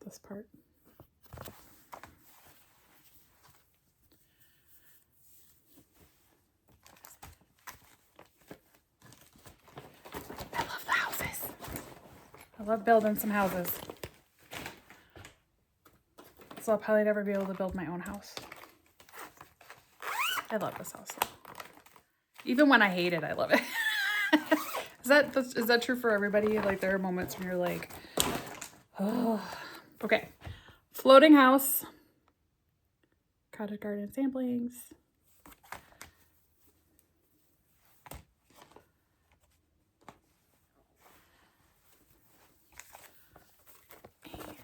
This part. I love the houses. I love building some houses. So I'll probably never be able to build my own house. I love this house though. Even when I hate it, I love it. Is that true for everybody? Like there are moments when you're like, oh. Okay. Floating House. Cottage Garden Samplings.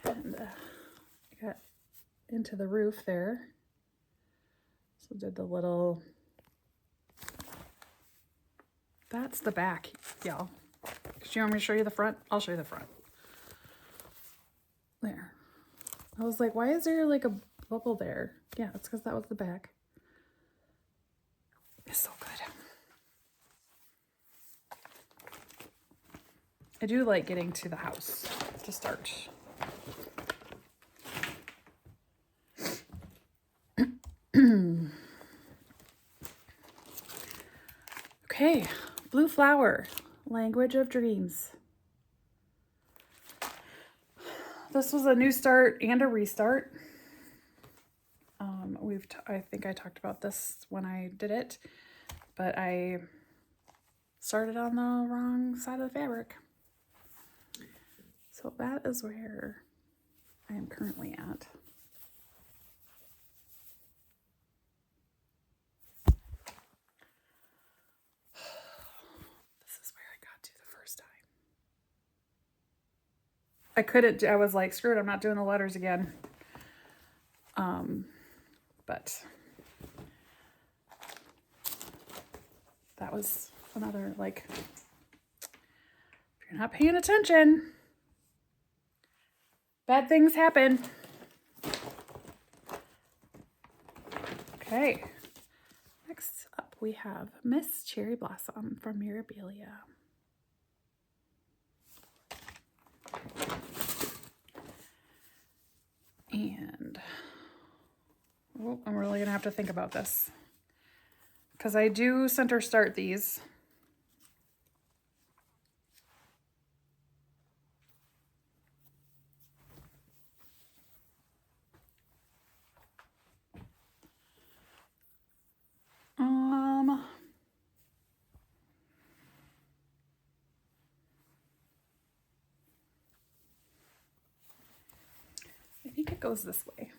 And I got into the roof there. So did the little, that's the back, y'all. Do you want me to show you the front? I'll show you the front. There. I was like, why is there like a bubble there? Yeah, it's because that was the back. It's so good. I do like getting to the house to start. Okay, Blue Flower, Language of Dreams. this was a new start and a restart. I think I talked about this when I did it, but I started on the wrong side of the fabric. So that is where I am currently at. This is where I got to the first time. I was like, screw it, I'm not doing the letters again. But that was another, like, if you're not paying attention, bad things happen. Okay. Next up, we have Miss Cherry Blossom from Mirabilia. And I'm really gonna have to think about this because I do center start these. I think it goes this way.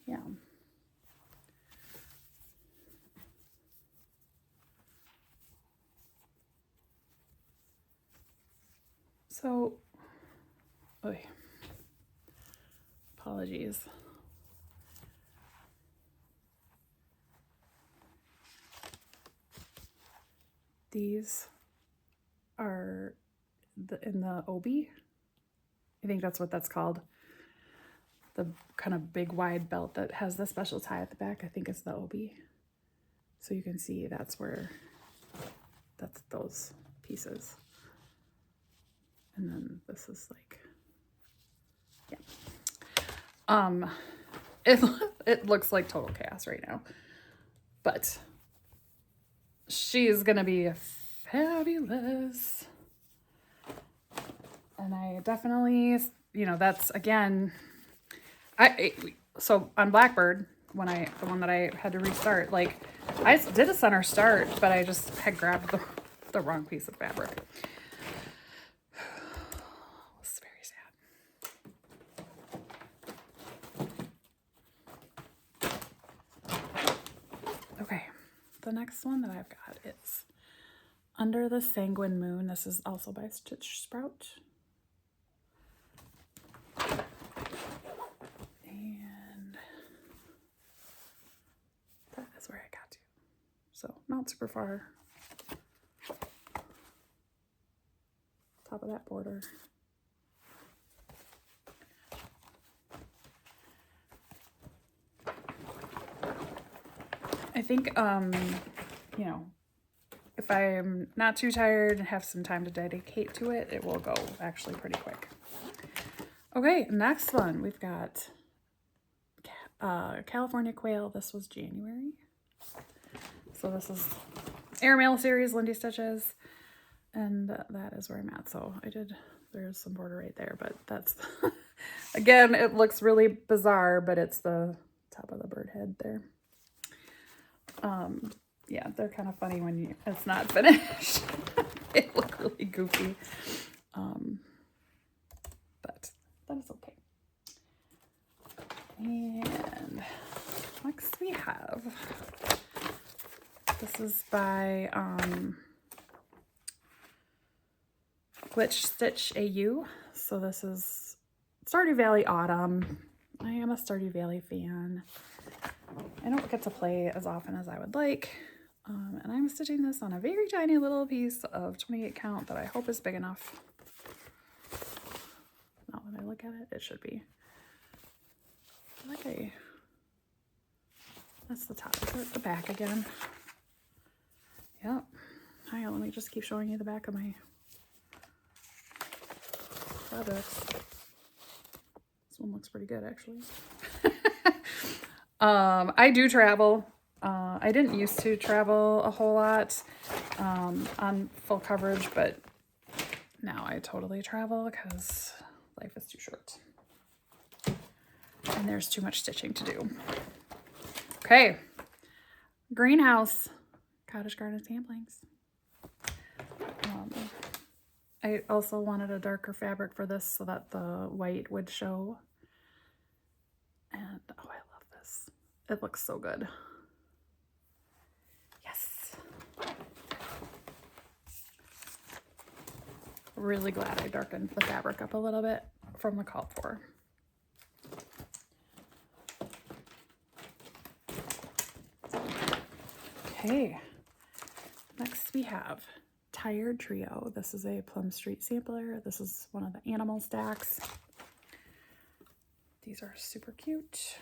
Yeah. So, apologies. These are in the obi. I think that's what that's called. The kind of big wide belt that has the special tie at the back. I think it's the obi. So you can see that's those pieces. And then this is like, yeah. It looks like total chaos right now. But she's gonna be fabulous. And I definitely, that's again, so on Blackbird, the one that I had to restart, like I did a center start, but I just had grabbed the wrong piece of fabric. It's very sad. Okay, the next one that I've got is Under the Sanguine Moon. This is also by Stitch Sprout. And that is where I got to. So not super far. Top of that border. I think, if I'm not too tired and have some time to dedicate to it, it will go actually pretty quick. Okay, next one, we've got California Quail. This was January. So this is Airmail series, Lindy Stitches. And that is where I'm at. So there's some border right there, but that's, again, it looks really bizarre, but it's the top of the bird head there. Yeah, they're kind of funny when it's not finished. They look really goofy. But that is okay. And next we have, this is by Glitch Stitch AU. So this is Stardew Valley Autumn. I am a Stardew Valley fan. I don't get to play as often as I would like. And I'm stitching this on a very tiny little piece of 28 count that I hope is big enough. Now that I look at it, it should be. Okay. That's the top. Is that the back again? Yep. Hang on, let me just keep showing you the back of my projects. This one looks pretty good, actually. I do travel I didn't used to travel a whole lot on full coverage, but now I totally travel because life is too short. And there's too much stitching to do. Okay. Greenhouse. Cottage garden samplings. I also wanted a darker fabric for this so that the white would show. And oh, I love this. It looks so good. Yes. Really glad I darkened the fabric up a little bit from the call for. Okay. Next we have Tired Trio. This is a Plum Street sampler. This is one of the animal stacks. These are super cute.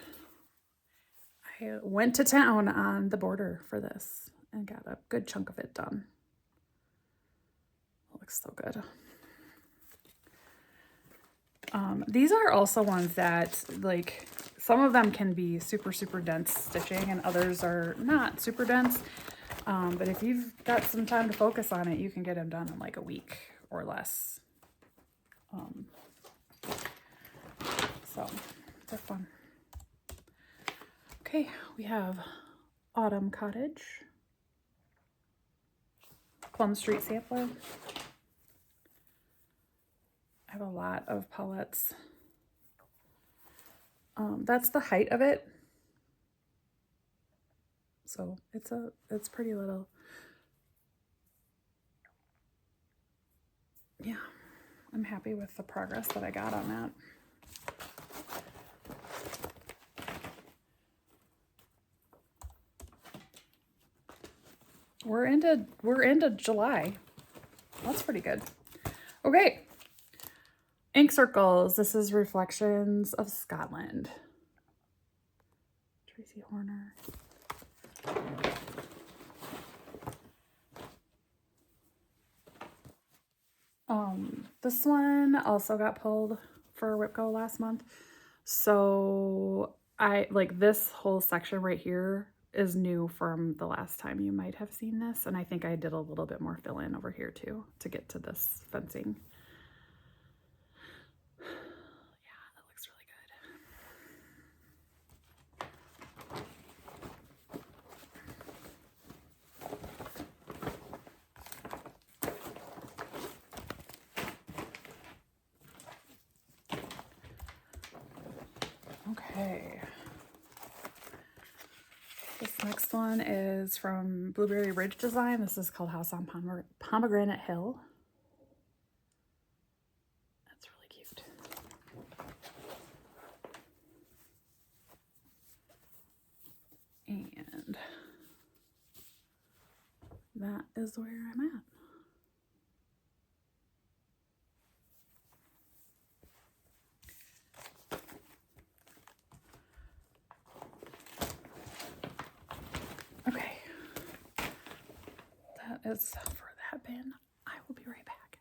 I went to town on the border for this and got a good chunk of it done. It looks so good. These are also ones that, like, some of them can be super, super dense stitching and others are not super dense. But if you've got some time to focus on it, you can get them done in like a week or less. So they're fun. Okay, we have Autumn Cottage, Plum Street sampler. I have a lot of palettes. That's the height of it. So it's pretty little. Yeah, I'm happy with the progress that I got on that. We're into July. That's pretty good. Okay. Ink circles. This is Reflections of Scotland. Tracy Horner. This one also got pulled for WIP Go last month. So I like this whole section right here is new from the last time you might have seen this. And I think I did a little bit more fill in over here too to get to this fencing. Yeah, that looks really good. Okay. This next one is from Blueberry Ridge Design. This is called House on Pomegranate Hill. That's really cute. And that is where I'm at. Okay, that is for that bin. I will be right back.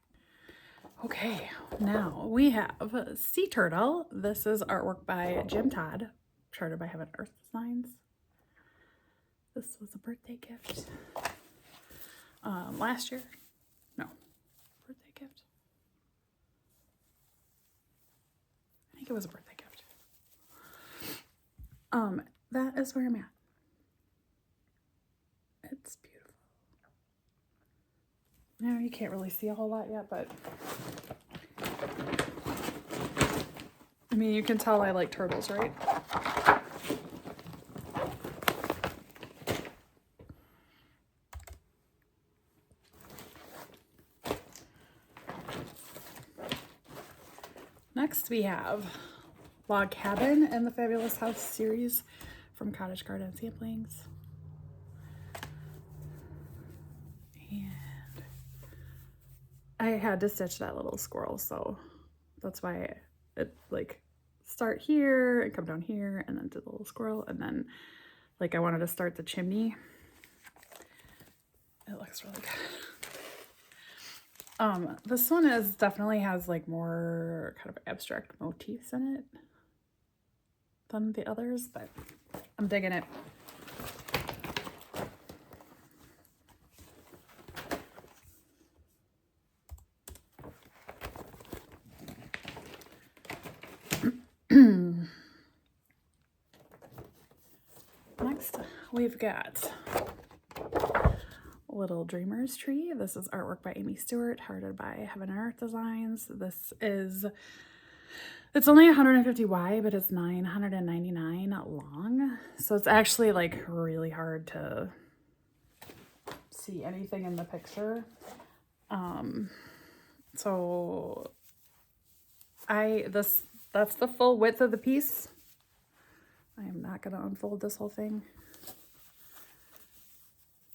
Okay, now we have Sea Turtle. This is artwork by Jim Todd, charted by Heaven Earth Designs. This was a birthday gift last year. No, birthday gift. I think it was a birthday gift. That is where I'm at. It's beautiful. Now you can't really see a whole lot yet, but I mean, you can tell I like turtles, right? Next we have Log Cabin and the Fabulous House series from Cottage Garden Samplings. And I had to stitch that little squirrel, so that's why it like start here and come down here and then do the little squirrel, and then like I wanted to start the chimney. It looks really good. This one definitely has like more kind of abstract motifs in it than the others, but I'm digging it. we've got Little Dreamer's Tree. This is artwork by Amy Stewart, hearted by Heaven and Earth Designs. It's only 150 wide, but it's 999 long. So it's actually like really hard to see anything in the picture. So that's the full width of the piece. I am not going to unfold this whole thing.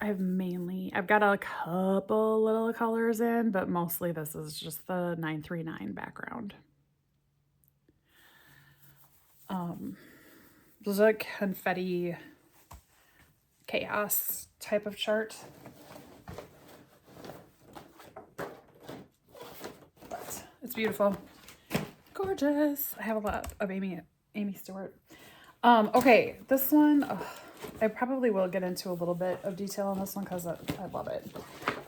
I've got a couple little colors in, but mostly this is just the 939 background. This is a confetti chaos type of chart. But it's beautiful. Gorgeous. I have a lot of Amy Stewart. Okay, this one, I probably will get into a little bit of detail on this one because I love it.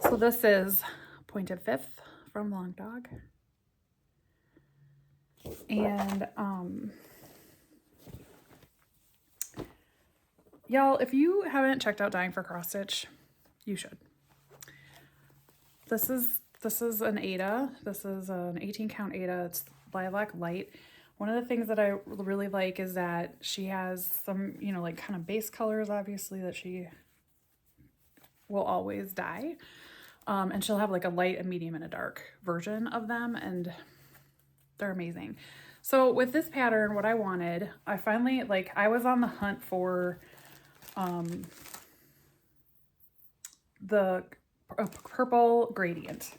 So this is Pointed Fifth from Long Dog. And y'all, if you haven't checked out Dying for Cross Stitch, you should. This is an Aida. This is an 18 count Aida. It's lilac light. One of the things that I really like is that she has some, you know, like kind of base colors, obviously, that she will always dye. And she'll have like a light, a medium, and a dark version of them, and they're amazing. So with this pattern, what I wanted, I finally, like, I was on the hunt for the purple gradient.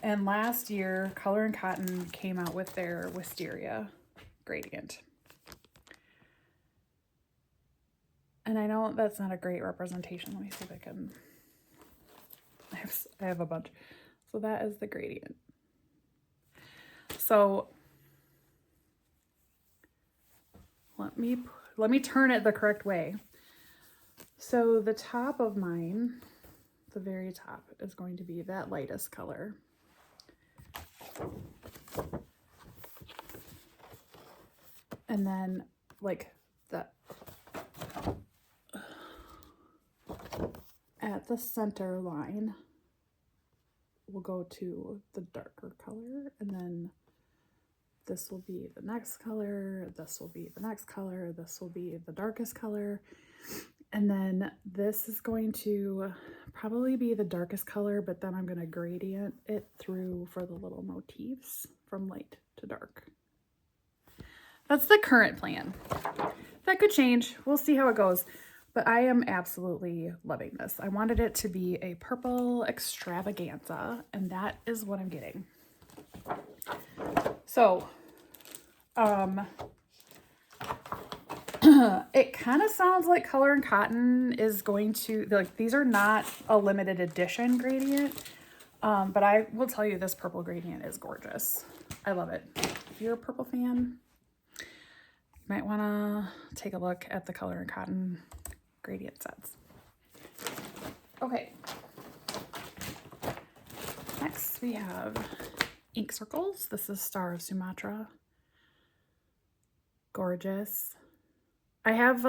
And last year, Color and Cotton came out with their Wisteria gradient. And I know that's not a great representation. Let me see if I can, I have a bunch. So that is the gradient. So let me turn it the correct way. So the top of mine, the very top, is going to be that lightest color. And then like that at the center line, we'll go to the darker color, and then this will be the next color, this will be the next color, this will be the darkest color, and then this is going to probably be the darkest color, but then I'm going to gradient it through for the little motifs from light to dark. That's the current plan. That could change. We'll see how it goes. But I am absolutely loving this. I wanted it to be a purple extravaganza, and that is what I'm getting. So, it kind of sounds like Color and Cotton is going to, like, these are not a limited edition gradient, but I will tell you this purple gradient is gorgeous. I love it. If you're a purple fan, you might want to take a look at the Color and Cotton gradient sets. Okay. Next we have ink circles. This is Star of Sumatra. Gorgeous. I have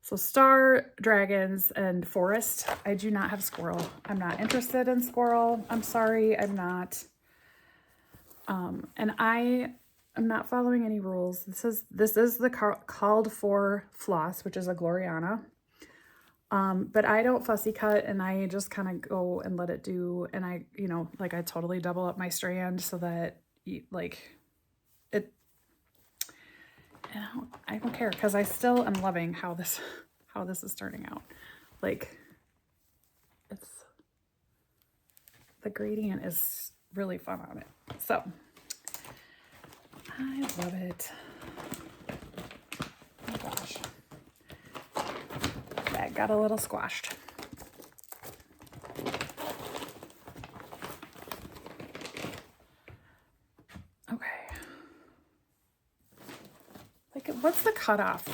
so star, dragons, and forest. I do not have squirrel. I'm not interested in squirrel. I'm sorry, I'm not. And I am not following any rules. This is the called for floss, which is a Gloriana. But I don't fussy cut, and I just kind of go and let it do. And I, you know, like I totally double up my strand so that like it, and I don't care, because I still am loving how this is turning out. Like, the gradient is really fun on it. So I love it. Oh my gosh. That got a little squashed. Okay. Like, what's the cutoff?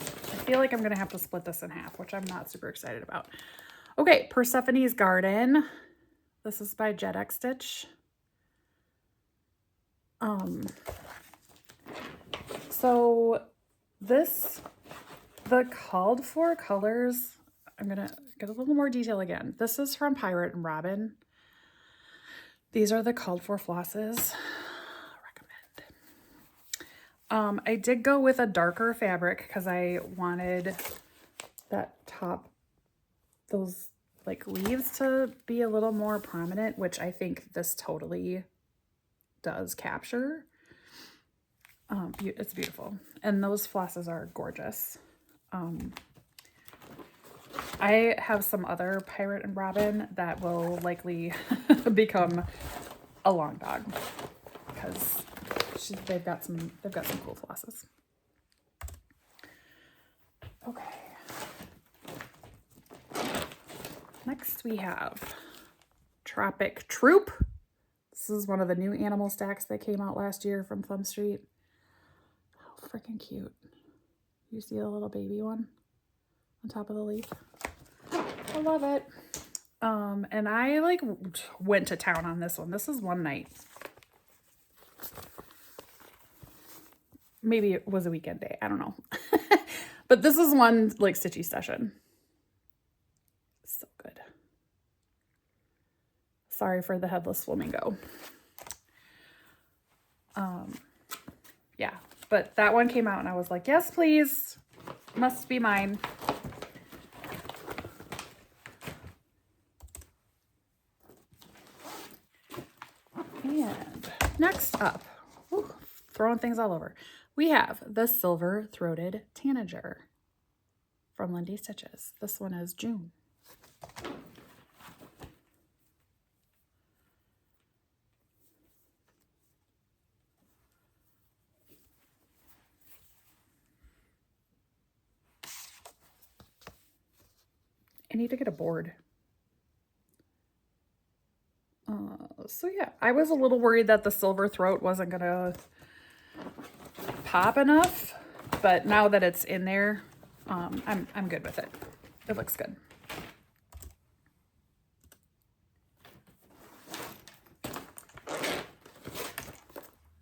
I feel like I'm going to have to split this in half, which I'm not super excited about. Okay, Persephone's Garden. This is by Jet X Stitch. So The called for colors, I'm gonna get a little more detail again. This is from Pirate and Robin. These are the called for flosses. Recommend. I did go with a darker fabric because I wanted that top, those like leaves to be a little more prominent, which I think this totally does capture. It's beautiful. And those flosses are gorgeous. I have some other Pirate and Robin that will likely become a long dog because they've got some cool flosses. Okay. Next we have Tropic Troop. This is one of the new animal stacks that came out last year from Plum Street. How freaking cute. You see the little baby one on top of the leaf? I love it. And I like went to town on this one. This is one night. Maybe it was a weekend day. I don't know. But this is one like stitchy session. So good. Sorry for the headless flamingo. Yeah, but that one came out and I was like, yes, please. Must be mine. And next up, throwing things all over, we have the Silver Throated Tanager from Lindy Stitches. This one is June. I need to get a board. So yeah, I was a little worried that the silver throat wasn't gonna pop enough, but now that it's in there, I'm good with it. It looks good.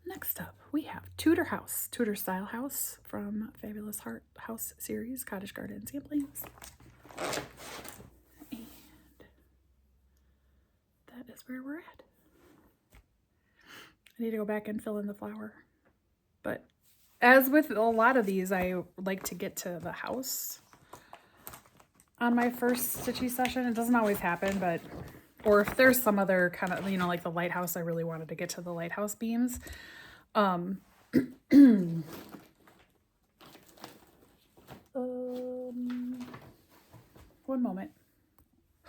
Next up, we have Tudor Style House from Fabulous Heart House series, Cottage Garden Samplings. And that is where we're at. I need to go back and fill in the flower. But as with a lot of these, I like to get to the house on my first stitchy session. It doesn't always happen, but, or if there's some other kind of, you know, like the lighthouse, I really wanted to get to the lighthouse beams. One moment.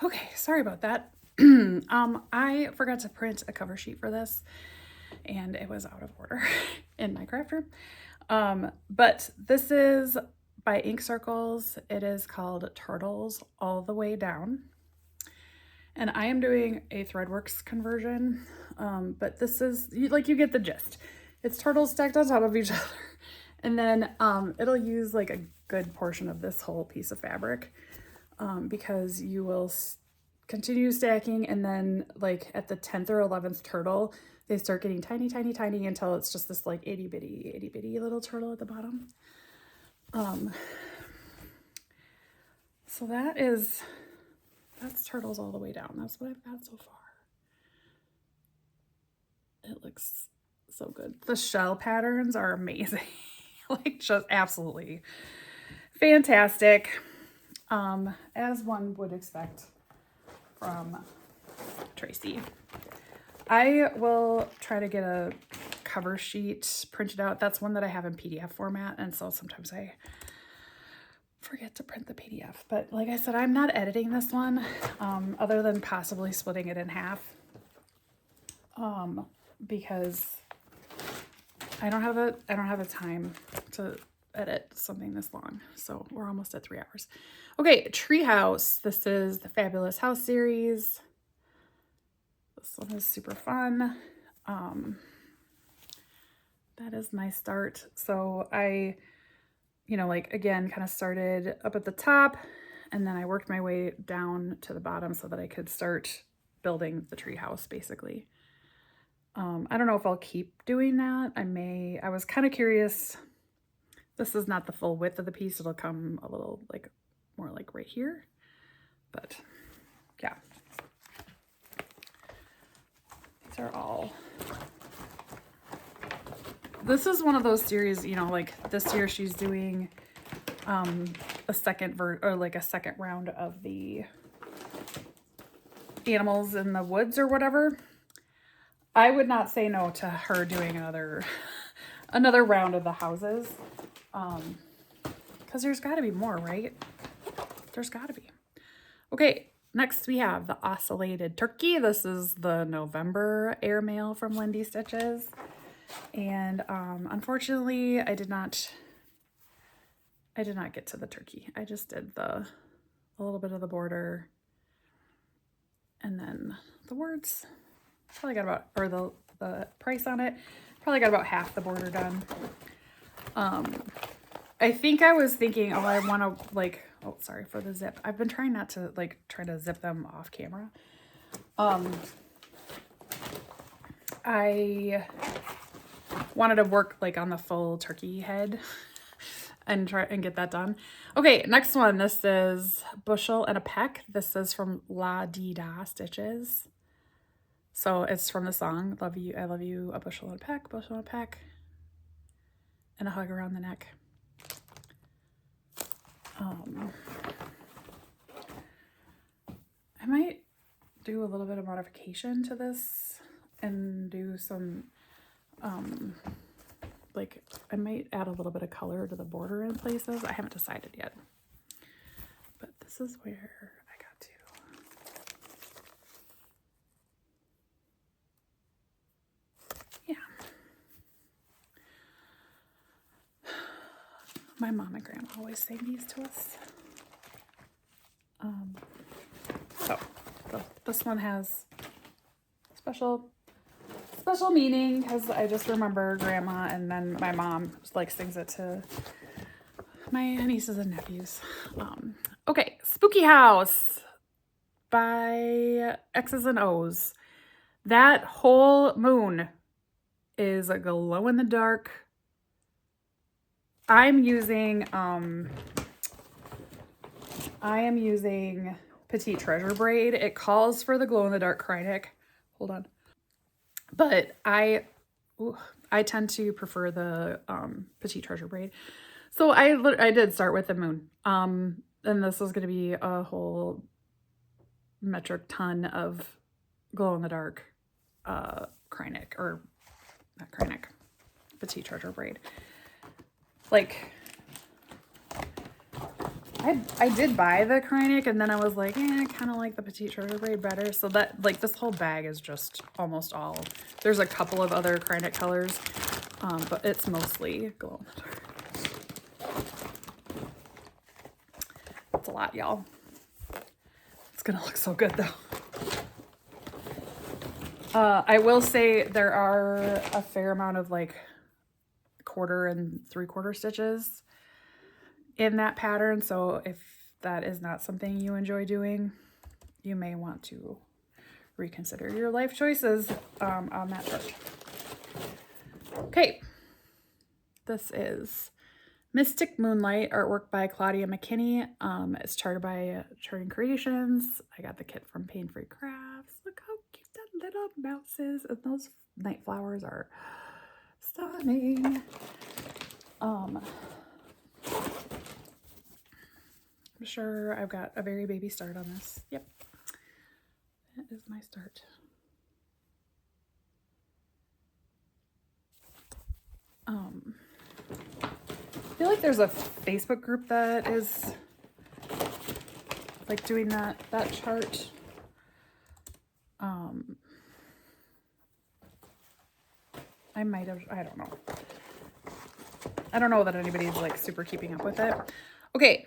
Okay, sorry about that. I forgot to print a cover sheet for this and it was out of order in my craft room. But this is by Ink Circles. It is called Turtles All the Way Down. And I am doing a Threadworks conversion, but this is, like, you get the gist. It's turtles stacked on top of each other. And then it'll use like a good portion of this whole piece of fabric because you will continue stacking, and then like at the 10th or 11th turtle, they start getting tiny, tiny, tiny until it's just this like itty bitty little turtle at the bottom. So that's Turtles All the Way Down. That's what I've got so far. It looks so good. The shell patterns are amazing. Like, just absolutely fantastic. As one would expect from Tracy. I will try to get a cover sheet printed out. That's one that I have in PDF format, and so sometimes I forget to print the PDF. But like I said, I'm not editing this one, other than possibly splitting it in half, because I don't have a time to edit something this long. So we're almost at 3 hours. Okay, Treehouse. This is the Fabulous House series. This one is super fun. That is my start. So I, like, again, kind of started up at the top, and then I worked my way down to the bottom so that I could start building the tree house, basically. I don't know if I'll keep doing that. I was kind of curious. This is not the full width of the piece. It'll come a little like more like right here, but yeah. These are all, this is one of those series, you know, like this year she's doing a second a second round of the animals in the woods or whatever. I would not say no to her doing another round of the houses. Because there's got to be more, right? There's got to be. Okay, next we have the Ocellated Turkey. This is the November airmail from Lindy Stitches. And unfortunately, I did not get to the turkey. I just did a little bit of the border and then the words. Probably got about, or the price on it, probably got about half the border done. I think I was thinking, oh, I want to like, oh, sorry for the zip. I've been trying not to like try to zip them off camera. I wanted to work like on the full turkey head and try and get that done. Okay, next one. This is Bushel and a Peck. This is from La Dee Da Stitches. So it's from the song, Love You, I Love You, a bushel and a peck, bushel and a peck, and a hug around the neck. I might do a little bit of modification to this and do some, like, I might add a little bit of color to the border in places. I haven't decided yet. But this is where I got to. Yeah. My mom and grandma always sang these to us. So this one has special meaning because I just remember grandma, and then my mom like sings it to my nieces and nephews. Okay, Spooky House by X's and O's. That whole moon is a glow in the dark. I am using Petite Treasure braid. It calls for the glow in the dark Kreinik. Hold on. But I tend to prefer the Petite Treasure braid. So I did start with the moon. And this is going to be a whole metric ton of glow in the dark Kreinik, or not Kreinik, Petite Treasure braid. Like, I did buy the Kreinik, and then I was like, I kind of like the Petite Treasure braid better. So that, like, this whole bag is just almost all. There's a couple of other Kreinik colors, but it's mostly glow in the dark. It's a lot, y'all. It's gonna look so good though. I will say there are a fair amount of like 1/4 and 3/4 stitches in that pattern, so if that is not something you enjoy doing, you may want to reconsider your life choices on that chart. Okay, this is Mystic Moonlight, artwork by Claudia McKinney. It's charted by Charting Creations. I got the kit from Pain Free Crafts. Look how cute that little mouse is, and those night flowers are stunning. I'm sure I've got a very baby start on this. Yep, that is my start. I feel like there's a Facebook group that is like doing that chart. I might have, I don't know. I don't know that anybody's like super keeping up with it. Okay,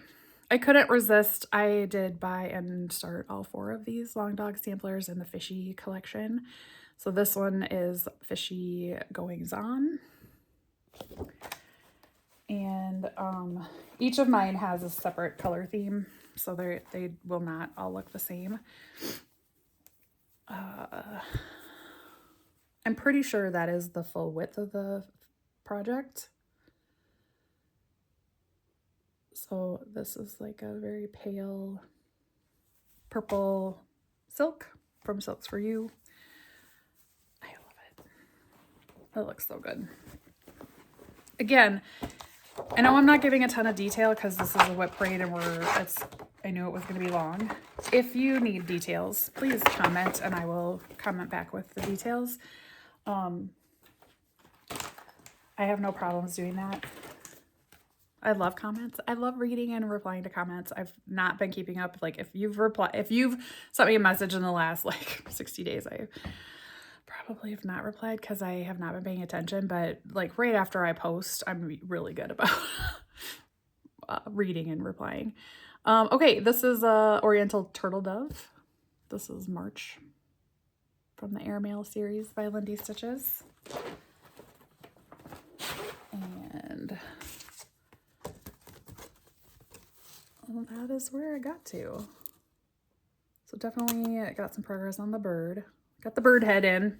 I couldn't resist. I did buy and start all 4 of these Long Dog samplers in the Fishy collection. So this one is Fishy Goings On. And each of mine has a separate color theme, so they will not all look the same. I'm pretty sure that is the full width of the project. So this is like a very pale purple silk from Silks For You. I love it. It looks so good. Again, I know I'm not giving a ton of detail because this is a WIP Parade and I knew it was going to be long. If you need details, please comment and I will comment back with the details. I have no problems doing that. I love comments. I love reading and replying to comments. I've not been keeping up. Like if you've sent me a message in the last like 60 days, I probably have not replied because I have not been paying attention. But like right after I post, I'm really good about reading and replying. Okay, this is Oriental Turtle Dove. This is March from the Airmail series by Lindy Stitches. And well, that is where I got to. So definitely got some progress on the bird. Got the bird head in.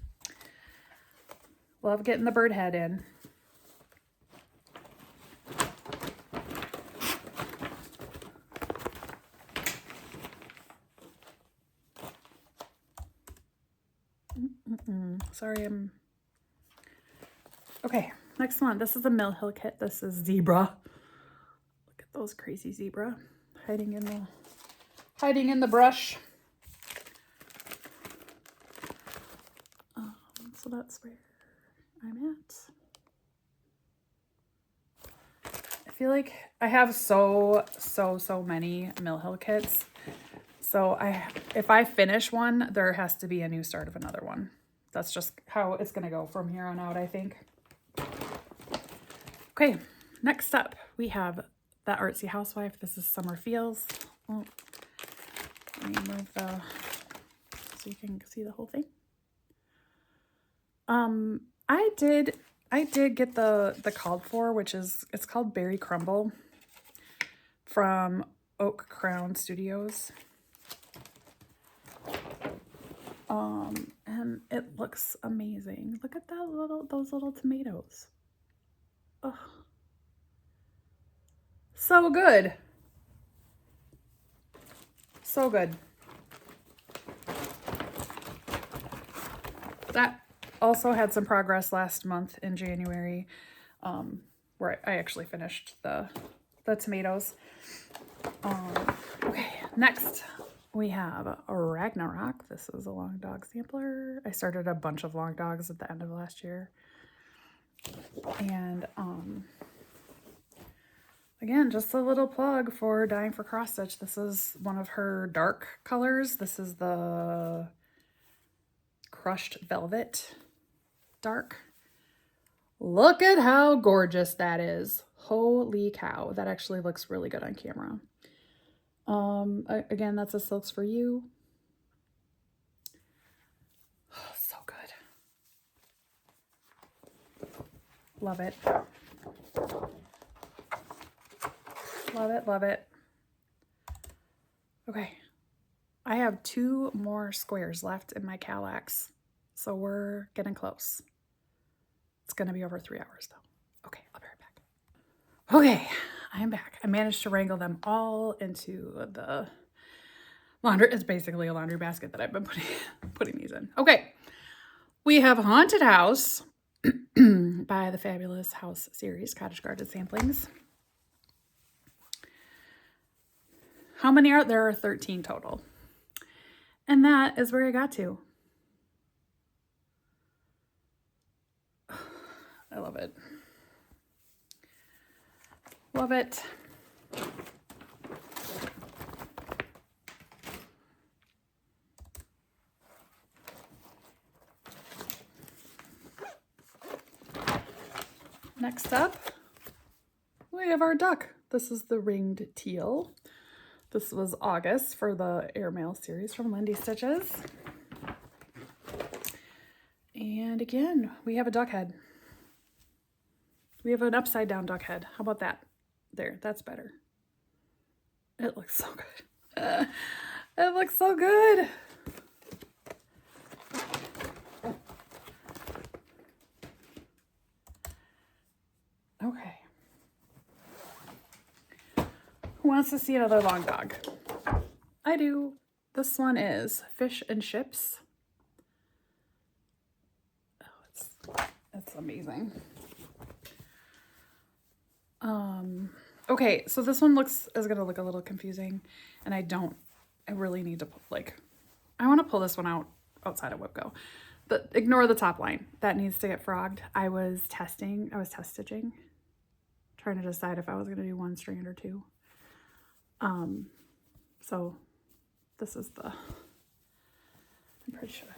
Love getting the bird head in. Sorry, okay, next one. This is a Mill Hill kit. This is Zebra. Look at those crazy zebra hiding in the brush. So that's where I'm at. I feel like I have so many Mill Hill kits. So if I finish one, there has to be a new start of another one. That's just how it's going to go from here on out, I think. Okay, next up, we have That Artsy Housewife. This is Summer Feels. Oh, let me move so you can see the whole thing. I did get the called for, which is, it's called Berry Crumble from Oak Crown Studios. And it looks amazing. Look at those little tomatoes. Oh, so good. So good. That also had some progress last month in January, where I actually finished the tomatoes. Okay, next we have a Ragnarok. This is a long dog sampler. I started a bunch of long dogs at the end of last year. And again, just a little plug for Dying for Cross Stitch. This is one of her dark colors. This is the Crushed Velvet Dark. Look at how gorgeous that is. Holy cow. That actually looks really good on camera. Again, that's a Silks For You. Oh, so good. Love it. Love it, love it. Okay. I have 2 more squares left in my Calax, so we're getting close. It's going to be over 3 hours though. Okay, I'll be right back. Okay, I'm back. I managed to wrangle them all into the laundry. It's basically a laundry basket that I've been putting these in. Okay, we have Haunted House by the Fabulous House series, Cottage Garden Samplings. How many are there? Are 13 total. And that is where I got to. I love it. Love it. Next up, we have our duck. This is the Ringed Teal. This was August for the Airmail series from Lindy Stitches. And again, we have a duck head. We have an upside down duck head. How about that? There, that's better. It looks so good. It looks so good. Okay. wants to see another long dog? I do. This one is Fish and Chips. Oh, it's amazing. Okay, so this one is gonna look a little confusing, and I really need to I want to pull this one outside of WIPGO. Ignore the top line. That needs to get frogged. I was test stitching, trying to decide if I was gonna do one strand or two. So this is I'm pretty sure.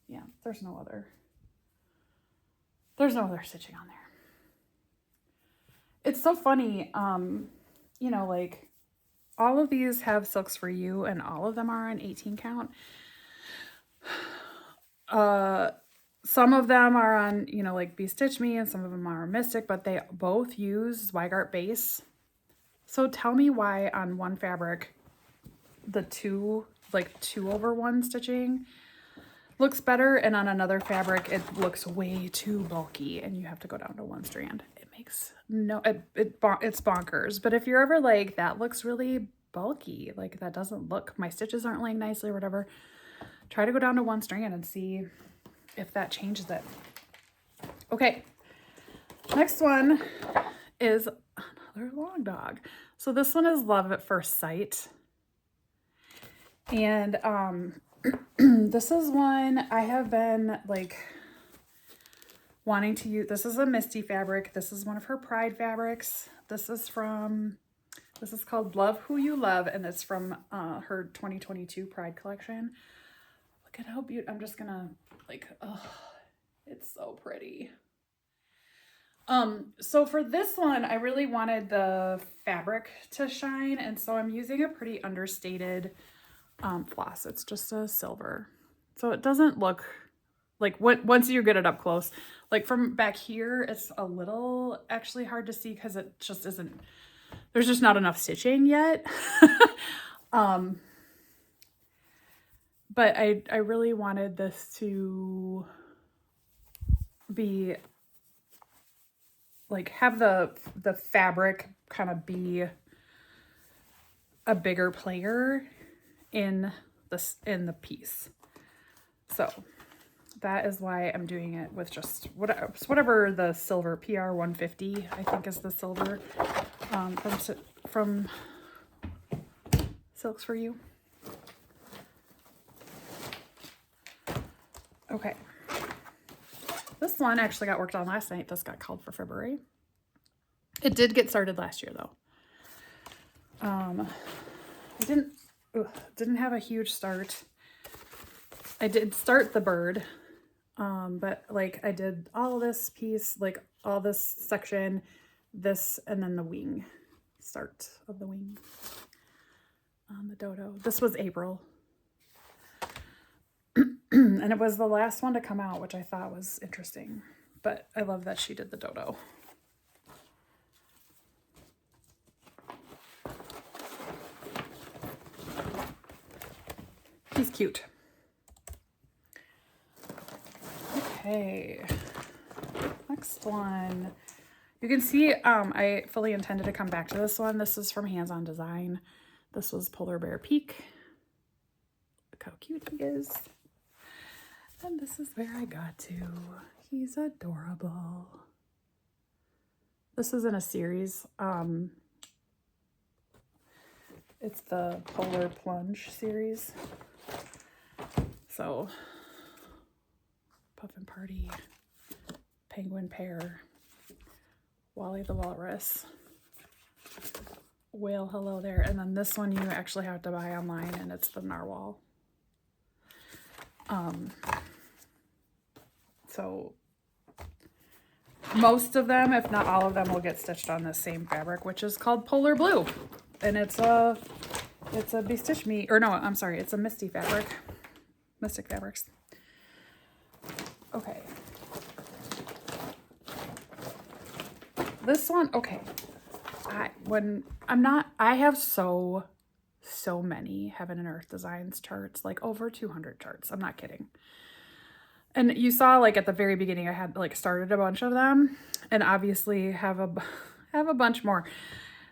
Yeah, there's no other stitching on there. It's so funny, you know, like all of these have Silks for You and all of them are on 18 count. Some of them are on, you know, like Be Stitch Me, and some of them are Mystic, but they both use Zweigart base. So tell me why on one fabric, the 2/1 stitching looks better, and on another fabric, it looks way too bulky and you have to go down to one strand. It makes it's bonkers. But if you're ever like, that looks really bulky, like that doesn't look, my stitches aren't laying nicely or whatever, try to go down to one strand and see if that changes it. Okay, next one is another long dog. So this one is Love at First Sight. And this is one I have been like wanting to use. This is a Misty fabric. This is one of her Pride fabrics. This is called Love Who You Love, and it's from her 2022 Pride collection. Look at how beautiful. I'm just gonna it's so pretty. So for this one, I really wanted the fabric to shine, and so I'm using a pretty understated floss. It's just a silver, so it doesn't look like, once you get it up close, like from back here, it's a little actually hard to see because it just isn't, there's just not enough stitching yet. But I really wanted this to be like, have the fabric kind of be a bigger player in the piece. So that is why I'm doing it with just whatever the silver, PR 150, I think is the silver, from Silks for You. Okay. This one actually got worked on last night. This got called for February. It did get started last year though. I didn't have a huge start. I did start the bird, but like I did all this piece, like all this section, this, and then the wing, start of the wing on the dodo. This was April. And it was the last one to come out, which I thought was interesting, but I love that she did the dodo. He's cute. Okay, next one. You can see I fully intended to come back to this one. This is from Hands On Design. This was Polar Bear Peak. Look how cute he is. And this is where I got to. He's adorable. This is in a series. It's the Polar Plunge series. So, Puffin Party, Penguin Pear, Wally the Walrus, Whale Hello There, and then this one you actually have to buy online, and it's the Narwhal. So most of them, if not all of them, will get stitched on the same fabric, which is called Polar Blue, and it's a Be Stitch Me, or no, I'm sorry, it's a Misty fabric, Mystic Fabrics. Okay. This one, okay. I have so many Heaven and Earth Designs charts, like over 200 charts. I'm not kidding. And you saw like at the very beginning, I had like started a bunch of them, and obviously have a bunch more.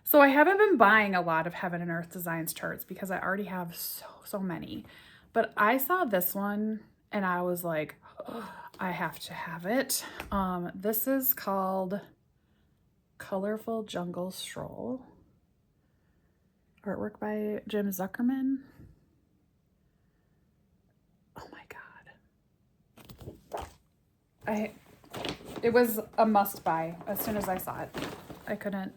So I haven't been buying a lot of Heaven and Earth Designs charts because I already have so many. But I saw this one and I was like, oh, I have to have it. This is called Colorful Jungle Stroll. Artwork by Jim Zuckerman. Oh my God. It was a must buy as soon as I saw it. I couldn't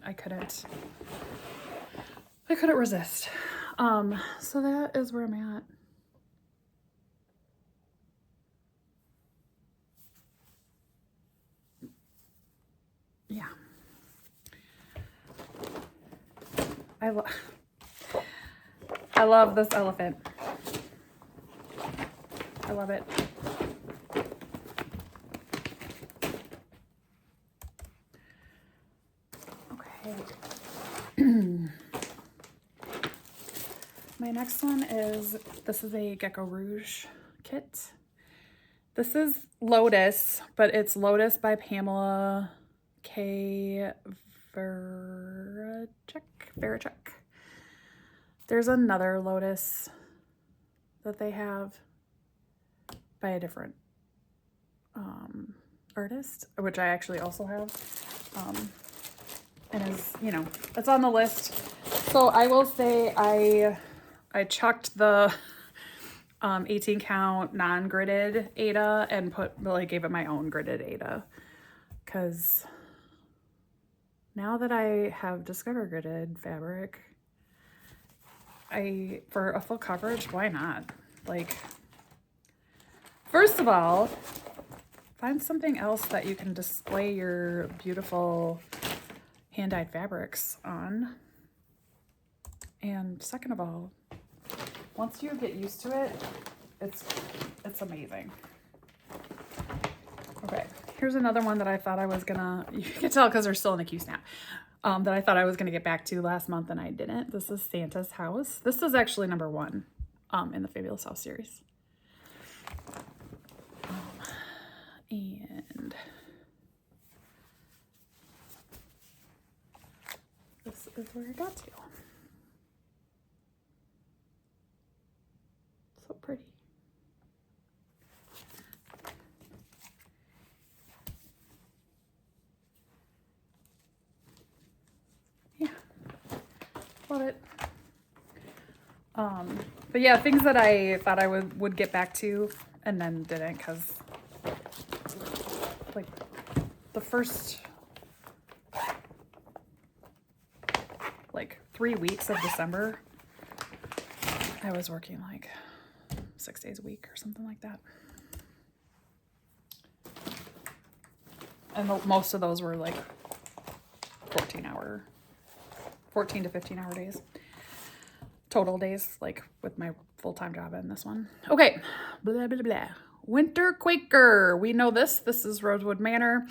resist. So that is where I'm at. Yeah. I love this elephant. I love it. Okay. My next one is, this is a Gecko Rouge kit. This is Lotus, but it's Lotus by Pamela K. Verachek. There's another Lotus that they have by a different artist, which I actually also have. And is, you know, it's on the list. So I will say I chucked the 18 count non-gridded Aida and gave it my own gridded Aida, because now that I have discovered gridded fabric, for a full coverage, why not? Like, first of all, find something else that you can display your beautiful hand-dyed fabrics on. And second of all, once you get used to it, it's amazing. Okay, here's another one that I thought I was gonna, you can tell because they're still in the Q snap, that I thought I was gonna get back to last month and I didn't. This is Santa's House. This is actually number 1 in the Fabulous House series. And this is where I got to. So pretty. Yeah, love it. But yeah, things that I thought I would get back to and then didn't, because like the first like 3 weeks of December, I was working like 6 days a week or something like that. And most of those were like 14 to 15 hour days. Total days, like with my full-time job and this one. Okay, blah, blah, blah. Winter Quaker. We know this. This is Rosewood Manor.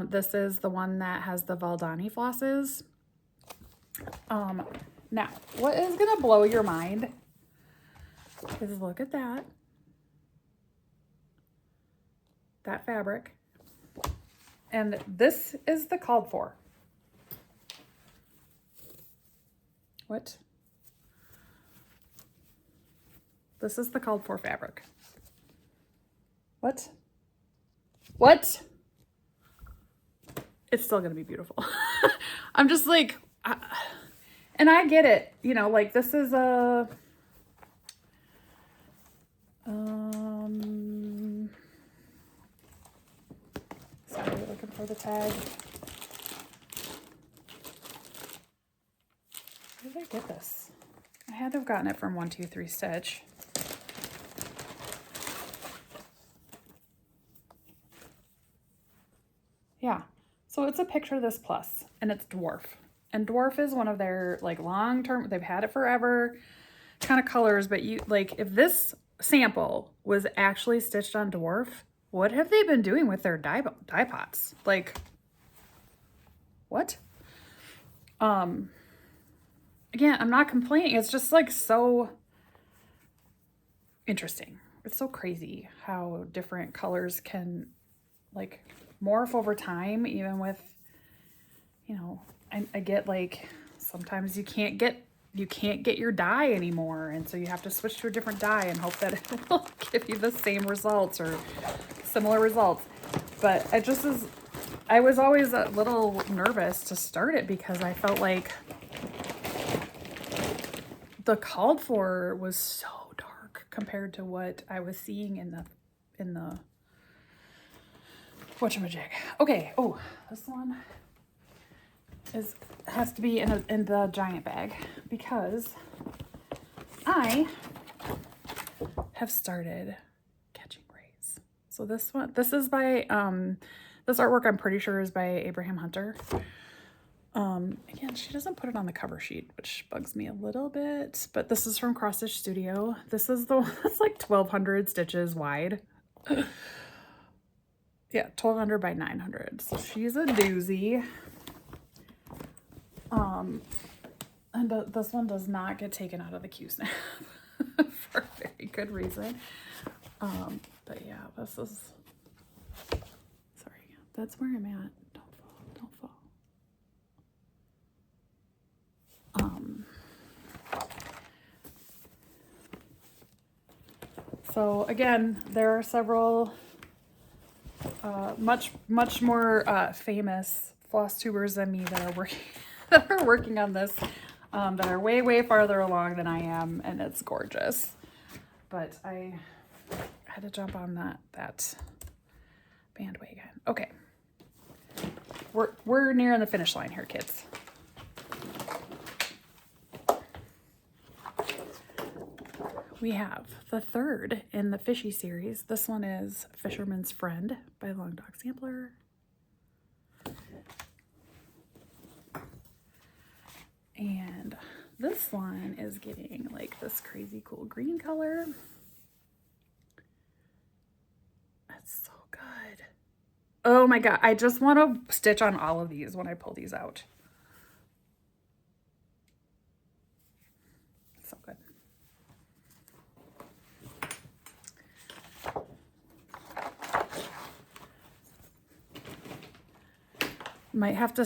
This is the one that has the Valdani flosses. Now, what is gonna blow your mind is look at that. That fabric. And this is the called for. What? This is the called for fabric. What? What? It's still gonna be beautiful. I'm just like, and I get it, you know, like this is a, sorry, looking for the tag. Where did I get this? I had to have gotten it from 123 Stitch. Yeah, so it's a picture of this plus, and it's Dwarf. And Dwarf is one of their like long-term, they've had it forever kind of colors, but you like, if this sample was actually stitched on Dwarf, what have they been doing with their dye pots? Like, what? Again, I'm not complaining. It's just like so interesting. It's so crazy how different colors can like morph over time, even with, you know, I get like sometimes you can't get your dye anymore, and so you have to switch to a different dye and hope that it will give you the same results or similar results. But I was always a little nervous to start it because I felt like the called for was so dark compared to what I was seeing in the whatchamajig. Okay, oh, this one has to be in the giant bag because I have started catching rays. So this is by this artwork I'm pretty sure is by Abraham Hunter. Again, she doesn't put it on the cover sheet, which bugs me a little bit, but this is from Cross Stitch Studio. This is the one that's like 1,200 stitches wide. Yeah, 1,200 by 900. So she's a doozy. And this one does not get taken out of the Q-snap for a very good reason. But yeah, this is, sorry, that's where I'm at. Don't fall. So again, there are several much more famous floss tubers than me that are working on this, that are way farther along than I am, and it's gorgeous. But I had to jump on that bandwagon. Okay, we're nearing the finish line here, kids. We have the third in the Fishy series. This one is Fisherman's Friend by Long Dog Sampler. And this one is getting like this crazy cool green color. That's so good. Oh my God, I just want to stitch on all of these when I pull these out. So good. Might have to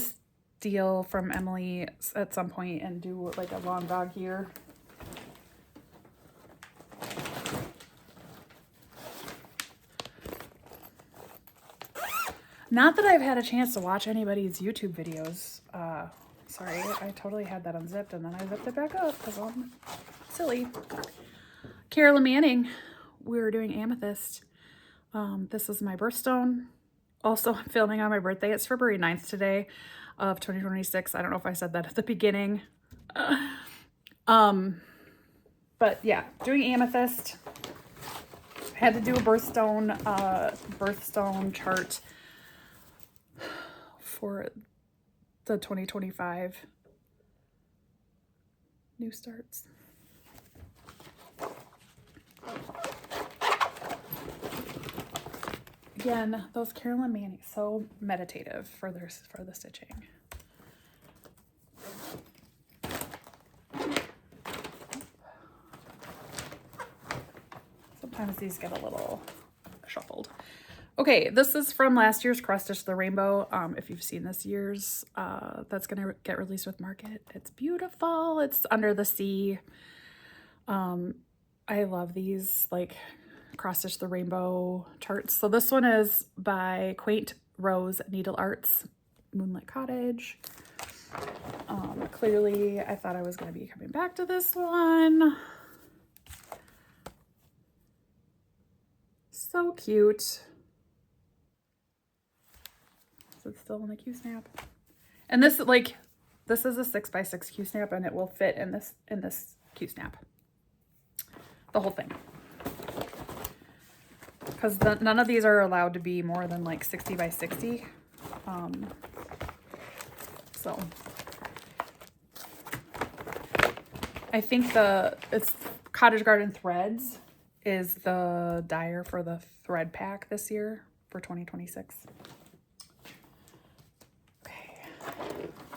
steal from Emily at some point and do like a long dog here. Not that I've had a chance to watch anybody's YouTube videos. Sorry, I totally had that unzipped and then I zipped it back up because I'm silly. Carolyn Manning, we were doing Amethyst. This is my birthstone. Also, I'm filming on my birthday. It's February 9th today of 2026. I don't know if I said that at the beginning. But yeah, doing Amethyst. Had to do a birthstone chart for the 2025 new starts. Again, those Carolyn Manning, so meditative for the stitching. Sometimes these get a little shuffled. Okay, this is from last year's Cross Stitch the Rainbow. If you've seen this year's, that's gonna get released with Market. It's beautiful. It's under the sea. I love these like Cross Stitch the Rainbow charts. So this one is by Quaint Rose Needle Arts, Moonlit Cottage. Clearly I thought I was going to be coming back to this one. So cute. Is it still in the Q-snap? And this is a 6x6 Q-snap and it will fit in this Q-snap. The whole thing. Because none of these are allowed to be more than like 60 by 60. So I think it's Cottage Garden Threads is the dyer for the thread pack this year for 2026. Okay.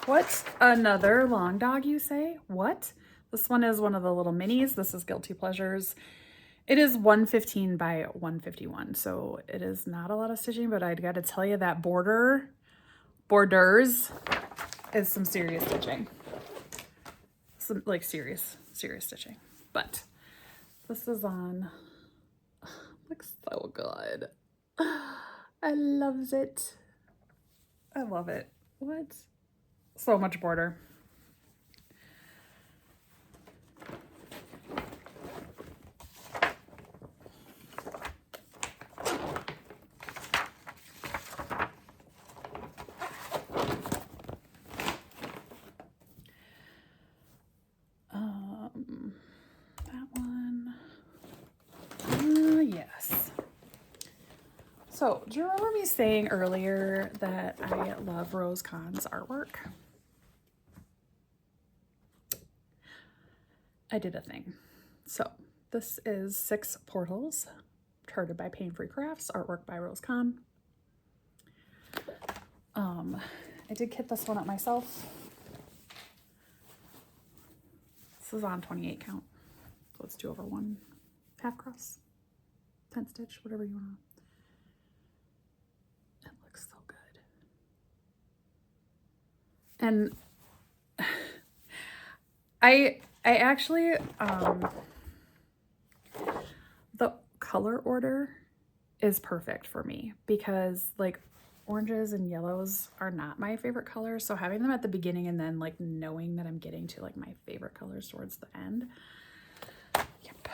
What's another long dog, you say? What? This one is one of the little minis. This is Guilty Pleasures. It is 115 by 151, so it is not a lot of stitching, but I got to tell you that borders is some serious stitching. some like serious stitching. But this is on. Looks so good. I loves it. I love it. What? So much border. That one. Yes. So, do you remember me saying earlier that I love Rose Kahn's artwork? I did a thing. So, this is 6 portals, charted by Pain Free Crafts, artwork by Rose Kahn. I did kit this one up myself. This is on 28 count, so it's 2/1 half cross, 10 stitch, whatever you want. It looks so good. And I actually, the color order is perfect for me because like oranges and yellows are not my favorite colors. So having them at the beginning and then like knowing that I'm getting to like my favorite colors towards the end. Yep.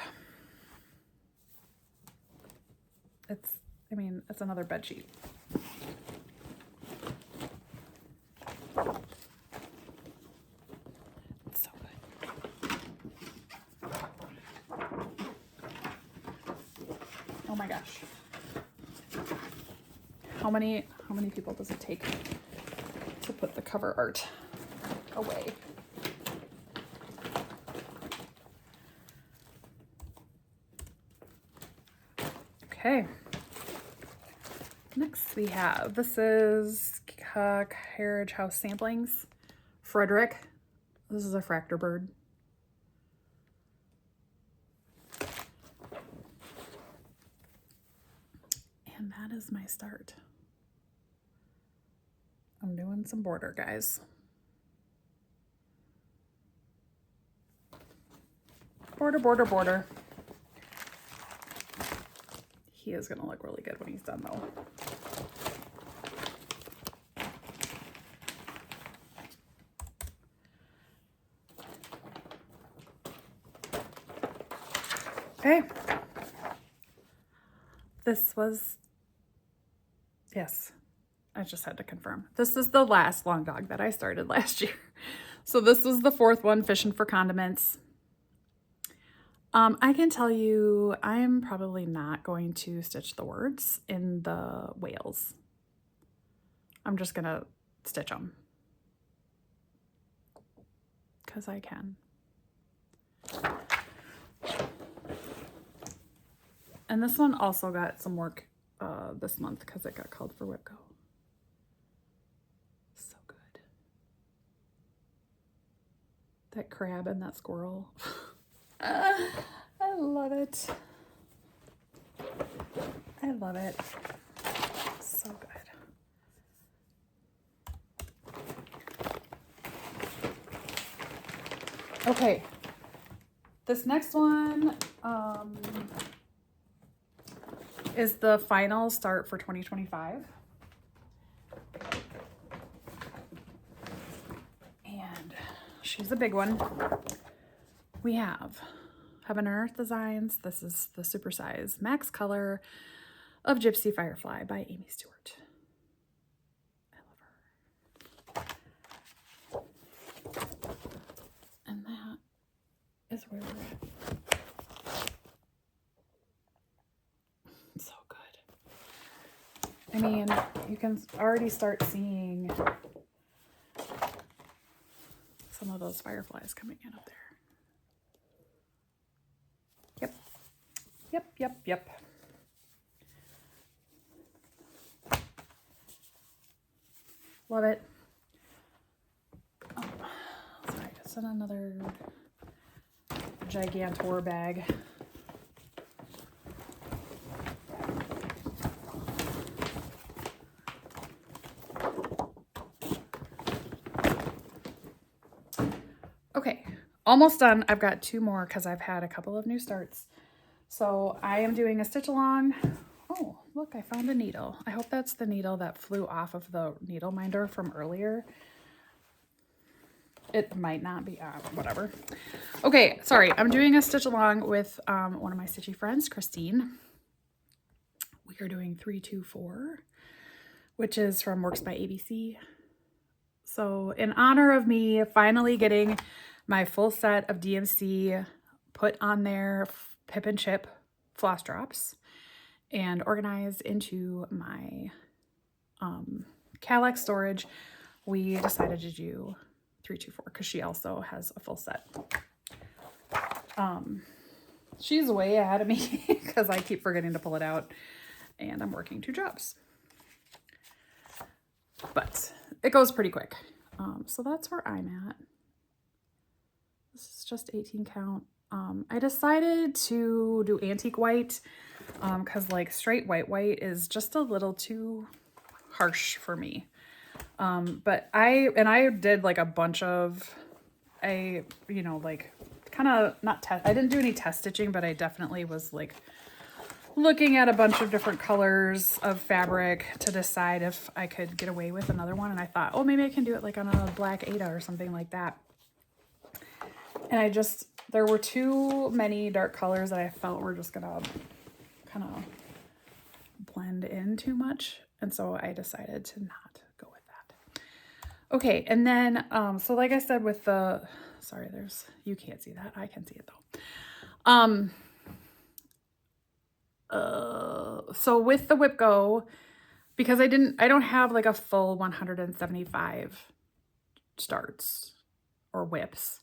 It's another bed sheet. It's so good. Oh my gosh. How many people does it take to put the cover art away? Okay. Next we have, this is Carriage House Samplings. Frederick. This is a Fractor Bird. And that is my start. I'm doing some border, guys. Border, border, border. He is gonna look really good when he's done though. Okay. This was, yes, I just had to confirm. This is the last long dog that I started last year. So this was the 4th one, Fishing for Condiments. I can tell you I'm probably not going to stitch the words in the whales. I'm just gonna stitch them because I can. And this one also got some work this month because it got called for WIP Go. So good. That crab and that squirrel. I love it. I love it. So good. Okay. This next one is the final start for 2025. And she's a big one. We have Heaven and Earth Designs. This is the supersize max color of Gypsy Firefly by Amy Stewart. I love her. And that is where we're at. So good. I mean, you can already start seeing some of those fireflies coming in up there. Yep. Yep, yep, yep. Love it. Oh, sorry, just in another Gigantor bag. Okay, almost done. I've got 2 more because I've had a couple of new starts. So I am doing a stitch along. Oh, look, I found a needle. I hope that's the needle that flew off of the needle minder from earlier. It might not be, whatever. Okay, sorry. I'm doing a stitch along with one of my stitchy friends, Christine. We are doing 324, which is from Works by ABC. So in honor of me finally getting my full set of DMC put on their Pip and Chip floss drops and organized into my Calex storage, we decided to do 324 because she also has a full set. She's way ahead of me because I keep forgetting to pull it out and I'm working 2 jobs. But it goes pretty quick. So that's where I'm at. This is just 18 count. I decided to do antique white because like straight white is just a little too harsh for me. But I did like a bunch of, you know, like kind of not test. I didn't do any test stitching, but I definitely was like looking at a bunch of different colors of fabric to decide if I could get away with another one. And I thought, oh, maybe I can do it like on a black Aida or something like that. And there were too many dark colors that I felt were just gonna kind of blend in too much. And so I decided to not go with that. Okay, and then, so like I said with the, sorry, you can't see that. I can see it though. So with the WIP Go, because I don't have like a full 175 starts or WIPs,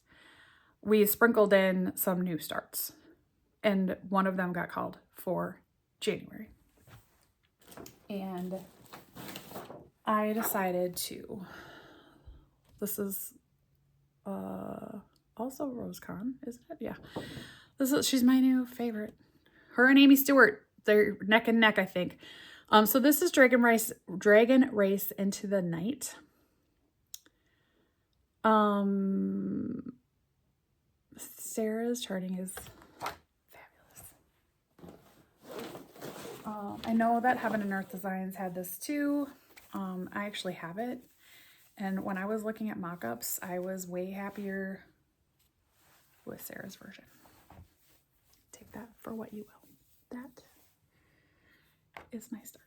we sprinkled in some new starts and one of them got called for January. And I decided to, this is also RoseCon, isn't it? Yeah. She's my new favorite. Her and Amy Stewart, they're neck and neck, I think. So this is Dragon Race Into the Night. Sarah's charting is fabulous. I know that Heaven and Earth Designs had this too. I actually have it. And when I was looking at mock-ups, I was way happier with Sarah's version. Take that for what you will. That is my start.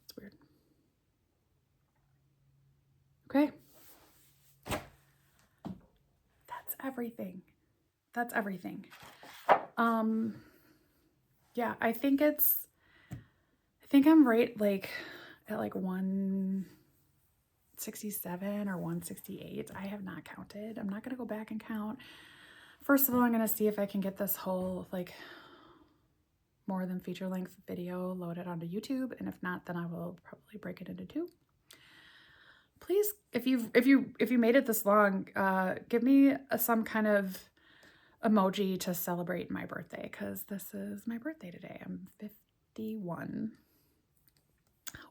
It's weird. Okay. That's everything. That's everything. Yeah, I think I'm right like at like 167 or 168. I have not counted. I'm not going to go back and count. First of all, I'm going to see if I can get this whole like more than feature length video loaded onto YouTube. And if not, then I will probably break it into 2. Please, if you made it this long, give me some kind of emoji to celebrate my birthday, because this is my birthday today. I'm 51.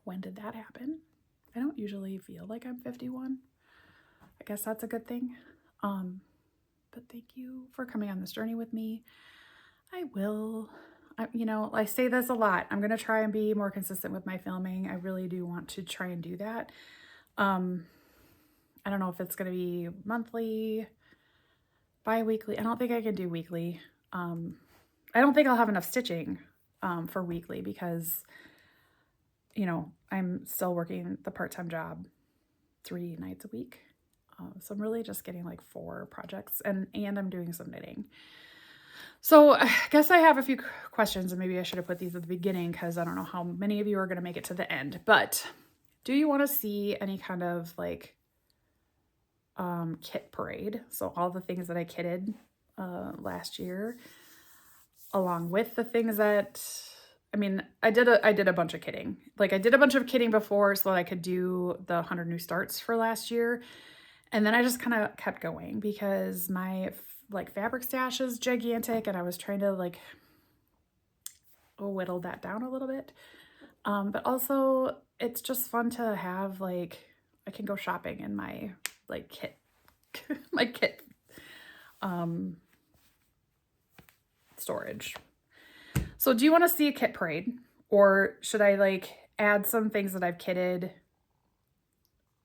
When did that happen? I don't usually feel like I'm 51. I guess that's a good thing. But thank you for coming on this journey with me. You know, I say this a lot. I'm going to try and be more consistent with my filming. I really do want to try and do that. I don't know if it's going to be monthly, bi-weekly. I don't think I can do weekly. I don't think I'll have enough stitching for weekly because, you know, I'm still working the part-time job 3 nights a week. So I'm really just getting like 4 projects and I'm doing some knitting. So I guess I have a few questions, and maybe I should have put these at the beginning because I don't know how many of you are going to make it to the end. But do you want to see any kind of like kit parade? So all the things that I kitted last year, along with the things that, I mean, I did a bunch of kitting. Like I did a bunch of kitting before so that I could do the 100 new starts for last year. And then I just kind of kept going because my like fabric stash is gigantic and I was trying to like whittle that down a little bit. But also it's just fun to have, like, I can go shopping in my like kit, my kit storage. So do you want to see a kit parade, or should I like add some things that I've kitted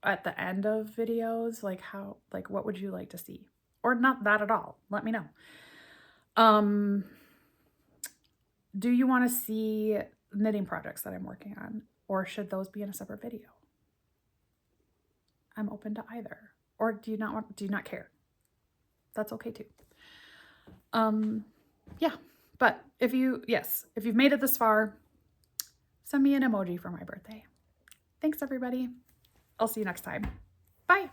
at the end of videos? Like how, like what would you like to see? Or not that at all? Let me know. Do you want to see knitting projects that I'm working on, or should those be in a separate video? I'm open to either. Or do you not care? That's okay too. Yeah, but if you've made it this far, send me an emoji for my birthday. Thanks everybody. I'll see you next time. Bye.